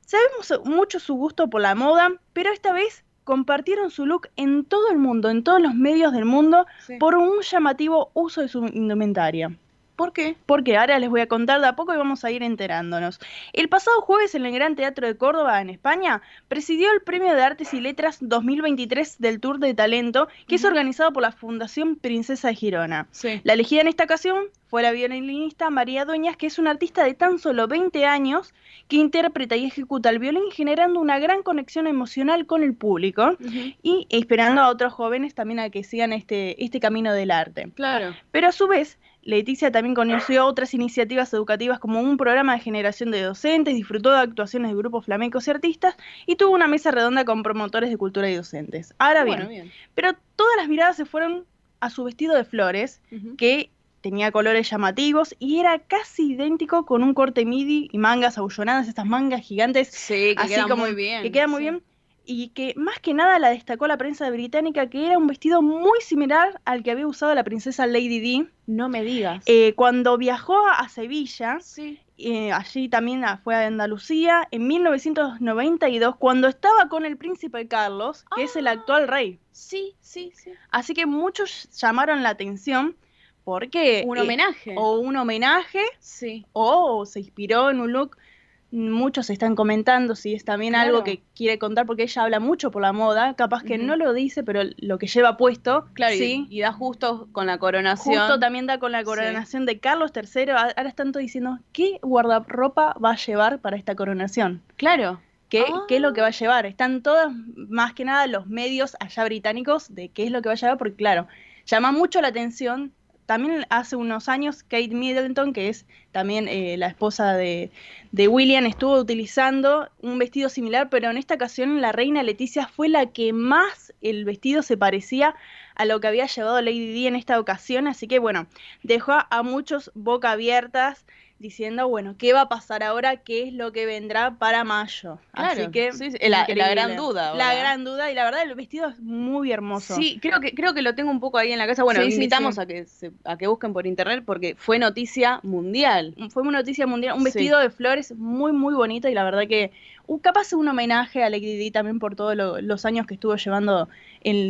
sabemos mucho su gusto por la moda, pero esta vez compartieron su look en todo el mundo, en todos los medios del mundo, por un llamativo uso de su indumentaria. ¿Por qué? Porque ahora les voy a contar de a poco y vamos a ir enterándonos. El pasado jueves en el Gran Teatro de Córdoba, en España, presidió el Premio de Artes y Letras 2023 del Tour de Talento, que es organizado por la Fundación Princesa de Girona. Sí. La elegida en esta ocasión fue la violinista María Dueñas, que es una artista de tan solo 20 años que interpreta y ejecuta el violín generando una gran conexión emocional con el público y esperando a otros jóvenes también a que sigan este camino del arte. Claro. Pero a su vez, Leticia también conoció otras iniciativas educativas como un programa de generación de docentes, disfrutó de actuaciones de grupos flamencos y artistas y tuvo una mesa redonda con promotores de cultura y docentes. Ahora bien, pero todas las miradas se fueron a su vestido de flores, que tenía colores llamativos y era casi idéntico con un corte midi y mangas abullonadas, estas mangas gigantes. Sí, que así quedan como muy bien. Que quedan muy bien. Y que más que nada la destacó la prensa británica, que era un vestido muy similar al que había usado la princesa Lady Di. No me digas. Cuando viajó a Sevilla, allí también fue a Andalucía, en 1992, cuando estaba con el príncipe Carlos, que es el actual rey. Sí, sí, sí. Así que muchos llamaron la atención porque... Un homenaje. O un homenaje, Sí. o se inspiró en un look. Muchos están comentando si es también algo que quiere contar, porque ella habla mucho por la moda, capaz que no lo dice, pero lo que lleva puesto, Claro, sí. y da justo con la coronación. Justo también da con la coronación de Carlos III. Ahora están todos diciendo, ¿qué guardarropa va a llevar para esta coronación? Claro. ¿Qué es lo que va a llevar? Están todos, más que nada, los medios allá británicos de qué es lo que va a llevar, porque claro, llama mucho la atención. También hace unos años Kate Middleton, que es también la esposa de William, estuvo utilizando un vestido similar, pero en esta ocasión la reina Leticia fue la que más el vestido se parecía a lo que había llevado Lady Di en esta ocasión, así que bueno, dejó a muchos boca abiertas diciendo, bueno, ¿qué va a pasar ahora? ¿Qué es lo que vendrá para mayo? Claro, Así que sí, la increíble. gran duda ahora. La gran duda, y la verdad el vestido es muy hermoso. Sí, creo que lo tengo un poco ahí en la casa. Bueno, Sí, sí, invitamos sí. a que busquen por internet porque fue noticia mundial. Fue una noticia mundial, un Sí. vestido de flores muy, muy bonito, y la verdad que capaz un homenaje a Lady Di también por todos los años que estuvo llevando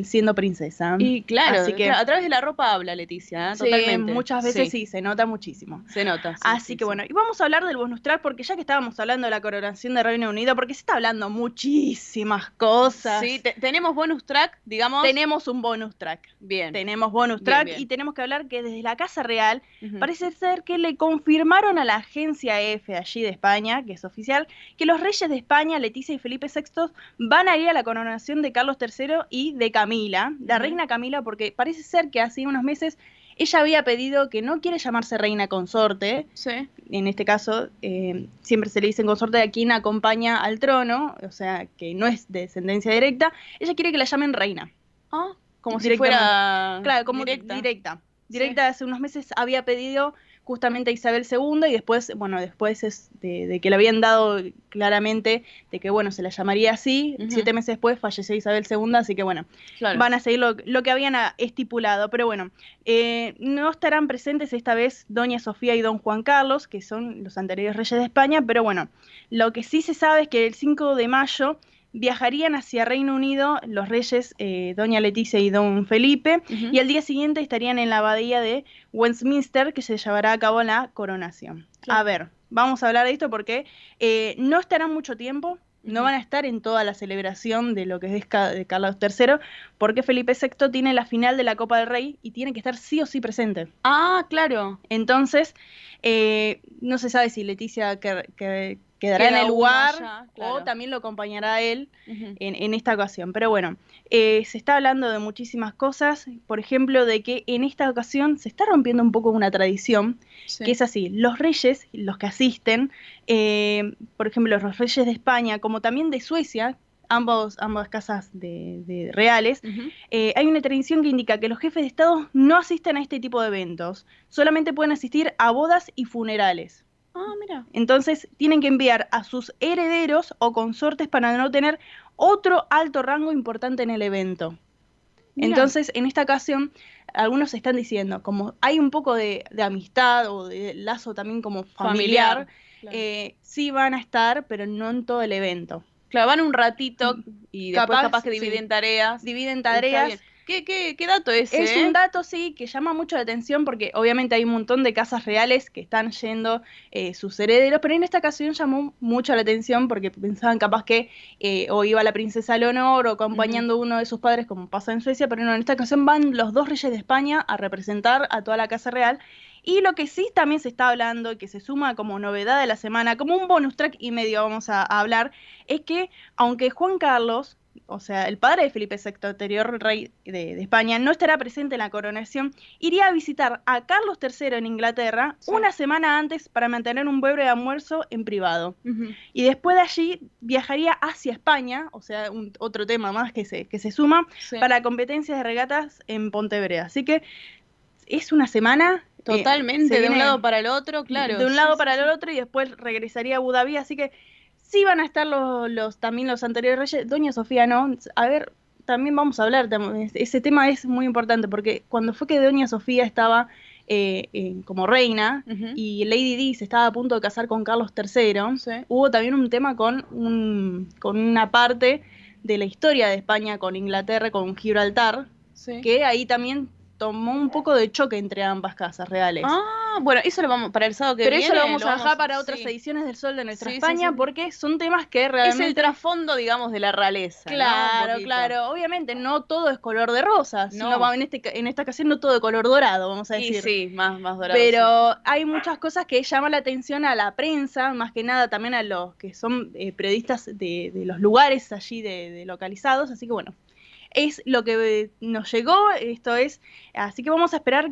siendo princesa. Y claro, Así que claro, a través de la ropa habla Leticia, sí, totalmente. muchas veces sí, se nota muchísimo. Se nota. Sí, Así sí, que sí. bueno, y vamos a hablar del bonus track, porque ya que estábamos hablando de la coronación de Reino Unido, porque se está hablando muchísimas cosas. Sí, tenemos bonus track, digamos. Tenemos un bonus track. Bien. Tenemos bonus Bien, track bien. y tenemos que hablar que desde la Casa Real Ujú. parece ser que le confirmaron a la agencia EFE allí de España, que es oficial, que los reyes de España, Leticia y Felipe VI, van a ir a la coronación de Carlos III y de Camila, la reina Camila, porque parece ser que hace unos meses ella había pedido que no quiere llamarse reina consorte. Sí. En este caso, siempre se le dice consorte a quien acompaña al trono, o sea, que no es de descendencia directa. Ella quiere que la llamen reina. Ah, como si Directamente. fuera Claro, como directa. Directa, hace unos meses había pedido justamente a Isabel II, y después, bueno, después de que le habían dado claramente de que, bueno, se la llamaría así, 7 meses después falleció Isabel II, así que, bueno, Claro. van a seguir lo que habían estipulado. Pero bueno, no estarán presentes esta vez Doña Sofía y Don Juan Carlos, que son los anteriores reyes de España, pero bueno, lo que sí se sabe es que el 5 de mayo viajarían hacia Reino Unido los reyes Doña Leticia y Don Felipe, y al día siguiente estarían en la abadía de Westminster, que se llevará a cabo la coronación. Claro. A ver, vamos a hablar de esto porque no estarán mucho tiempo, no van a estar en toda la celebración de lo que es de Carlos III, porque Felipe VI tiene la final de la Copa del Rey y tiene que estar sí o sí presente. Ah, claro. Entonces, no se sabe si Leticia quedará Queda en el uno lugar allá, claro. o también lo acompañará a él Ujú. en esta ocasión. Pero bueno, se está hablando de muchísimas cosas, por ejemplo, de que en esta ocasión se está rompiendo un poco una tradición, Sí. que es así: los reyes, los que asisten, por ejemplo, los reyes de España, como también de Suecia, ambas casas de reales, hay una tradición que indica que los jefes de Estado no asisten a este tipo de eventos, solamente pueden asistir a bodas y funerales. Ah, mira. Entonces tienen que enviar a sus herederos o consortes para no tener otro alto rango importante en el evento. Mirá. Entonces, en esta ocasión, algunos están diciendo, como hay un poco de amistad o de lazo también como familiar, Claro. sí van a estar, pero no en todo el evento. Claro, van un ratito y después capaz que sí, dividen tareas. dividen Está tareas. bien. ¿Qué dato ese? Es un dato, sí, que llama mucho la atención porque obviamente hay un montón de casas reales que están yendo sus herederos, pero en esta ocasión llamó mucho la atención porque pensaban capaz que o iba la princesa Leonor o acompañando uno de sus padres como pasa en Suecia, pero no, en esta ocasión van los dos reyes de España a representar a toda la casa real. Y lo que sí también se está hablando y que se suma como novedad de la semana, como un bonus track y medio vamos a hablar, es que aunque Juan Carlos, o sea, el padre de Felipe VI, anterior rey de España, no estará presente en la coronación, iría a visitar a Carlos III en Inglaterra una semana antes para mantener un breve almuerzo en privado. Y después de allí viajaría hacia España, o sea, otro tema más que se suma, para competencias de regatas en Pontevedra. Así que es una semana... Totalmente, de un lado para el otro, claro. De un lado para el otro y después regresaría a Abu Dhabi, así que sí van a estar también los anteriores reyes. Doña Sofía no. A ver, también vamos a hablar. Ese tema es muy importante porque cuando fue que Doña Sofía estaba como reina y Lady Di se estaba a punto de casar con Carlos III, hubo también un tema con una parte de la historia de España con Inglaterra, con Gibraltar, que ahí también tomó un poco de choque entre ambas casas reales. Ah, bueno, eso lo vamos para el sábado que Pero viene. eso lo vamos a dejar para otras ediciones del Sol de Nuestra España, porque son temas que realmente... Es el trasfondo, digamos, de la realeza. Claro, ¿no? Claro. Obviamente no todo es color de rosas. No. No, en esta ocasión no todo de color dorado, vamos a decir. Y sí, más dorado. Pero hay muchas cosas que llaman la atención a la prensa, más que nada también a los que son periodistas de los lugares allí de localizados. Así que bueno, es lo que nos llegó, esto es, así que vamos a esperar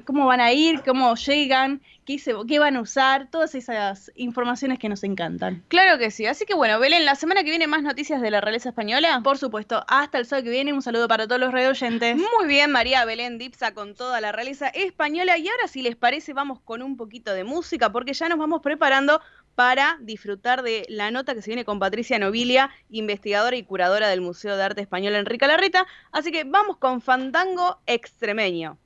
cómo van a ir, cómo llegan, qué van a usar, todas esas informaciones que nos encantan. Claro que sí, así que bueno, Belén, la semana que viene más noticias de la realeza española. Por supuesto, hasta el sábado que viene, un saludo para todos los radio oyentes. Muy bien, María Belén Dipsa con toda la realeza española, y ahora si les parece vamos con un poquito de música, porque ya nos vamos preparando para disfrutar de la nota que se viene con Patricia Nobilia, investigadora y curadora del Museo de Arte Español Enrique Larreta. Así que vamos con Fandango Extremeño.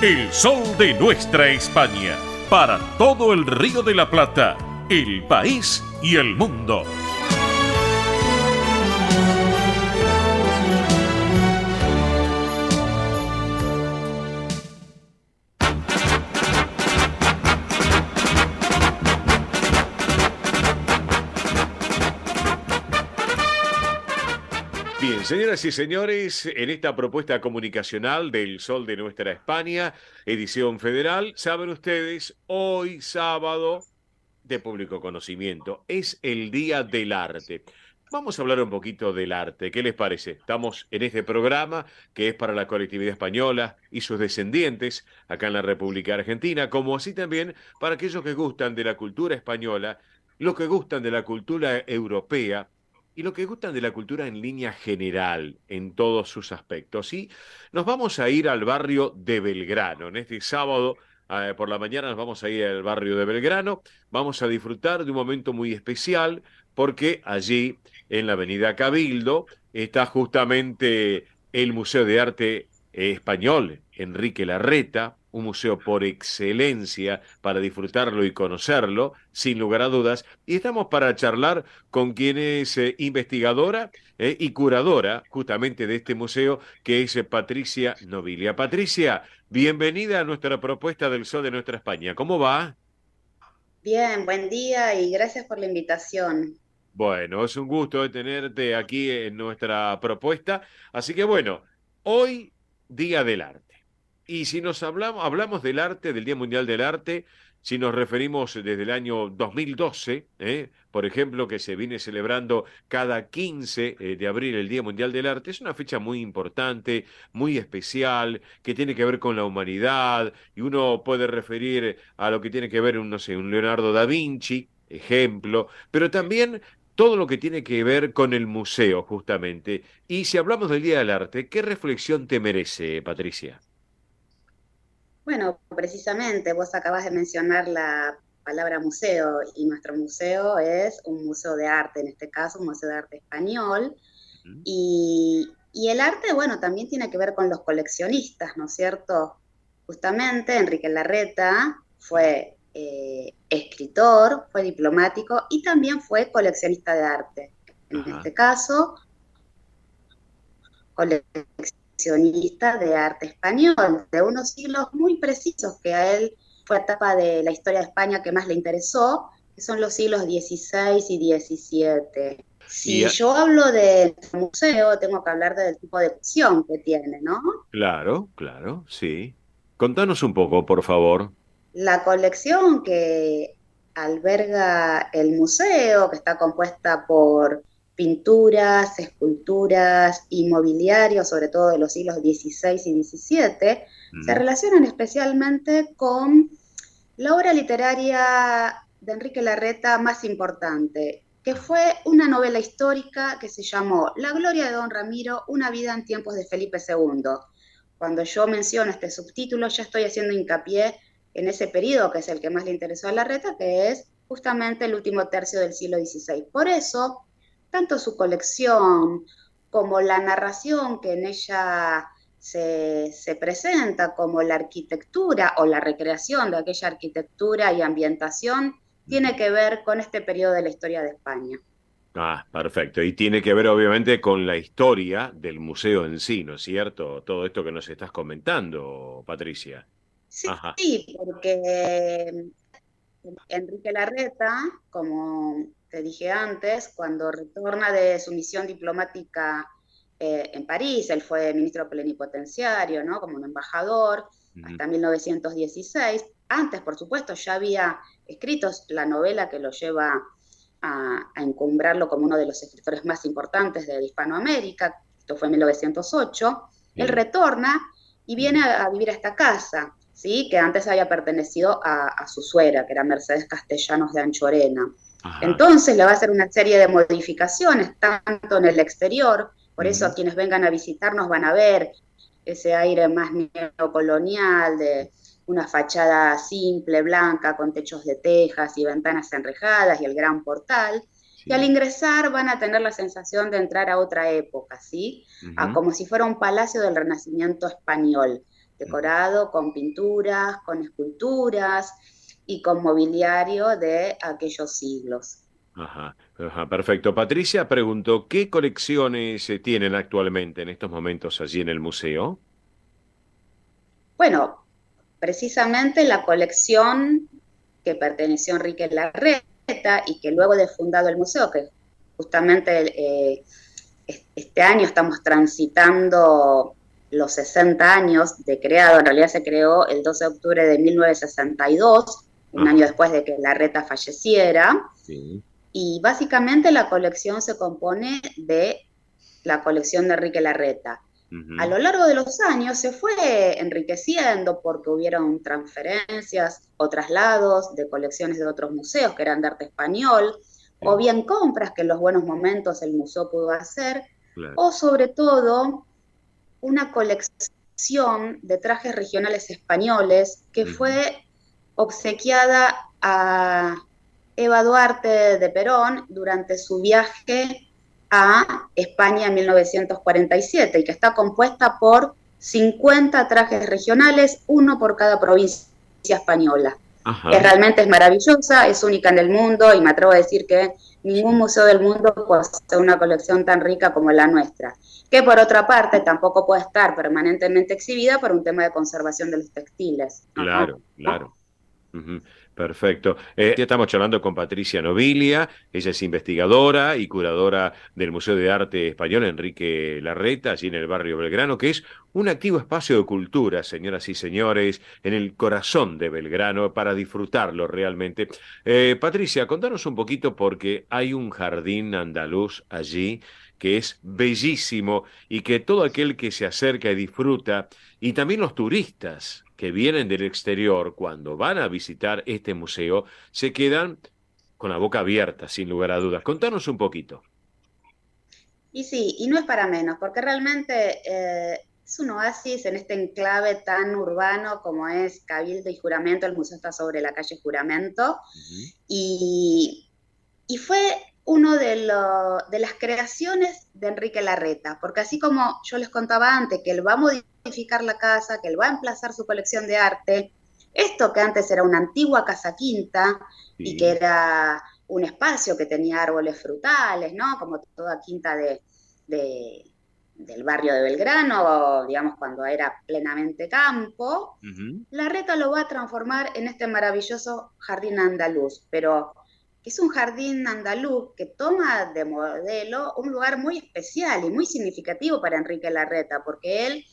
El sol de nuestra España, para todo el Río de la Plata, el país y el mundo. Bien, señoras y señores, en esta propuesta comunicacional del Sol de Nuestra España, edición federal, saben ustedes, hoy sábado de público conocimiento, es el Día del Arte. Vamos a hablar un poquito del arte, ¿qué les parece? Estamos en este programa que es para la colectividad española y sus descendientes acá en la República Argentina, como así también para aquellos que gustan de la cultura española, los que gustan de la cultura europea, y lo que gustan de la cultura en línea general, en todos sus aspectos. Y nos vamos a ir al barrio de Belgrano. En este sábado por la mañana nos vamos a ir al barrio de Belgrano. Vamos a disfrutar de un momento muy especial porque allí, en la avenida Cabildo, está justamente el Museo de Arte Español Enrique Larreta, un museo por excelencia para disfrutarlo y conocerlo, sin lugar a dudas. Y estamos para charlar con quien es investigadora y curadora justamente de este museo, que es Patricia Nobilia. Patricia, bienvenida a nuestra propuesta del Sol de Nuestra España. ¿Cómo va? Bien, buen día y gracias por la invitación. Bueno, es un gusto tenerte aquí en nuestra propuesta. Así que bueno, hoy Día del Arte. Y si nos hablamos del arte, del Día Mundial del Arte, si nos referimos desde el año 2012, por ejemplo, que se viene celebrando cada 15 de abril el Día Mundial del Arte, es una fecha muy importante, muy especial, que tiene que ver con la humanidad, y uno puede referir a lo que tiene que ver, no sé, un Leonardo da Vinci, ejemplo, pero también todo lo que tiene que ver con el museo, justamente. Y si hablamos del Día del Arte, ¿qué reflexión te merece, Patricia? Bueno, precisamente vos acabas de mencionar la palabra museo y nuestro museo es un museo de arte, en este caso un museo de arte español. Y el arte, bueno, también tiene que ver con los coleccionistas, ¿no es cierto? Justamente Enrique Larreta fue escritor, fue diplomático y también fue coleccionista de arte. En este caso, coleccionista de arte español, de unos siglos muy precisos que a él fue la etapa de la historia de España que más le interesó, que son los siglos XVI y XVII. Si yo hablo del museo, tengo que hablar del tipo de colección que tiene, ¿no? Claro, claro, sí. Contanos un poco, por favor. La colección que alberga el museo, que está compuesta por pinturas, esculturas y mobiliario, sobre todo de los siglos XVI y XVII, se relacionan especialmente con la obra literaria de Enrique Larreta más importante, que fue una novela histórica que se llamó La gloria de Don Ramiro, una vida en tiempos de Felipe II. Cuando yo menciono este subtítulo, ya estoy haciendo hincapié en ese periodo que es el que más le interesó a Larreta, que es justamente el último tercio del siglo XVI. Por eso, tanto su colección como la narración que en ella se presenta, como la arquitectura o la recreación de aquella arquitectura y ambientación, tiene que ver con este periodo de la historia de España. Ah, perfecto. Y tiene que ver obviamente con la historia del museo en sí, ¿no es cierto? Todo esto que nos estás comentando, Patricia. Sí, sí, porque Enrique Larreta, como te dije antes, cuando retorna de su misión diplomática en París, él fue ministro plenipotenciario, ¿no? Como un embajador, hasta 1916. Antes, por supuesto, ya había escrito la novela que lo lleva a encumbrarlo como uno de los escritores más importantes de Hispanoamérica. Esto fue en 1908. Él retorna y viene a vivir a esta casa, ¿sí? Que antes había pertenecido a su suegra, que era Mercedes Castellanos de Anchorena. Entonces le va a hacer una serie de modificaciones, tanto en el exterior, por eso a quienes vengan a visitarnos van a ver ese aire más neocolonial, de una fachada simple, blanca, con techos de tejas y ventanas enrejadas y el gran portal. Y al ingresar van a tener la sensación de entrar a otra época, ¿sí? Como si fuera un palacio del Renacimiento español, decorado con pinturas, con esculturas y con mobiliario de aquellos siglos. Ajá, perfecto. Patricia preguntó, ¿qué colecciones se tienen actualmente en estos momentos allí en el museo? Bueno, precisamente la colección que perteneció a Enrique Larreta y que luego de fundado el museo, que justamente este año estamos transitando los 60 años de creado, en realidad se creó el 12 de octubre de 1962, un año después de que Larreta falleciera, y básicamente la colección se compone de la colección de Enrique Larreta. A lo largo de los años se fue enriqueciendo porque hubieron transferencias o traslados de colecciones de otros museos que eran de arte español, o bien compras que en los buenos momentos el museo pudo hacer, o sobre todo una colección de trajes regionales españoles que fue obsequiada a Eva Duarte de Perón durante su viaje a España en 1947 y que está compuesta por 50 trajes regionales, uno por cada provincia española. Realmente es maravillosa, es única en el mundo y me atrevo a decir que ningún museo del mundo posee una colección tan rica como la nuestra, que por otra parte tampoco puede estar permanentemente exhibida por un tema de conservación de los textiles. Claro, claro. Ujú, perfecto. Ya estamos charlando con Patricia Nobilia, ella es investigadora y curadora del Museo de Arte Español Enrique Larreta, allí en el barrio Belgrano, que es un activo espacio de cultura, señoras y señores, en el corazón de Belgrano, para disfrutarlo realmente. Patricia, contanos un poquito porque hay un jardín andaluz allí que es bellísimo y que todo aquel que se acerca y disfruta, y también los turistas que vienen del exterior, cuando van a visitar este museo, se quedan con la boca abierta, sin lugar a dudas. Contanos un poquito. Y sí, y no es para menos, porque realmente es un oasis en este enclave tan urbano como es Cabildo y Juramento. El museo está sobre la calle Juramento, y, y fue uno de las creaciones de Enrique Larreta, porque así como yo les contaba antes, que él va a modificar la casa, que él va a emplazar su colección de arte, esto que antes era una antigua casa quinta y que era un espacio que tenía árboles frutales, ¿no? Como toda quinta del barrio de Belgrano, digamos, cuando era plenamente campo. Larreta lo va a transformar en este maravilloso jardín andaluz, pero que es un jardín andaluz que toma de modelo un lugar muy especial y muy significativo para Enrique Larreta, porque él,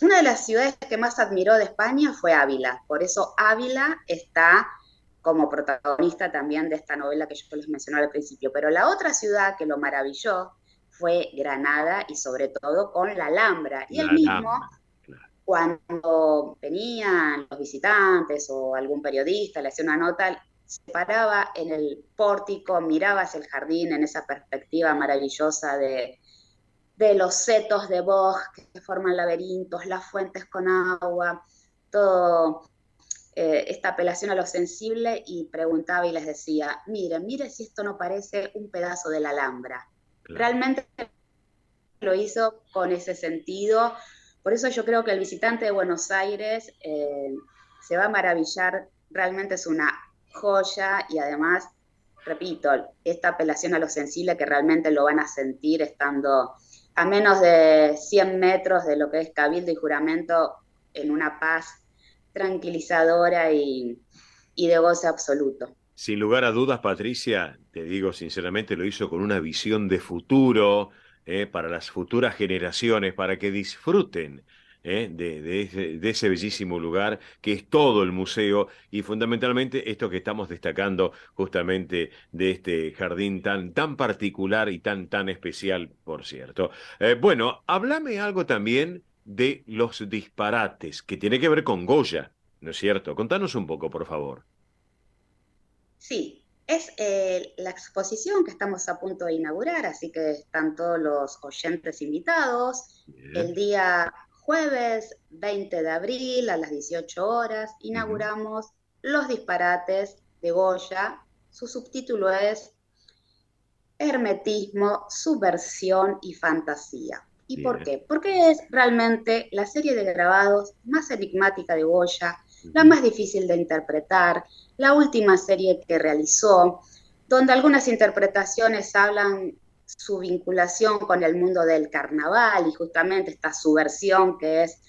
una de las ciudades que más admiró de España fue Ávila, por eso Ávila está como protagonista también de esta novela que yo les mencioné al principio, pero la otra ciudad que lo maravilló fue Granada, y sobre todo con la Alhambra, y él mismo, cuando venían los visitantes o algún periodista le hacía una nota, se paraba en el pórtico, miraba hacia el jardín en esa perspectiva maravillosa de los setos de bosque que forman laberintos, las fuentes con agua, todo esta apelación a lo sensible, y preguntaba y les decía, mire si esto no parece un pedazo de la Alhambra. Realmente lo hizo con ese sentido. Por eso yo creo que el visitante de Buenos Aires se va a maravillar. Realmente es una joya, y además, repito, esta apelación a lo sensible que realmente lo van a sentir estando a menos de 100 metros de lo que es Cabildo y Juramento, en una paz tranquilizadora y de goce absoluto. Sin lugar a dudas, Patricia, te digo sinceramente, lo hizo con una visión de futuro, para las futuras generaciones, para que disfruten de ese bellísimo lugar que es todo el museo, y fundamentalmente esto que estamos destacando justamente de este jardín tan particular y tan especial, por cierto. Bueno, háblame algo también de los disparates, que tiene que ver con Goya, ¿no es cierto? Contanos un poco, por favor. Sí, es la exposición que estamos a punto de inaugurar, así que están todos los oyentes invitados. El día jueves 20 de abril a las 18 horas inauguramos Los disparates de Goya. Su subtítulo es Hermetismo, subversión y fantasía. ¿Y por qué? Porque es realmente la serie de grabados más enigmática de Goya, la más difícil de interpretar, la última serie que realizó, donde algunas interpretaciones hablan su vinculación con el mundo del carnaval y justamente esta subversión que es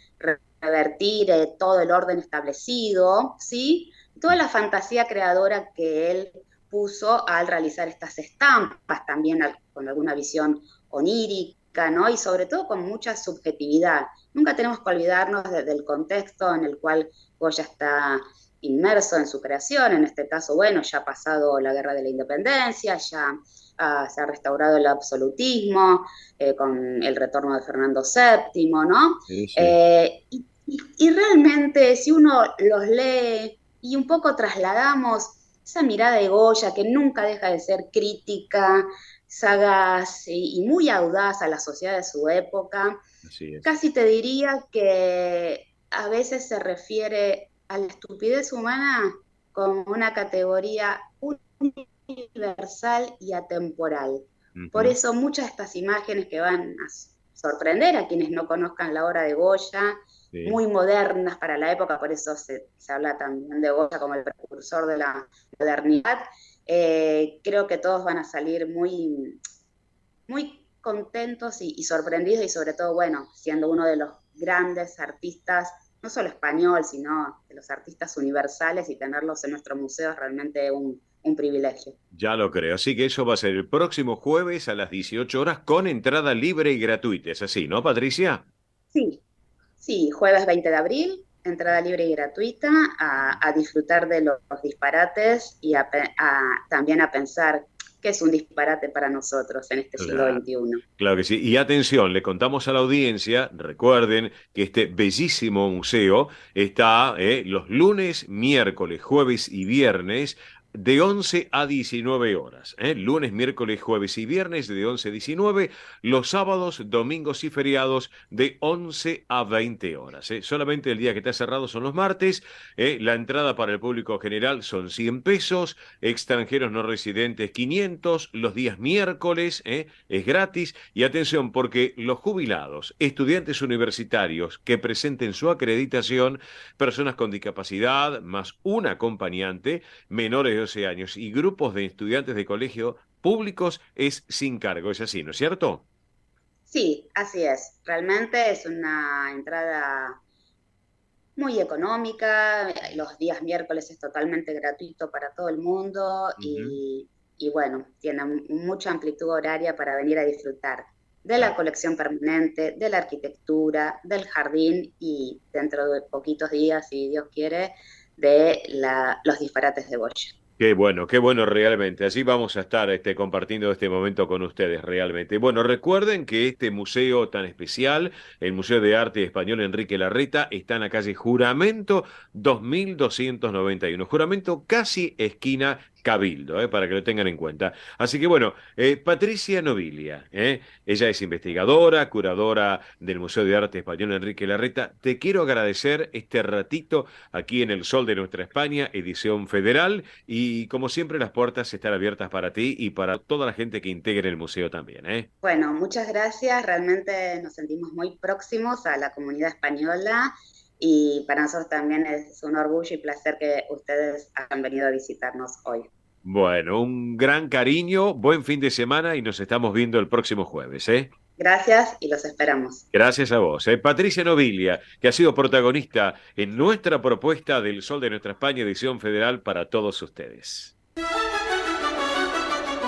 revertir todo el orden establecido, ¿sí? Toda la fantasía creadora que él puso al realizar estas estampas, también con alguna visión onírica, ¿no? Y sobre todo con mucha subjetividad. Nunca tenemos que olvidarnos del contexto en el cual Goya está inmerso en su creación. En este caso, bueno, ya ha pasado la Guerra de la Independencia, ya se ha restaurado el absolutismo, con el retorno de Fernando VII, ¿no? Sí. Y realmente, si uno los lee y un poco trasladamos esa mirada de Goya, que nunca deja de ser crítica, sagaz y muy audaz a la sociedad de su época, casi te diría que a veces se refiere a la estupidez humana como una categoría universal y atemporal. Por eso muchas de estas imágenes que van a sorprender a quienes no conozcan la obra de Goya, muy modernas para la época, por eso se habla también de Goya como el precursor de la modernidad. Creo que todos van a salir muy contentos y sorprendidos, y sobre todo, bueno, siendo uno de los grandes artistas no solo español, sino de los artistas universales, y tenerlos en nuestro museo es realmente un privilegio. Ya lo creo. Así que eso va a ser el próximo jueves a las 18 horas con entrada libre y gratuita. Es así, ¿no, Patricia? Sí, jueves 20 de abril, entrada libre y gratuita, a disfrutar de los disparates y también a pensar qué es un disparate para nosotros en este siglo XXI. Claro que sí. Y atención, le contamos a la audiencia, recuerden que este bellísimo museo está los lunes, miércoles, jueves y viernes de 11 a 19 horas. Lunes, miércoles, jueves y viernes de 11 a 19. Los sábados, domingos y feriados de 11 a 20 horas. Solamente el día que está cerrado son los martes. La entrada para el público general son 100 pesos. Extranjeros no residentes 500. Los días miércoles es gratis. Y atención, porque los jubilados, estudiantes universitarios que presenten su acreditación, personas con discapacidad, más un acompañante, menores de 12 años y grupos de estudiantes de colegio públicos es sin cargo. ¿Es así, no es cierto? Sí, así es. Realmente es una entrada muy económica. Los días miércoles es totalmente gratuito para todo el mundo y bueno, tiene mucha amplitud horaria para venir a disfrutar de la colección permanente, de la arquitectura, del jardín y dentro de poquitos días, si Dios quiere, de los disparates de Goya. Qué bueno realmente. Así vamos a estar compartiendo este momento con ustedes realmente. Bueno, recuerden que este museo tan especial, el Museo de Arte Español Enrique Larreta, está en la calle Juramento 2291. Juramento casi esquina Cabildo, para que lo tengan en cuenta. Así que bueno, Patricia Nobilia, ella es investigadora, curadora del Museo de Arte Español Enrique Larreta. Te quiero agradecer este ratito aquí en El Sol de Nuestra España, edición federal, y como siempre las puertas están abiertas para ti y para toda la gente que integre el museo también. Bueno, muchas gracias. Realmente nos sentimos muy próximos a la comunidad española. Y para nosotros también es un orgullo y placer que ustedes hayan venido a visitarnos hoy. Bueno, un gran cariño, buen fin de semana y nos estamos viendo el próximo jueves. Gracias y los esperamos. Gracias a vos. Patricia Nobilia, que ha sido protagonista en nuestra propuesta del Sol de Nuestra España, edición federal para todos ustedes.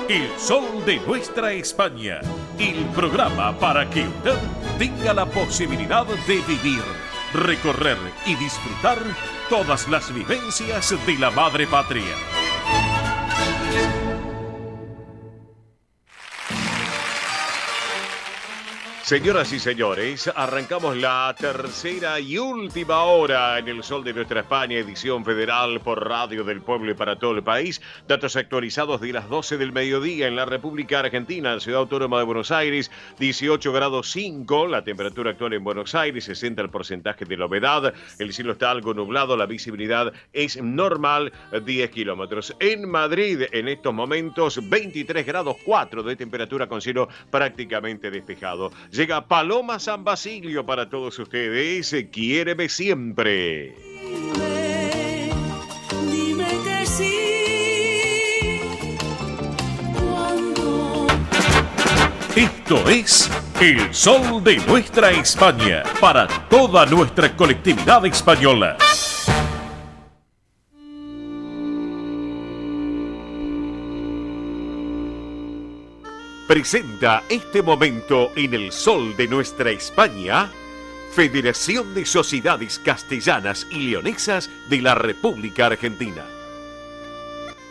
El Sol de Nuestra España, el programa para que usted tenga la posibilidad de vivir, recorrer y disfrutar todas las vivencias de la madre patria. Señoras y señores, arrancamos la tercera y última hora en El Sol de Nuestra España, edición federal por Radio del Pueblo y para todo el país. Datos actualizados de las 12 del mediodía en la República Argentina, en Ciudad Autónoma de Buenos Aires, 18 grados 5, la temperatura actual en Buenos Aires, 60 el porcentaje de la humedad, el cielo está algo nublado, la visibilidad es normal, 10 kilómetros. En Madrid, en estos momentos, 23 grados 4 de temperatura con cielo prácticamente despejado. Llega Paloma San Basilio para todos ustedes. Quiéreme siempre. Dime que sí. Cuando... Esto es El Sol de Nuestra España para toda nuestra colectividad española. Presenta este momento en El Sol de Nuestra España, Federación de Sociedades Castellanas y Leonesas de la República Argentina.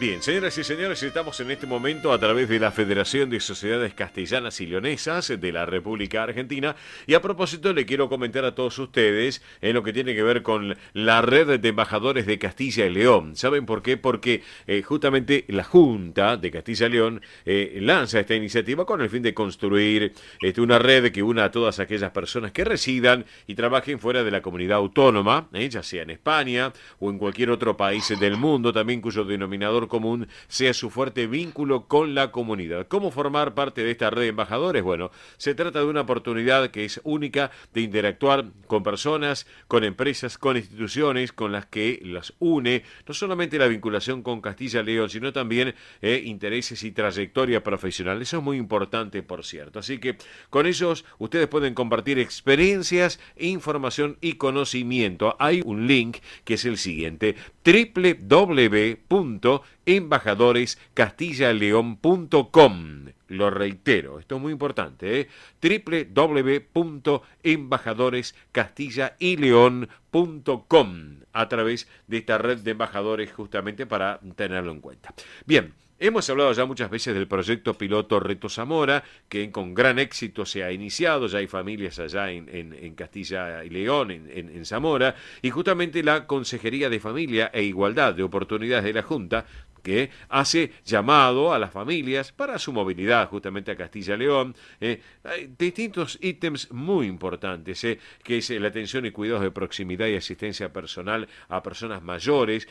Bien, señoras y señores, estamos en este momento a través de la Federación de Sociedades Castellanas y Leonesas de la República Argentina. Y a propósito, le quiero comentar a todos ustedes en lo que tiene que ver con la red de embajadores de Castilla y León. ¿Saben por qué? Porque justamente la Junta de Castilla y León lanza esta iniciativa con el fin de construir una red que una a todas aquellas personas que residan y trabajen fuera de la comunidad autónoma, ya sea en España o en cualquier otro país del mundo, también cuyo denominador común sea su fuerte vínculo con la comunidad. ¿Cómo formar parte de esta red de embajadores? Bueno, se trata de una oportunidad que es única de interactuar con personas, con empresas, con instituciones con las que las une no solamente la vinculación con Castilla y León, sino también intereses y trayectoria profesional. Eso es muy importante, por cierto. Así que con ellos ustedes pueden compartir experiencias, información y conocimiento. Hay un link que es el siguiente: www.embajadores.castillaleon.com. Lo reitero, esto es muy importante, www.embajadores.castillaleon.com, a través de esta red de embajadores, justamente para tenerlo en cuenta. Bien. Hemos hablado ya muchas veces del proyecto piloto Reto Zamora, que con gran éxito se ha iniciado. Ya hay familias allá en Castilla y León, en Zamora, y justamente la Consejería de Familia e Igualdad de Oportunidades de la Junta, que hace llamado a las familias para su movilidad justamente a Castilla y León. Hay distintos ítems muy importantes, que es la atención y cuidados de proximidad y asistencia personal a personas mayores,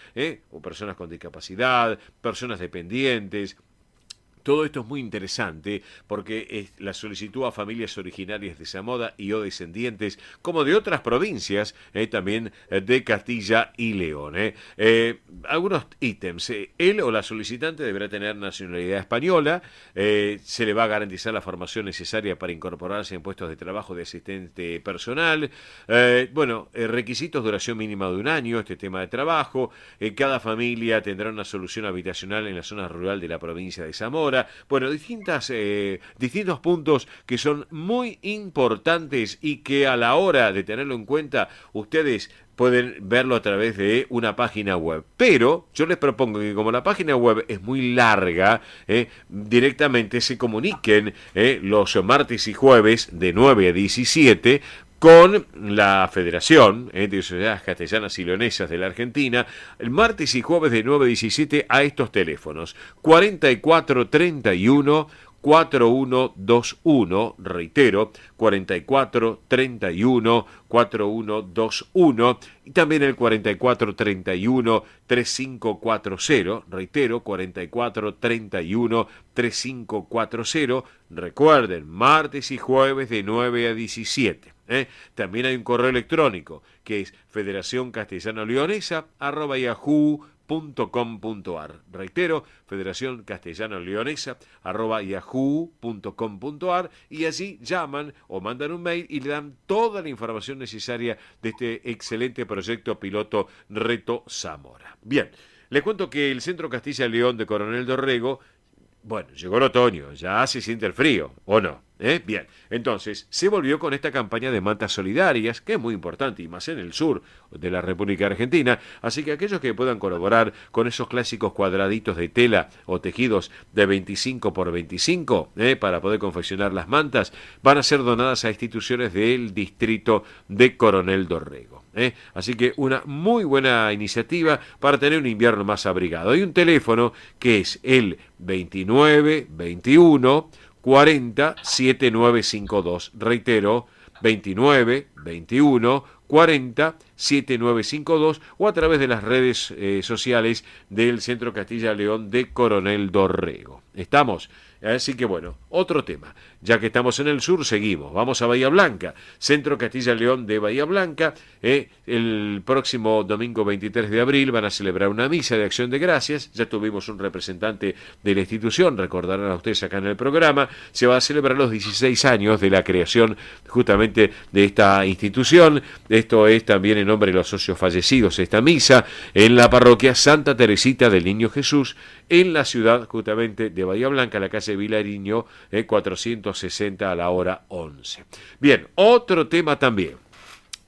o personas con discapacidad, personas dependientes. Todo esto es muy interesante porque la solicitud a familias originarias de Zamora y o descendientes, como de otras provincias, también de Castilla y León. Algunos ítems. Él o la solicitante deberá tener nacionalidad española. Se le va a garantizar la formación necesaria para incorporarse en puestos de trabajo de asistente personal. Requisitos: duración mínima de 1 año, este tema de trabajo. Cada familia tendrá una solución habitacional en la zona rural de la provincia de Zamora. Bueno, distintos puntos que son muy importantes y que a la hora de tenerlo en cuenta ustedes pueden verlo a través de una página web. Pero yo les propongo que, como la página web es muy larga, directamente se comuniquen los martes y jueves de 9 a 17 con la Federación de Sociedades Castellanas y Leonesas de la Argentina, el martes y jueves de 9 a 17 a estos teléfonos: 4431 4121, reitero, 4431 4121, y también el 4431 3540, reitero, 4431 3540. Recuerden, martes y jueves de 9 a 17. También hay un correo electrónico que es federacioncastellanoleonesa@yahoo.com.ar. Reitero, federacioncastellanoleonesa@yahoo.com.ar, y allí llaman o mandan un mail y le dan toda la información necesaria de este excelente proyecto piloto Reto Zamora. Bien, les cuento que el Centro Castilla y León de Coronel Dorrego, bueno, llegó el otoño, ya se siente el frío, ¿o no? Bien, entonces se volvió con esta campaña de mantas solidarias, que es muy importante, y más en el sur de la República Argentina. Así que aquellos que puedan colaborar con esos clásicos cuadraditos de tela o tejidos de 25 por 25 para poder confeccionar las mantas, van a ser donadas a instituciones del distrito de Coronel Dorrego. Así que una muy buena iniciativa para tener un invierno más abrigado. Hay un teléfono que es el 2921 40 7952. Reitero, 29 21 40 7952, o a través de las redes sociales del Centro Castilla y León de Coronel Dorrego. ¿Estamos? Así que bueno, otro tema. Ya que estamos en el sur, seguimos. Vamos a Bahía Blanca. Centro Castilla y León de Bahía Blanca. El próximo domingo 23 de abril van a celebrar una misa de acción de gracias. Ya tuvimos un representante de la institución, recordarán a ustedes acá en el programa. Se va a celebrar los 16 años de la creación justamente de esta institución. Esto es también en nombre de los socios fallecidos. Esta misa en la parroquia Santa Teresita del Niño Jesús, en la ciudad justamente de Bahía Blanca, la calle Vilariño, 460 a la hora 11. Bien, otro tema también.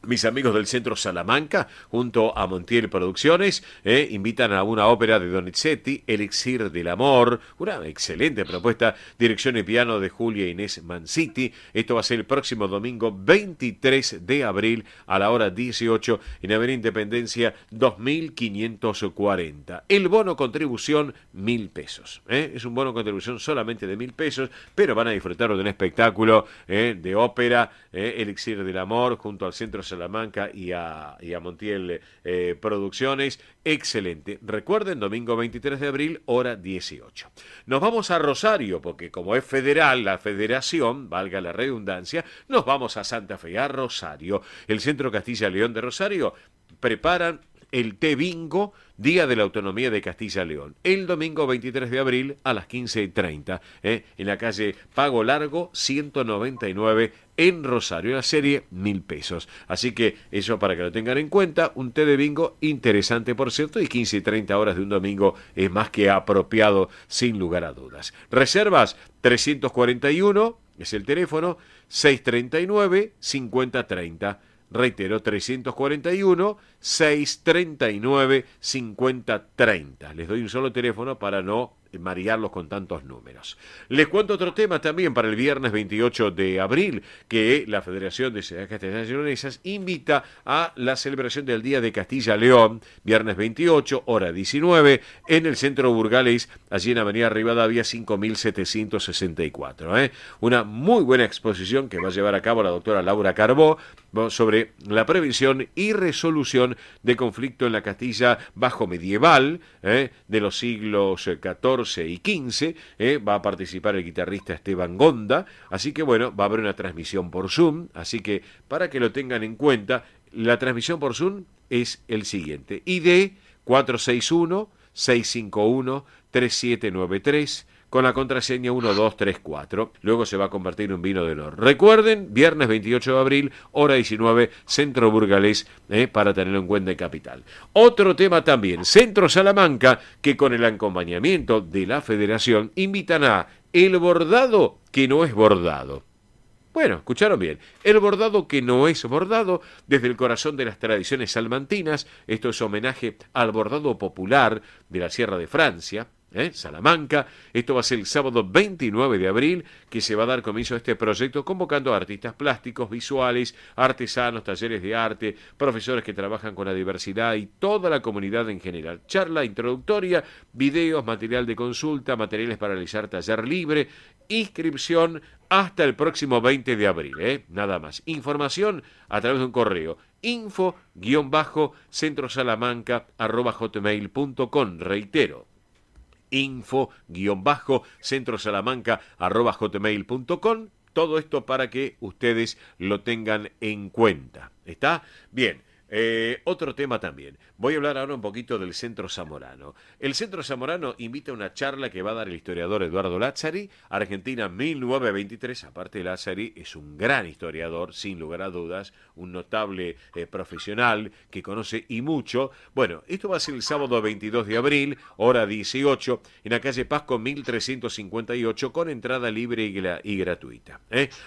Mis amigos del Centro Salamanca, junto a Montiel Producciones, invitan a una ópera de Donizetti, Elixir del Amor, una excelente propuesta, dirección y piano de Julia Inés Manciti. Esto va a ser el próximo domingo 23 de abril a la hora 18 en Avenida Independencia 2540. El bono contribución, 1.000 pesos. Es un bono contribución solamente de 1.000 pesos, pero van a disfrutar de un espectáculo de ópera, Elixir del Amor, junto al Centro Salamanca, Salamanca y a Montiel Producciones. Excelente. Recuerden, domingo 23 de abril, hora 18. Nos vamos a Rosario, porque como es federal, la federación, valga la redundancia, nos vamos a Santa Fe, a Rosario. El Centro Castilla León de Rosario preparan el Té Bingo, Día de la Autonomía de Castilla León, el domingo 23 de abril a las 15:30, en la calle Pago Largo 199 en Rosario, la serie 1.000 pesos. Así que eso para que lo tengan en cuenta, un té de bingo interesante por cierto, y 15:30 horas de un domingo es más que apropiado sin lugar a dudas. Reservas 341, es el teléfono, 639-5030. Reitero, 341-639-5030. Les doy un solo teléfono para no marearlos con tantos números. Les cuento otro tema también para el viernes 28 de abril, que la Federación de Ciudades Castellanas y Leonesas invita a la celebración del Día de Castilla-León, viernes 28, hora 19, en el Centro Burgalés, allí en Avenida Rivadavia 5764. Una muy buena exposición que va a llevar a cabo la doctora Laura Carbó sobre la prevención y resolución de conflicto en la Castilla bajo medieval, de los siglos XIV y XV, va a participar el guitarrista Esteban Gonda, así que bueno, va a haber una transmisión por Zoom, así que para que lo tengan en cuenta, la transmisión por Zoom es el siguiente: ID 461-651-3793, con la contraseña 1234. Luego se va a convertir en un vino de honor. Recuerden, viernes 28 de abril, hora 19, Centro Burgalés, para tenerlo en cuenta en Capital. Otro tema también, Centro Salamanca, que con el acompañamiento de la Federación invitan a el bordado que no es bordado. Bueno, escucharon bien. El bordado que no es bordado, desde el corazón de las tradiciones salmantinas. Esto es homenaje al bordado popular de la Sierra de Francia, Salamanca. Esto va a ser el sábado 29 de abril, que se va a dar comienzo a este proyecto, convocando a artistas plásticos, visuales, artesanos, talleres de arte, profesores que trabajan con la diversidad y toda la comunidad en general. Charla introductoria, videos, material de consulta, materiales para realizar taller libre, inscripción hasta el próximo 20 de abril, nada más. Información a través de un correo, info-centrosalamanca@hotmail.com. Reitero, info-centrosalamanca@hotmail.com. Todo esto para que ustedes lo tengan en cuenta. ¿Está? Bien. Otro tema también. Voy a hablar ahora un poquito del Centro Zamorano. El Centro Zamorano invita a una charla que va a dar el historiador Eduardo Lázari, Argentina 1923. Aparte de Lázari, es un gran historiador, sin lugar a dudas, un notable profesional que conoce y mucho. Bueno, esto va a ser el sábado 22 de abril, hora 18, en la calle Pasco 1358, con entrada libre y gratuita.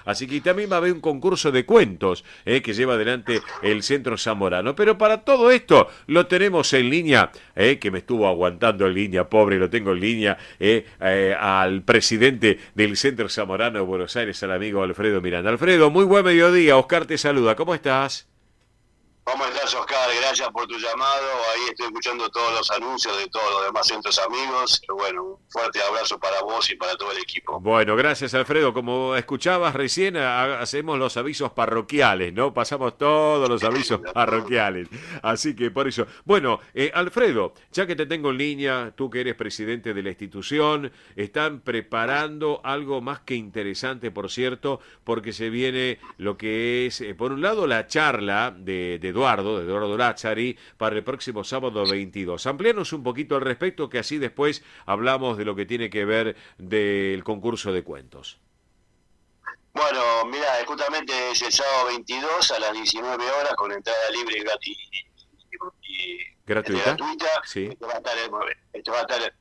Así que también va a haber un concurso de cuentos que lleva adelante el Centro Zamorano. Pero para todo esto lo tenemos en línea, que me estuvo aguantando en línea, pobre, lo tengo en línea, al presidente del Centro Zamorano de Buenos Aires, al amigo Alfredo Miranda. Alfredo, muy buen mediodía, Oscar te saluda, ¿cómo estás? ¿Cómo estás, Oscar? Gracias por tu llamado. Ahí estoy escuchando todos los anuncios de todos los demás centros amigos. Bueno, un fuerte abrazo para vos y para todo el equipo. Bueno, gracias, Alfredo. Como escuchabas recién, hacemos los avisos parroquiales, ¿no? Pasamos todos los avisos parroquiales. Así que por eso. Bueno, Alfredo, ya que te tengo en línea, tú que eres presidente de la institución, están preparando algo más que interesante, por cierto, porque se viene lo que es, por un lado, la charla de Eduardo Lázari, para el próximo sábado 22. Amplíanos un poquito al respecto, que así después hablamos de lo que tiene que ver del concurso de cuentos. Bueno, mira, justamente es el sábado 22 a las 19 horas, con entrada libre y gratuita. Sí. Esto va a estar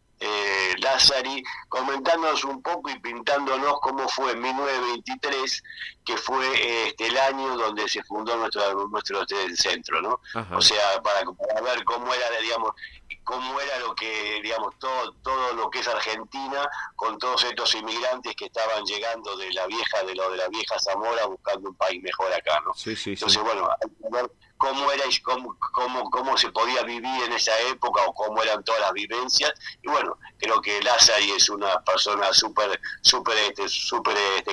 Lázari comentándonos un poco y pintándonos cómo fue en 1923, que fue el año donde se fundó nuestro centro, ¿no? Ajá. O sea, para ver cómo era, digamos, cómo era lo que, digamos, todo lo que es Argentina, con todos estos inmigrantes que estaban llegando de la vieja Zamora buscando un país mejor acá, ¿no? Sí. Entonces, bueno, hay que ver cómo era y cómo se podía vivir en esa época o cómo eran todas las vivencias. Y bueno, creo que Lázari es una persona súper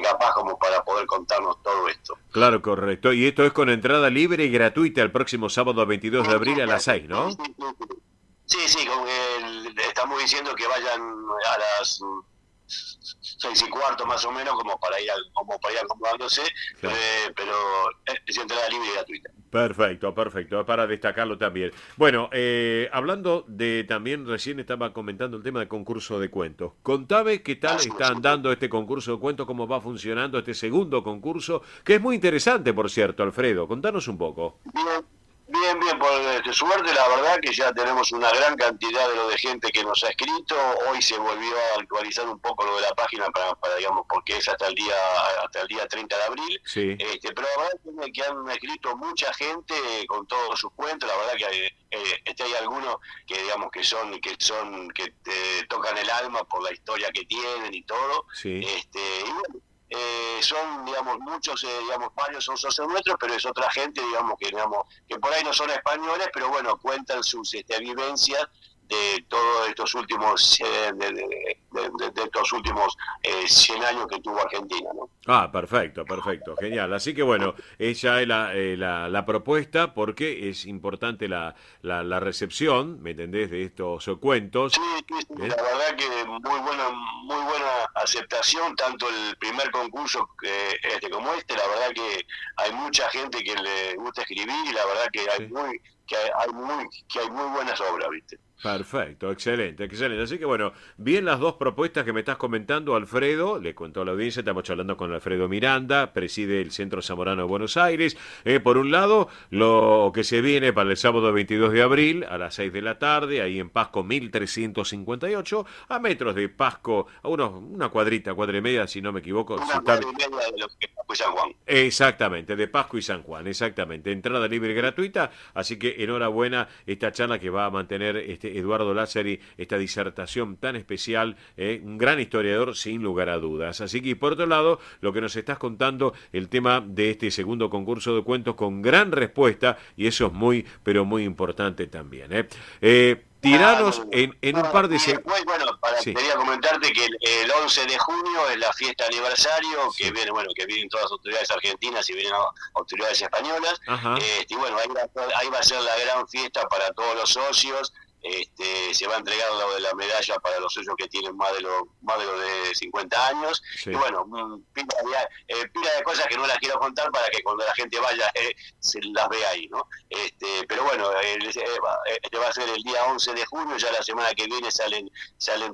capaz como para poder contarnos todo esto. Claro, correcto. Y esto es con entrada libre y gratuita el próximo sábado 22 de abril a las 6, ¿no? Sí, estamos diciendo que vayan a las 6:15 más o menos, como para ir acomodándose, Claro. pero es entrada libre y gratuita. Perfecto, es para destacarlo también. Bueno, hablando de también, recién estaba comentando el tema del concurso de cuentos. Contame qué tal está andando este concurso de cuentos, cómo va funcionando este segundo concurso, que es muy interesante, por cierto, Alfredo. Contanos un poco. Bien, por suerte, la verdad que ya tenemos una gran cantidad de gente que nos ha escrito. Hoy se volvió a actualizar un poco lo de la página para digamos, porque es hasta el día 30 de abril. Sí. Pero la verdad que han escrito mucha gente con todos sus cuentos. La verdad que hay algunos que digamos que te tocan el alma por la historia que tienen y todo. Sí. Y bueno, son, digamos, muchos, varios son socios nuestros, pero es otra gente, que por ahí no son españoles, pero bueno, cuentan sus vivencias de todos estos últimos de estos últimos 100 años que tuvo Argentina, ¿no? Ah, perfecto, genial. Así que bueno, esa es la propuesta, porque es importante la recepción, ¿me entendés?, de estos cuentos. Sí, la verdad que muy buena aceptación, tanto el primer concurso como este. La verdad que hay mucha gente que le gusta escribir y la verdad que hay muy buenas obras, ¿viste? Perfecto, excelente. Así que bueno, bien las dos propuestas que me estás comentando, Alfredo. Le cuento a la audiencia, estamos hablando con Alfredo Miranda, preside el Centro Zamorano de Buenos Aires. Por un lado, lo que se viene para el sábado 22 de abril a las 6 de la tarde, ahí en Pasco 1358, a metros de Pasco, a una cuadra y media, si no me equivoco. Cuadra y media de lo que es Pasco y San Juan. Exactamente, de Pasco y San Juan, exactamente. Entrada libre y gratuita, así que enhorabuena esta charla que va a mantener Eduardo Lázari, esta disertación tan especial, un gran historiador sin lugar a dudas. Así que, por otro lado, lo que nos estás contando, el tema de este segundo concurso de cuentos con gran respuesta, y eso es muy, pero muy importante también. Tiranos en un par de segundos. Bueno, quería comentarte que el 11 de junio es la fiesta aniversario, que vienen todas las autoridades argentinas y vienen autoridades españolas. Y bueno, ahí va a ser la gran fiesta para todos los socios. Se va a entregar la medalla para los socios que tienen más de los de 50 años. Sí. Y bueno, pila de cosas que no las quiero contar para que cuando la gente vaya se las vea ahí, ¿no? Pero bueno, va a ser el día 11 de junio, ya la semana que viene salen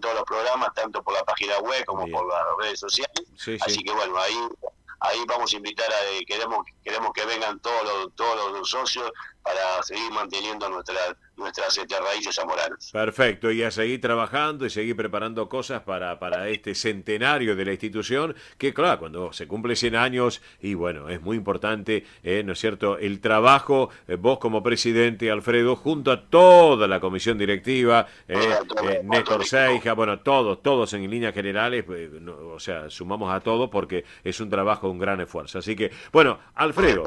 todos los programas, tanto por la página web como por las redes sociales. Sí, así que bueno, ahí vamos a invitar queremos que vengan todos los socios para seguir manteniendo nuestras raíces zamoranas. Perfecto, y a seguir trabajando y seguir preparando cosas para este centenario de la institución, que claro, cuando se cumple 100 años, y bueno, es muy importante, ¿no es cierto?, el trabajo, vos como presidente, Alfredo, junto a toda la comisión directiva, Néstor Seija, bueno, todos en líneas generales, o sea, sumamos a todos porque es un trabajo, un gran esfuerzo. Así que, bueno, Alfredo,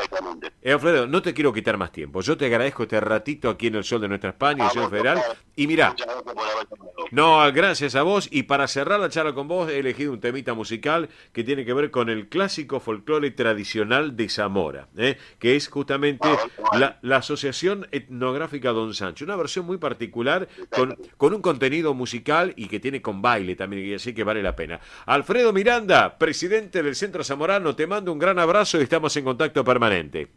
no te quiero quitar más tiempo. Yo te agradezco este ratito aquí en el Sol de Nuestra España, Edición Federal. Y mirá, gracias a vos. Y para cerrar la charla con vos, he elegido un temita musical que tiene que ver con el clásico folclore tradicional de Zamora, que es justamente la Asociación Etnográfica Don Sancho. Una versión muy particular, con un contenido musical y que tiene con baile también, y así que vale la pena. Alfredo Miranda, presidente del Centro Zamorano, te mando un gran abrazo y estamos en contacto permanente.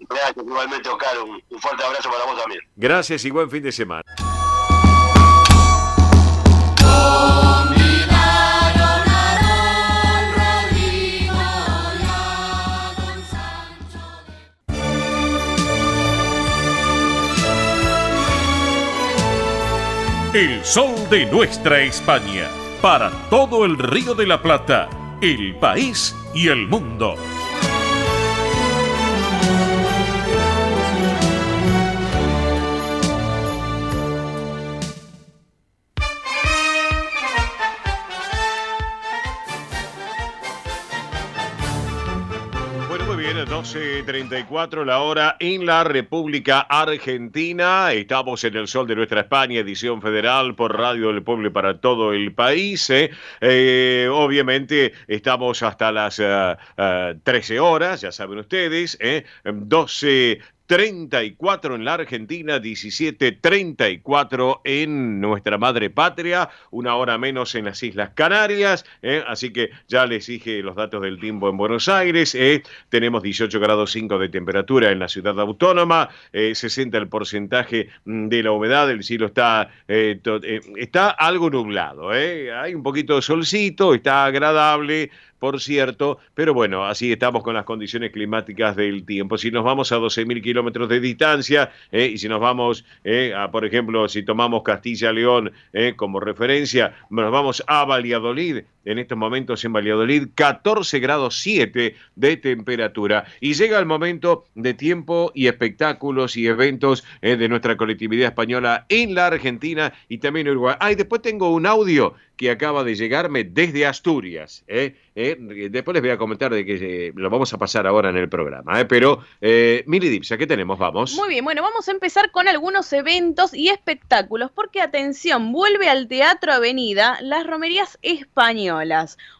Gracias, igualmente, Oscar, un fuerte abrazo para vos también. Gracias y buen fin de semana. El sol de nuestra España, para todo el Río de la Plata, el país y el mundo. 20:34 la hora en la República Argentina. Estamos en el sol de nuestra España, edición federal por Radio del Pueblo y para todo el país. Obviamente estamos hasta las 13 horas, ya saben ustedes, 12:34 en la Argentina, 17:34 en nuestra madre patria, una hora menos en las Islas Canarias, así que ya les dije los datos del tiempo en Buenos Aires, tenemos 18 grados 5 de temperatura en la ciudad autónoma, 60 el porcentaje de la humedad, el cielo está algo nublado, hay un poquito de solcito, está agradable, por cierto, pero bueno, así estamos con las condiciones climáticas del tiempo. Si nos vamos a 12.000 kilómetros de distancia, y si nos vamos, por ejemplo, si tomamos Castilla-León como referencia, nos vamos a Valladolid, en estos momentos en Valladolid, 14 grados 7 de temperatura. Y llega el momento de tiempo y espectáculos y eventos de nuestra colectividad española en la Argentina y también en Uruguay. Después tengo un audio que acaba de llegarme desde Asturias. Después les voy a comentar de que lo vamos a pasar ahora en el programa. Pero, Mili Dipsa, ¿qué tenemos? Vamos. Muy bien, bueno, vamos a empezar con algunos eventos y espectáculos, porque atención, vuelve al Teatro Avenida las romerías españolas.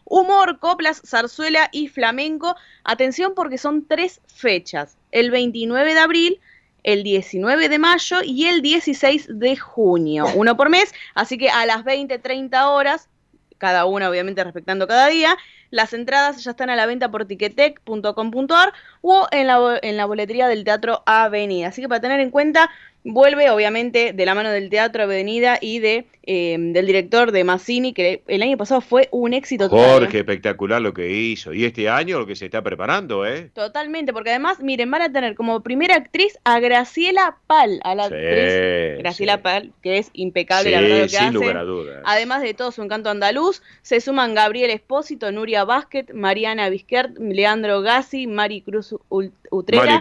Humor, coplas, zarzuela y flamenco. Atención porque son 3 fechas. El 29 de abril, el 19 de mayo y el 16 de junio. Uno por mes, así que a las 20:30 horas, cada una obviamente respetando cada día. Las entradas ya están a la venta por tiquetec.com.ar o en la boletería del Teatro Avenida. Así que para tener en cuenta, vuelve obviamente de la mano del Teatro Avenida y del director de Mazzini, que el año pasado fue un éxito total. Jorge, espectacular lo que hizo. Y este año lo que se está preparando, Totalmente, porque además, miren, van a tener como primera actriz a Graciela Pal, a la actriz Graciela Pal, que es impecable la verdad lo que sin hace. lugar a dudas. Además de todo su encanto andaluz, se suman Gabriel Espósito, Nuria Vázquez, Mariana Vizquert, Leandro Gassi, Maricruz Utrera y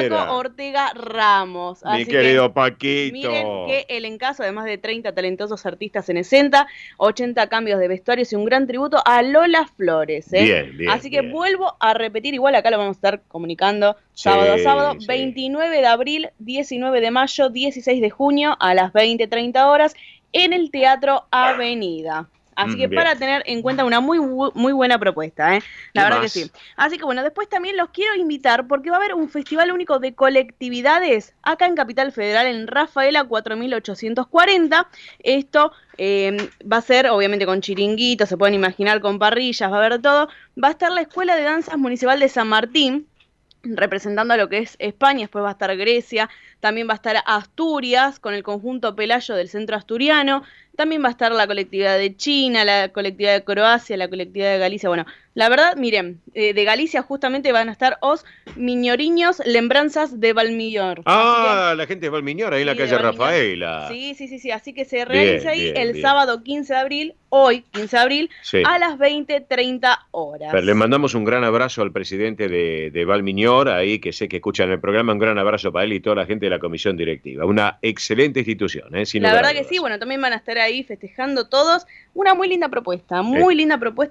Paco Ortega Ramos. Mi querido Paquito. Miren que elencazo, además de 30 talentosos artistas en escena, 80 cambios de vestuarios y un gran tributo a Lola Flores. Bien, bien. Así que vuelvo a repetir, igual acá lo vamos a estar comunicando sábado a sábado, 29 de abril, 19 de mayo, 16 de junio a las 20:30 horas en el Teatro Avenida. Así que bien. Para tener en cuenta una muy buena propuesta, la verdad más? que sí. Así que bueno, después también los quiero invitar porque va a haber un festival único de colectividades acá en Capital Federal, en Rafaela 4840. Esto va a ser obviamente con chiringuitos, se pueden imaginar, con parrillas, va a haber todo. Va a estar la Escuela de Danzas Municipal de San Martín, representando a lo que es España. Después va a estar Grecia, también va a estar Asturias con el conjunto Pelayo del Centro Asturiano, también va a estar la colectividad de China, la colectividad de Croacia, la colectividad de Galicia. Bueno, la verdad, miren, de Galicia justamente van a estar os Miñoriños Lembranzas de Valmiñor. La gente de Valmiñor, ahí en la calle Rafaela. Sí, así que se realiza ahí el sábado 15 de abril, hoy 15 de abril, a las 20:30 horas. Pero le mandamos un gran abrazo al presidente de Valmiñor, ahí que sé que escuchan el programa, un gran abrazo para él y toda la gente de la comisión directiva. Una excelente institución, sin la lugar verdad a que dudas. sí, bueno, también van a estar ahí festejando todos. Una muy linda propuesta,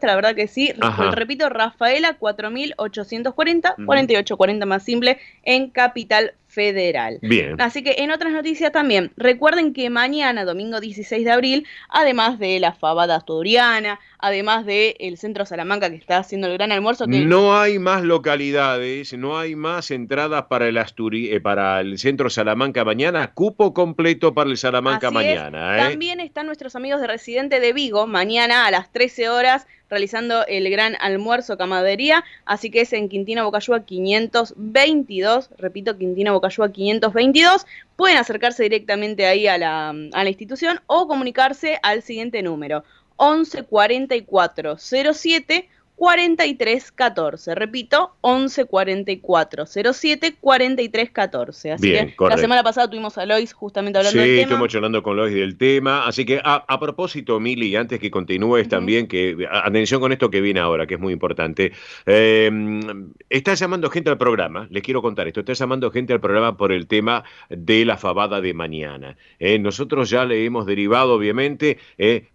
la verdad que sí. Repito, Rafaela 4840, 4840 más simple, en Capital Federal. Bien. Así que en otras noticias también, recuerden que mañana, domingo 16 de abril, además de la fabada asturiana, además del Centro Salamanca que está haciendo el gran almuerzo... No hay más localidades, no hay más entradas para el Centro Salamanca mañana, cupo completo para el Salamanca mañana. También están nuestros amigos de Residente de Vigo, mañana a las 13 horas, realizando el gran almuerzo camadería, así que es en Quintino Bocayúa 522, repito, Quintino Bocayúa 522, pueden acercarse directamente ahí a la institución o comunicarse al siguiente número, 11 44 07 43 14, repito, 11 44 07 43 14. Así bien, que correcto. La semana pasada tuvimos a Lois justamente hablando del tema. Sí, estuvimos charlando con Lois del tema. Así que a propósito, Mili, antes que continúes también, que atención con esto que viene ahora, que es muy importante. Está llamando gente al programa, les quiero contar esto, está llamando gente al programa por el tema de la fabada de mañana. Nosotros ya le hemos derivado, obviamente,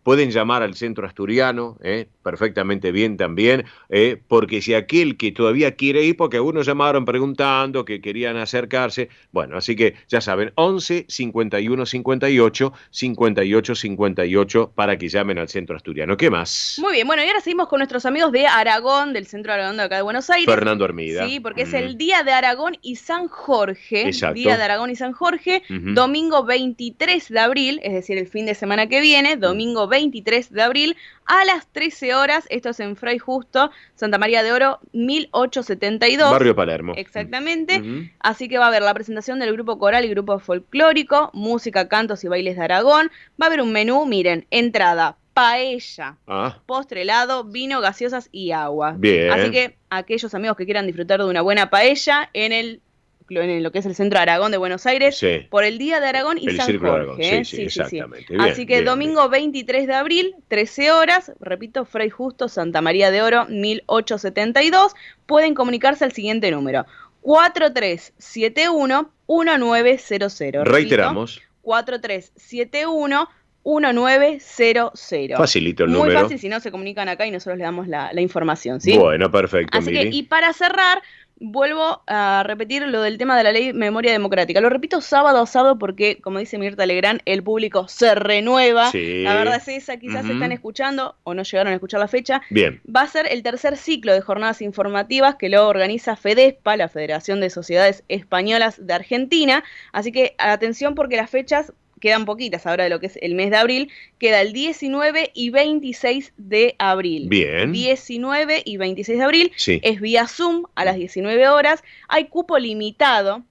pueden llamar al Centro Asturiano, perfectamente bien también. también, porque si aquel que todavía quiere ir, porque algunos llamaron preguntando que querían acercarse, bueno, así que ya saben, 11 51 58 58 58 para que llamen al Centro Asturiano. ¿Qué más? Muy bien, bueno, y ahora seguimos con nuestros amigos de Aragón, del Centro Aragón de acá de Buenos Aires. Fernando Hermida. Sí, porque es el Día de Aragón y San Jorge. Exacto. Día de Aragón y San Jorge, domingo 23 de abril, es decir, el fin de semana que viene, domingo 23 de abril, a las 13 horas, esto es en Fray Justo, Santa María de Oro, 1872. Barrio Palermo. Exactamente. Así que va a haber la presentación del grupo coral y grupo folclórico, música, cantos y bailes de Aragón. Va a haber un menú, miren, entrada, paella, postre, helado, vino, gaseosas y agua. Bien. Así que aquellos amigos que quieran disfrutar de una buena paella en lo que es el Centro Aragón de Buenos Aires, por el Día de Aragón y el San Círculo Jorge. Aragón. Sí, exactamente. Bien, así que domingo 23 de abril, 13 horas, repito, Fray Justo, Santa María de Oro, 1872. Pueden comunicarse al siguiente número, 4371-1900. Reiteramos. 4371-1900. Facilito el número. Muy fácil, si no se comunican acá y nosotros le damos la información, ¿sí? Bueno, perfecto, Así que, y para cerrar, vuelvo a repetir lo del tema de la ley de memoria democrática. Lo repito sábado a sábado porque, como dice Mirta Legrand, el público se renueva. Sí. La verdad es esa, quizás están escuchando o no llegaron a escuchar la fecha. Bien. Va a ser el tercer ciclo de jornadas informativas que lo organiza FEDESPA, la Federación de Sociedades Españolas de Argentina. Así que atención porque las fechas quedan poquitas ahora de lo que es el mes de abril, queda el 19 y 26 de abril. Bien. 19 y 26 de abril, sí. Es vía Zoom a las 19 horas, hay cupo limitado,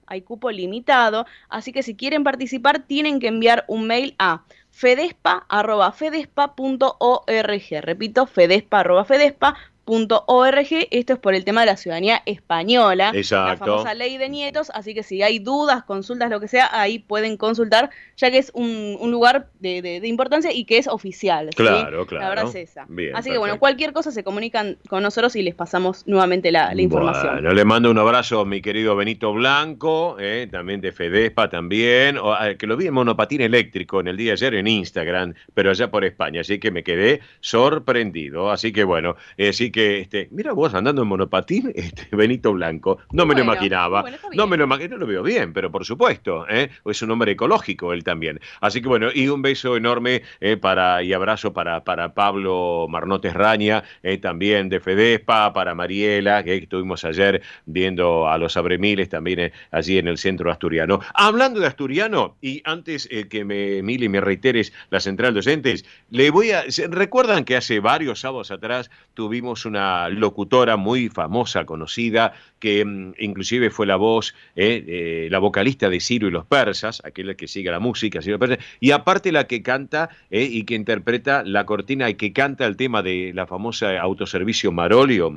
así que si quieren participar tienen que enviar un mail a fedespa@fedespa.org, repito, fedespa@fedespa.org. Esto es por el tema de la ciudadanía española, exacto, la famosa ley de nietos, así que si hay dudas, consultas, lo que sea, ahí pueden consultar, ya que es un lugar de importancia y que es oficial. Claro, ¿sí? claro. La verdad es esa. Bien, así perfecto. que bueno, cualquier cosa se comunican con nosotros y les pasamos nuevamente la información. Bueno, le mando un abrazo a mi querido Benito Blanco, también de Fedespa también, que lo vi en monopatín eléctrico en el día de ayer en Instagram, pero allá por España, así que me quedé sorprendido. Así que bueno, sí que, mira vos andando en monopatín, Benito Blanco, no me lo imaginaba, no lo veo bien, pero por supuesto, es un hombre ecológico él también. Así que bueno, y un beso enorme y abrazo para Pablo Marnotes Raña, también de Fedespa, para Mariela, que estuvimos ayer viendo a los Abremiles también allí en el Centro Asturiano. Hablando de Asturiano, y antes que Mili me reiteres la central de docentes, ¿recuerdan que hace varios sábados atrás tuvimos una locutora muy famosa, conocida, que inclusive fue la voz, la vocalista de Ciro y los Persas, aquel que sigue la música, Ciro y los Persas, y aparte la que canta y que interpreta la cortina y que canta el tema de la famosa autoservicio Marolio,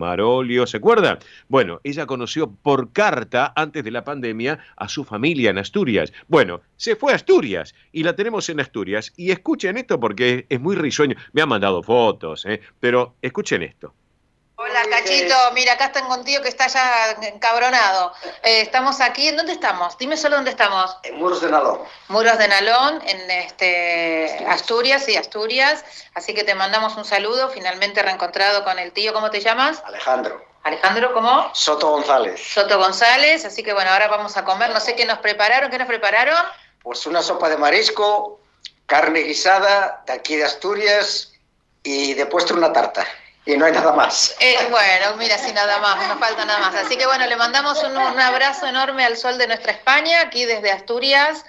¿se acuerda? Bueno, ella conoció por carta, antes de la pandemia, a su familia en Asturias. Bueno, se fue a Asturias y la tenemos en Asturias. Y escuchen esto porque es muy risueño. Me han mandado fotos, pero escuchen esto. Hola, Cachito. Mira, acá está un tío que está ya encabronado. Estamos aquí. ¿En dónde estamos? Dime solo dónde estamos. En Muros de Nalón. Muros de Nalón, en Asturias, sí, Asturias. Así que te mandamos un saludo. Finalmente reencontrado con el tío. ¿Cómo te llamas? Alejandro. Alejandro, ¿cómo? Soto González. Soto González. Así que bueno, ahora vamos a comer. No sé qué nos prepararon. ¿Qué nos prepararon? Pues una sopa de marisco, carne guisada de aquí de Asturias y de postre una tarta. Y no hay nada más. Bueno, mira, sin nada más, no falta nada más. Así que bueno, le mandamos un abrazo enorme al sol de nuestra España, aquí desde Asturias,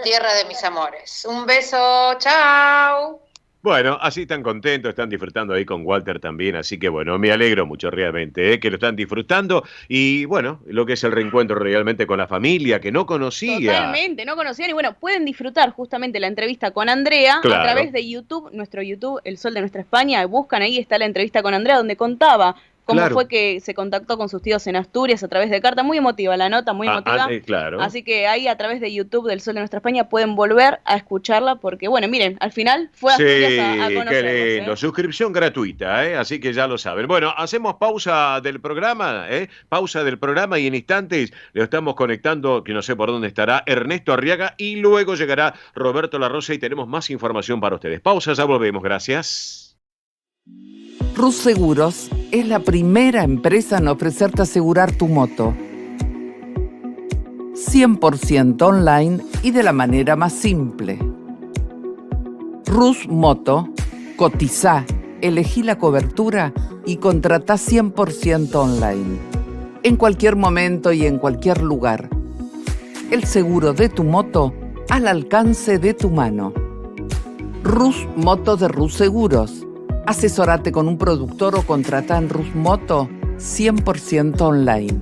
tierra de mis amores. Un beso, chao. Bueno, así están contentos, están disfrutando ahí con Walter también, así que bueno, me alegro mucho realmente, que lo están disfrutando y bueno, lo que es el reencuentro realmente con la familia que no conocía. Totalmente, no conocían y bueno, pueden disfrutar justamente la entrevista con Andrea a través de YouTube, nuestro YouTube, El Sol de Nuestra España, buscan ahí, está la entrevista con Andrea donde contaba cómo fue que se contactó con sus tíos en Asturias a través de carta, muy emotiva la nota, muy emotiva. Claro. Así que ahí a través de YouTube del Sol de Nuestra España pueden volver a escucharla porque, bueno, miren, al final fue a Asturias a conocerlos. Qué lindo. Suscripción gratuita, así que ya lo saben. Bueno, hacemos pausa del programa, pausa del programa y en instantes le estamos conectando, que no sé por dónde estará, Ernesto Arriaga y luego llegará Roberto La Rosa y tenemos más información para ustedes. Pausa, ya volvemos, gracias. Rus Seguros es la primera empresa en ofrecerte asegurar tu moto. 100% online y de la manera más simple. Rus Moto, cotizá, elegí la cobertura y contratá 100% online. En cualquier momento y en cualquier lugar. El seguro de tu moto al alcance de tu mano. Rus Moto de Rus Seguros. Asesórate con un productor o contratá en Rus Moto 100% online.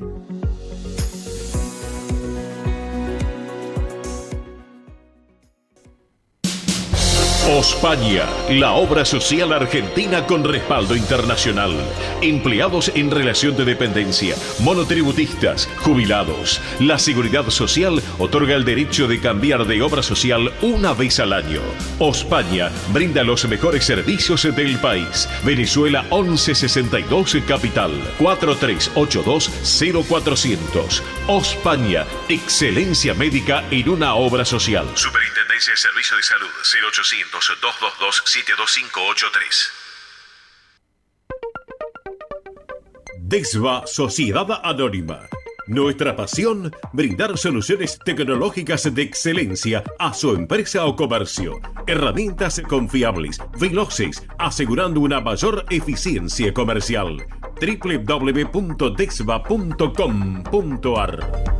Ospaña, la obra social argentina con respaldo internacional. Empleados en relación de dependencia, monotributistas, jubilados. La Seguridad Social otorga el derecho de cambiar de obra social una vez al año. Ospaña brinda los mejores servicios del país. Venezuela 1162 Capital, 4382-0400. Ospaña, excelencia médica en una obra social. Superintendencia de Servicio de Salud, 0800-222-72583. DESVA Sociedad Anónima. Nuestra pasión, brindar soluciones tecnológicas de excelencia a su empresa o comercio. Herramientas confiables, veloces, asegurando una mayor eficiencia comercial. www.desva.com.ar.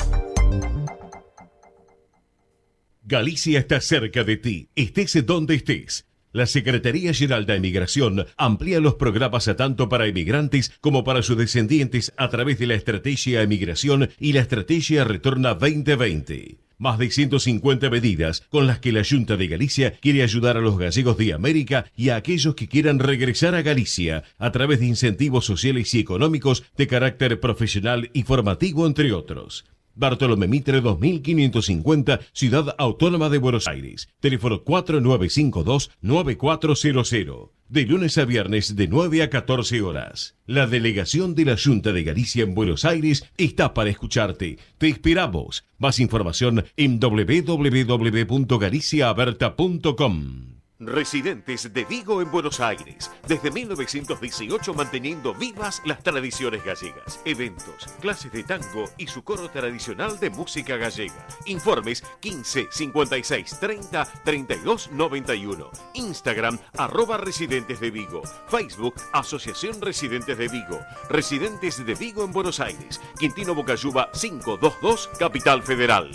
Galicia está cerca de ti, estés donde estés. La Secretaría General de Emigración amplía los programas tanto para emigrantes como para sus descendientes a través de la Estrategia Emigración y la Estrategia Retorna 2020. Más de 150 medidas con las que la Junta de Galicia quiere ayudar a los gallegos de América y a aquellos que quieran regresar a Galicia a través de incentivos sociales y económicos de carácter profesional y formativo, entre otros. Bartolomé Mitre 2550, Ciudad Autónoma de Buenos Aires. Teléfono 4952-9400. De lunes a viernes de 9 a 14 horas. La delegación de la Junta de Galicia en Buenos Aires está para escucharte. Te esperamos. Más información en www.galiciaaberta.com. Residentes de Vigo en Buenos Aires, desde 1918 manteniendo vivas las tradiciones gallegas, eventos, clases de tango y su coro tradicional de música gallega. Informes 15 56 30 32 91. Instagram @Residentes de Vigo. Facebook Asociación Residentes de Vigo. Residentes de Vigo en Buenos Aires. Quintino Bocayuba 522, Capital Federal.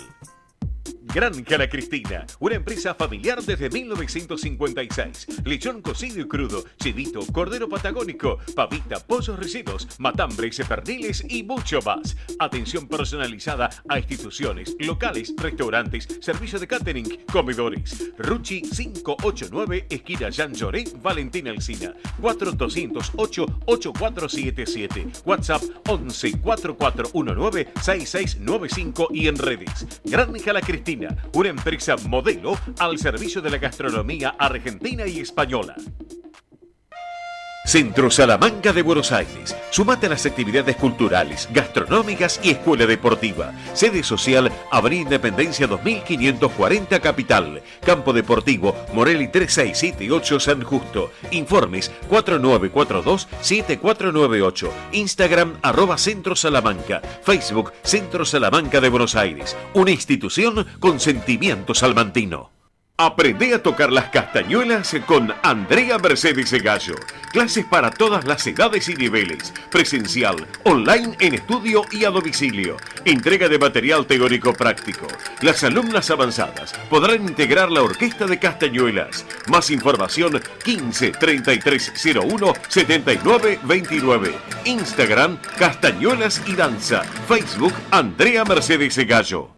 Granja La Cristina, una empresa familiar desde 1956. Lechón cocido y crudo, chivito, cordero patagónico, pavita, pollos rellenos, matambres, perniles y mucho más. Atención personalizada a instituciones, locales, restaurantes, servicio de catering, comedores. Ruchi 589, esquina Jean Lloré, Valentina Alsina. 4208-8477. WhatsApp 11 4419 6695 y en redes. Granja La Cristina, una empresa modelo al servicio de la gastronomía argentina y española. Centro Salamanca de Buenos Aires. Sumate a las actividades culturales, gastronómicas y escuela deportiva. Sede social, Avenida Independencia 2540 Capital. Campo Deportivo, Morelli 3678 San Justo. Informes 4942-7498. Instagram @Centro Salamanca. Facebook Centro Salamanca de Buenos Aires. Una institución con sentimiento salmantino. Aprende a tocar las castañuelas con Andrea Mercedes Gallo. Clases para todas las edades y niveles. Presencial, online en estudio y a domicilio. Entrega de material teórico práctico. Las alumnas avanzadas podrán integrar la orquesta de castañuelas. Más información 15 3301 79 29. Instagram Castañuelas y Danza. Facebook Andrea Mercedes Gallo.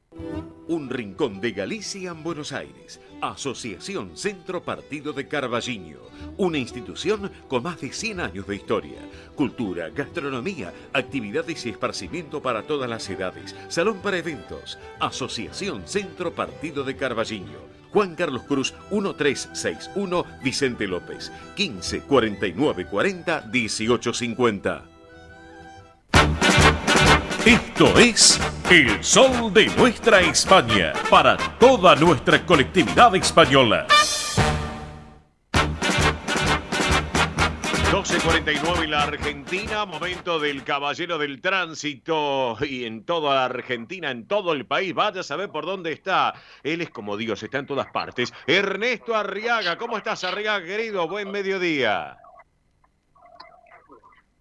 Un rincón de Galicia en Buenos Aires. Asociación Centro Partido de Carballiño. Una institución con más de 100 años de historia. Cultura, gastronomía, actividades y esparcimiento para todas las edades. Salón para eventos. Asociación Centro Partido de Carballiño. Juan Carlos Cruz 1361, Vicente López. 15 49 40 18 50. Esto es El Sol de Nuestra España, para toda nuestra colectividad española. 12:49 en la Argentina, momento del caballero del tránsito y en toda la Argentina, en todo el país, vaya a saber por dónde está. Él es como Dios, está en todas partes. Ernesto Arriaga, ¿cómo estás, Arriaga, querido? Buen mediodía.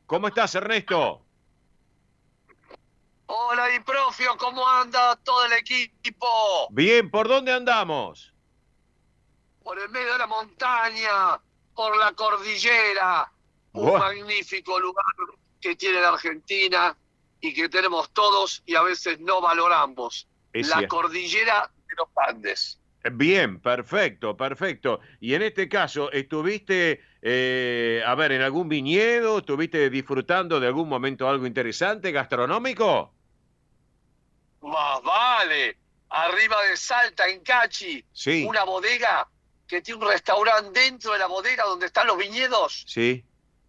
¿Cómo estás, Ernesto? Hola, Diprofio, ¿cómo anda todo el equipo? Bien, ¿por dónde andamos? Por el medio de la montaña, por la cordillera, un magnífico lugar que tiene la Argentina y que tenemos todos y a veces no valoramos. La cordillera de los Andes. Bien, perfecto, perfecto. Y en este caso, ¿estuviste, en algún viñedo? ¿Estuviste disfrutando de algún momento algo interesante, gastronómico? Más vale, arriba de Salta, en Cachi, sí, una bodega que tiene un restaurante dentro de la bodega donde están los viñedos. Sí.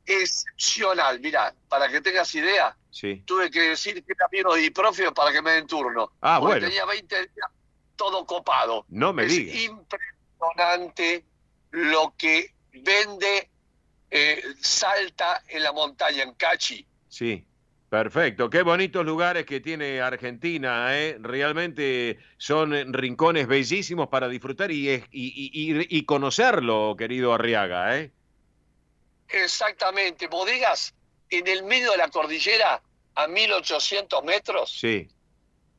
Excepcional, mira, para que tengas idea, sí, tuve que decir que era amigo de Diprofio para que me den turno. Ah, porque bueno. tenía 20 días todo copado. No me digas. Es impresionante lo que vende Salta en la montaña, en Cachi. Sí, perfecto. Qué bonitos lugares que tiene Argentina, ¿eh? Realmente son rincones bellísimos para disfrutar y conocerlo, querido Arriaga, ¿eh? Exactamente, bodegas en el medio de la cordillera, a 1800 metros, sí,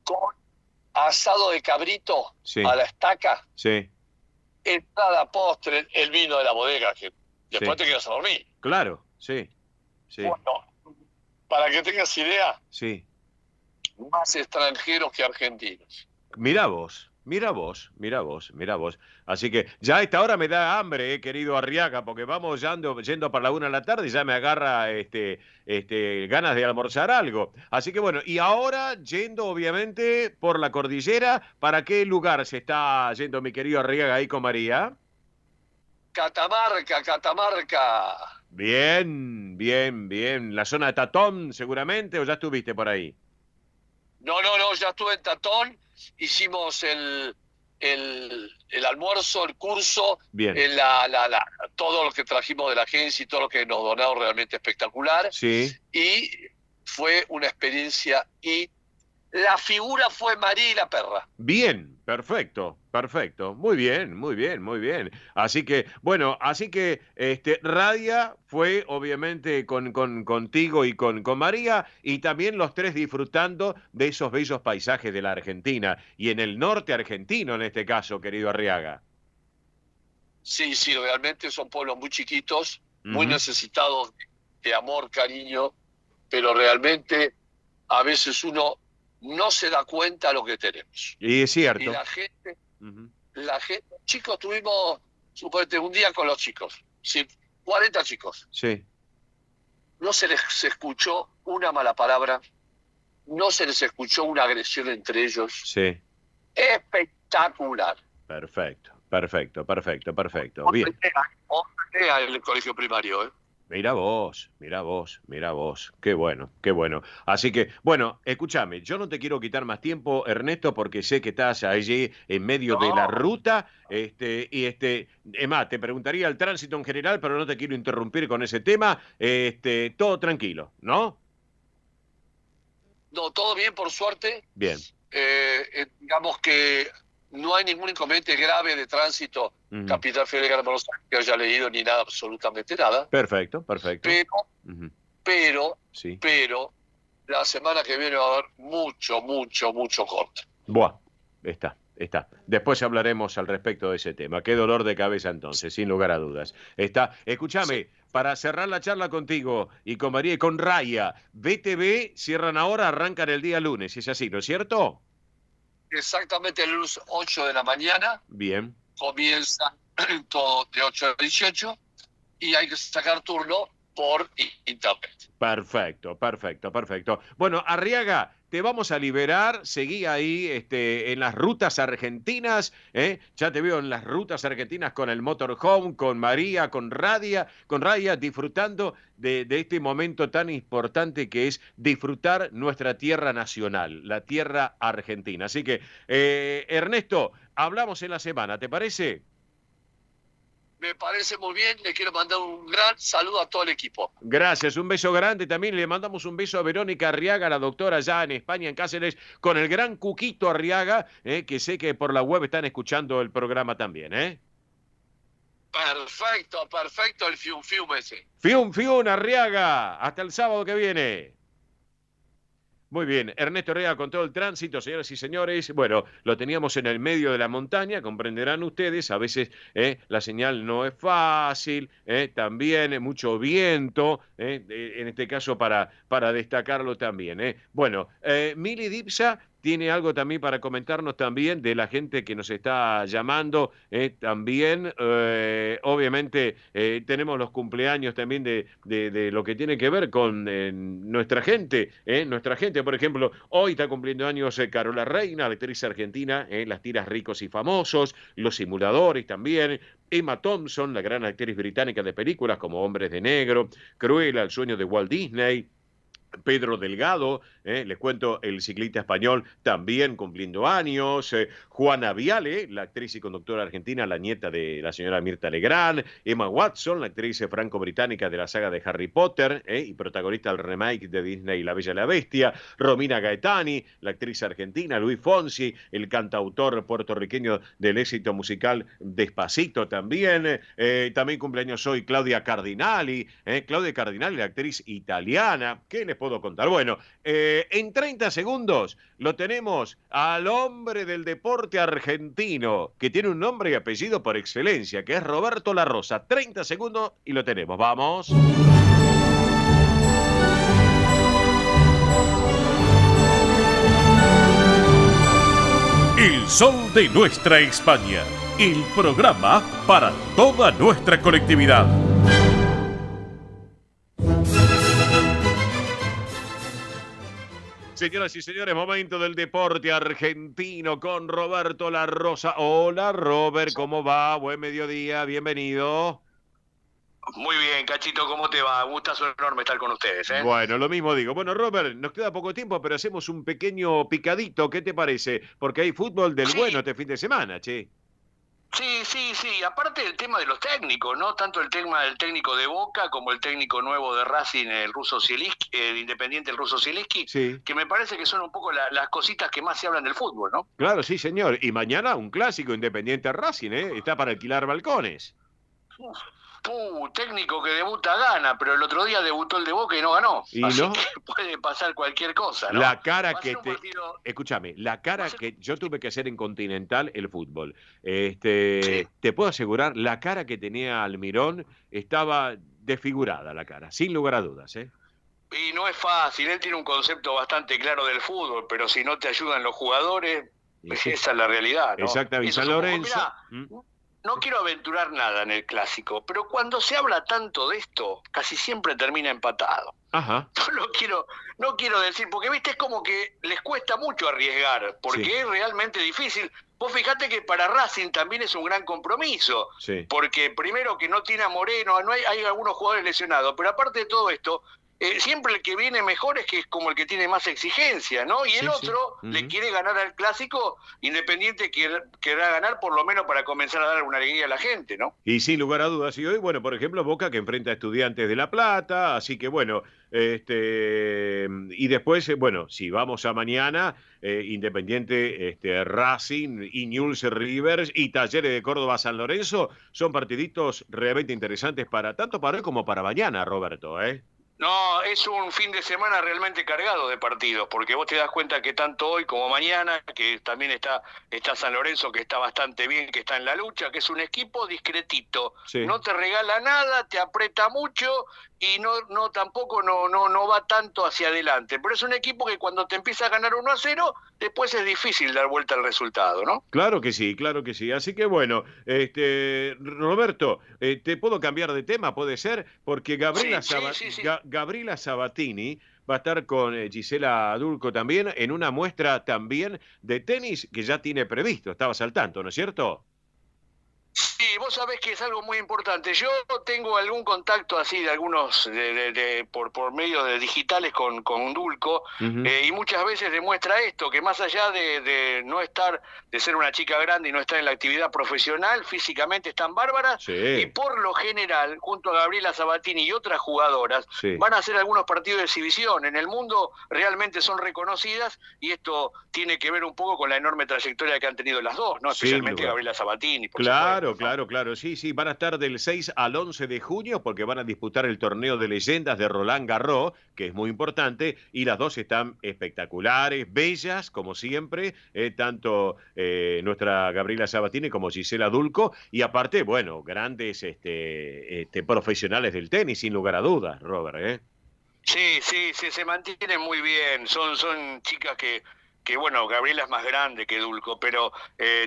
con asado de cabrito, sí, a la estaca, sí, entrada, postre, el vino de la bodega, que después sí, te quedas a dormir. claro, sí, sí. Bueno, para que tengas idea, sí. más extranjeros que argentinos. Mirá vos, mirá vos, mirá vos, mirá vos. Así que ya a esta hora me da hambre, querido Arriaga, porque vamos yendo para la 1 de la tarde y ya me agarra ganas de almorzar algo. Así que bueno, y ahora yendo obviamente por la cordillera, ¿para qué lugar se está yendo mi querido Arriaga ahí con María? Catamarca, Catamarca. Bien, bien, bien. La zona de Tatón seguramente, ¿o ya estuviste por ahí? No, ya estuve en Tatón, hicimos el almuerzo, el curso, bien, todo lo que trajimos de la agencia y todo lo que nos donaron realmente espectacular. Sí. Y fue una experiencia y la figura fue María y la perra. Bien, perfecto, perfecto. Muy bien, muy bien, muy bien. Así que, bueno, Radia fue obviamente contigo y con María, y también los tres disfrutando de esos bellos paisajes de la Argentina, y en el norte argentino en este caso, querido Arriaga. Sí, realmente son pueblos muy chiquitos, muy necesitados de amor, cariño, pero realmente a veces uno no se da cuenta de lo que tenemos. Y es cierto. Y la gente, chicos, tuvimos, suponete, un día con los chicos, 40 chicos. Sí. No se les escuchó una mala palabra, no se les escuchó una agresión entre ellos. Sí. Espectacular. Perfecto, perfecto, perfecto, perfecto. Bien. El colegio primario, ¿eh? Mira vos, mira vos, mira vos. Qué bueno, qué bueno. Así que, bueno, escúchame, yo no te quiero quitar más tiempo, Ernesto, porque sé que estás allí en medio de la ruta. Es más, te preguntaría el tránsito en general, pero no te quiero interrumpir con ese tema. Todo tranquilo, ¿no? No, todo bien, por suerte. Bien. Digamos que no hay ningún inconveniente grave de tránsito. Capital Federal de Buenos Aires, que haya leído ni nada, absolutamente nada. Perfecto, perfecto. Pero, sí, la semana que viene va a haber mucho corte. Buah, está. Después hablaremos al respecto de ese tema. Qué dolor de cabeza entonces, sin lugar a dudas. Escúchame, para cerrar la charla contigo y con María y con Raya, BTV cierran ahora, arrancan el día lunes, es así, ¿no es cierto? Exactamente, el lunes 8 de la mañana. Bien. Comienza todo de 8 a 18 y hay que sacar turno por internet. Perfecto. Bueno, Arriaga, te vamos a liberar, seguí ahí en las rutas argentinas, ya te veo en las rutas argentinas con el motorhome, con María, con Raya, disfrutando de este momento tan importante que es disfrutar nuestra tierra nacional, la tierra argentina. Así que, Ernesto, hablamos en la semana, ¿te parece? me parece muy bien. Le quiero mandar un gran saludo a todo el equipo. Gracias, un beso grande. También le mandamos un beso a Verónica Arriaga, la doctora allá en España, en Cáceres, con el gran Cuquito Arriaga, que sé que por la web están escuchando el programa también, ¿eh? Perfecto el fium ese. Fium, Arriaga. Hasta el sábado que viene. Muy bien, Ernesto Arriaga con todo el tránsito, señoras y señores. Bueno, lo teníamos en el medio de la montaña, comprenderán ustedes, a veces la señal no es fácil, también mucho viento, en este caso para destacarlo también. Bueno, Mili Dipsa tiene algo también para comentarnos también de la gente que nos está llamando. También, obviamente, tenemos los cumpleaños también de lo que tiene que ver con nuestra gente. Nuestra gente, por ejemplo, hoy está cumpliendo años Carola Reina, la actriz argentina, las tiras Ricos y Famosos, Los Simuladores también. Emma Thompson, la gran actriz británica de películas como Hombres de Negro, Cruella, El sueño de Walt Disney. Pedro Delgado, les cuento, el ciclista español, también cumpliendo años. Juana Viale, la actriz y conductora argentina, la nieta de la señora Mirta Legrand. Emma Watson, la actriz franco-británica de la saga de Harry Potter y protagonista del remake de Disney La Bella y la Bestia. Romina Gaetani, la actriz argentina. Luis Fonsi, el cantautor puertorriqueño del éxito musical Despacito también. También cumpleaños hoy Claudia Cardinali. Claudia Cardinali, la actriz italiana. ¿Qué les puedo contar? Bueno, en 30 segundos lo tenemos al hombre del deporte argentino, que tiene un nombre y apellido por excelencia, que es Roberto La Rosa. 30 segundos y lo tenemos. Vamos. El sol de nuestra España. El programa para toda nuestra colectividad. Señoras y señores, momento del deporte argentino con Roberto La Rosa. Hola, Robert, ¿cómo va? Buen mediodía, bienvenido. Muy bien, Cachito, ¿cómo te va? Gustazo enorme estar con ustedes, ¿eh? Bueno, lo mismo digo. Bueno, Robert, nos queda poco tiempo, pero hacemos un pequeño picadito. ¿Qué te parece? Porque hay fútbol del bueno este fin de semana, che. Sí. Aparte del tema de los técnicos, ¿no? Tanto el tema del técnico de Boca como el técnico nuevo de Racing, el ruso Zielinski, el Independiente, el ruso Zielinski, que me parece que son un poco las cositas que más se hablan del fútbol, ¿no? Claro, sí, señor. Y mañana un clásico Independiente Racing, está para alquilar balcones. Técnico que debuta gana, pero el otro día debutó el de Boca y no ganó. Y así no, que puede pasar cualquier cosa, ¿no? La cara que te... Escúchame, la cara que yo tuve que hacer en Continental, el fútbol. Te puedo asegurar, la cara que tenía Almirón estaba desfigurada, la cara, sin lugar a dudas, Y no es fácil, él tiene un concepto bastante claro del fútbol, pero si no te ayudan los jugadores, esa es la realidad, ¿no? Exactamente, San Lorenzo. No quiero aventurar nada en el clásico, pero cuando se habla tanto de esto, casi siempre termina empatado. Ajá. No quiero decir, porque viste, es como que les cuesta mucho arriesgar, porque es realmente difícil. Vos fijate que para Racing también es un gran compromiso, porque primero que no tiene a Moreno, hay algunos jugadores lesionados, pero aparte de todo esto, siempre el que viene mejor es que es como el que tiene más exigencia, ¿no? Y el otro le quiere ganar al clásico, Independiente querrá ganar por lo menos para comenzar a dar una alegría a la gente, ¿no? Y sin lugar a dudas, y hoy, bueno, por ejemplo, Boca que enfrenta a Estudiantes de La Plata, así que bueno, y después, bueno, si vamos a mañana, Independiente, Racing, y Newell's Rivers y Talleres de Córdoba San Lorenzo, son partiditos realmente interesantes tanto para hoy como para mañana, Roberto, No, es un fin de semana realmente cargado de partidos, porque vos te das cuenta que tanto hoy como mañana, que también está San Lorenzo, que está bastante bien, que está en la lucha, que es un equipo discretito, no te regala nada, te aprieta mucho y no tampoco no va tanto hacia adelante, pero es un equipo que cuando te empieza a ganar 1-0, después es difícil dar vuelta al resultado, ¿no? Claro que sí, así que bueno, Roberto, ¿te puedo cambiar de tema? ¿Puede ser? Porque Gabriela Sabatini va a estar con Gisela Dulco también en una muestra también de tenis que ya tiene previsto. Estabas al tanto, ¿no es cierto? Sí, vos sabés que es algo muy importante. Yo tengo algún contacto así de algunos por medio de digitales con Dulco, y muchas veces demuestra esto, que más allá de no estar, de ser una chica grande y no estar en la actividad profesional, físicamente están bárbaras, y por lo general, junto a Gabriela Sabatini y otras jugadoras, van a hacer algunos partidos de exhibición. En el mundo realmente son reconocidas, y esto tiene que ver un poco con la enorme trayectoria que han tenido las dos, ¿no? Especialmente Gabriela Sabatini. Claro, sí, van a estar del 6 al 11 de junio porque van a disputar el torneo de leyendas de Roland Garros, que es muy importante, y las dos están espectaculares, bellas, como siempre, tanto nuestra Gabriela Sabatini como Gisela Dulco, y aparte, bueno, grandes profesionales del tenis, sin lugar a dudas, Robert, Sí, se mantienen muy bien, son chicas que bueno, Gabriela es más grande que Dulco, pero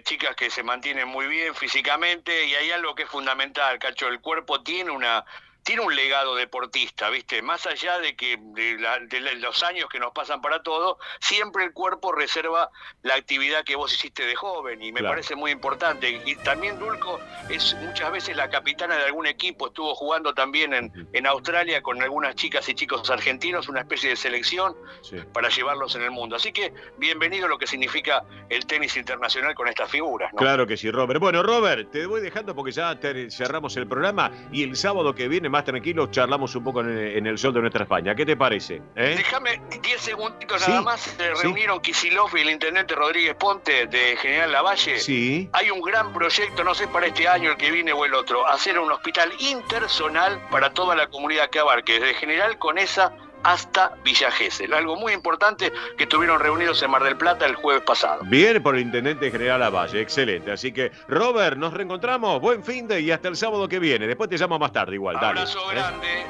chicas que se mantienen muy bien físicamente, y hay algo que es fundamental, Cacho, el cuerpo tiene un legado deportista, ¿viste? Más allá de que de los años que nos pasan para todo, siempre el cuerpo reserva la actividad que vos hiciste de joven, y me parece muy importante. Y también Dulco es muchas veces la capitana de algún equipo, estuvo jugando también en Australia con algunas chicas y chicos argentinos, una especie de selección para llevarlos en el mundo. Así que bienvenido a lo que significa el tenis internacional con estas figuras, ¿no? Claro que sí, Robert. Bueno, Robert, te voy dejando porque ya cerramos el programa, y el sábado que viene más tranquilos charlamos un poco en el sol de nuestra España. ¿Qué te parece? Déjame 10 segunditos nada más. Se reunieron Kicillof y el intendente Rodríguez Ponte de General Lavalle. Sí. Hay un gran proyecto, no sé para este año, el que viene o el otro, hacer un hospital interzonal para toda la comunidad que abarque, desde General Conesa hasta Villa Gesell. Algo muy importante que estuvieron reunidos en Mar del Plata el jueves pasado. Bien por el intendente general Lavalle, excelente. Así que, Robert, nos reencontramos, buen fin de, y hasta el sábado que viene. Después te llamo más tarde igual. Abrazo dale. grande.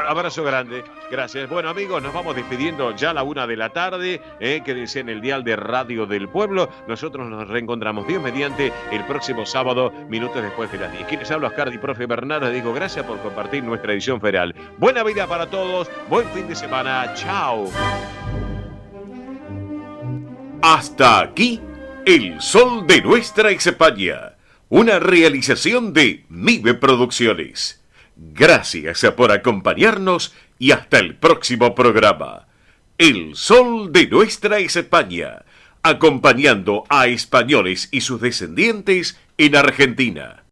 Abrazo grande. Gracias. Bueno, amigos, nos vamos despidiendo ya a la 1 de la tarde. Quédense en el dial de Radio del Pueblo. Nosotros nos reencontramos, Dios mediante, el próximo sábado, minutos después de las 10. Quienes habla, Oscar Di Profe Bernardo. Les digo gracias por compartir nuestra edición federal. Buena vida para todos. Buen fin de semana. Chao. Hasta aquí, el sol de nuestra España. Una realización de MIBE Producciones. Gracias por acompañarnos y hasta el próximo programa. El sol de nuestra España, acompañando a españoles y sus descendientes en Argentina.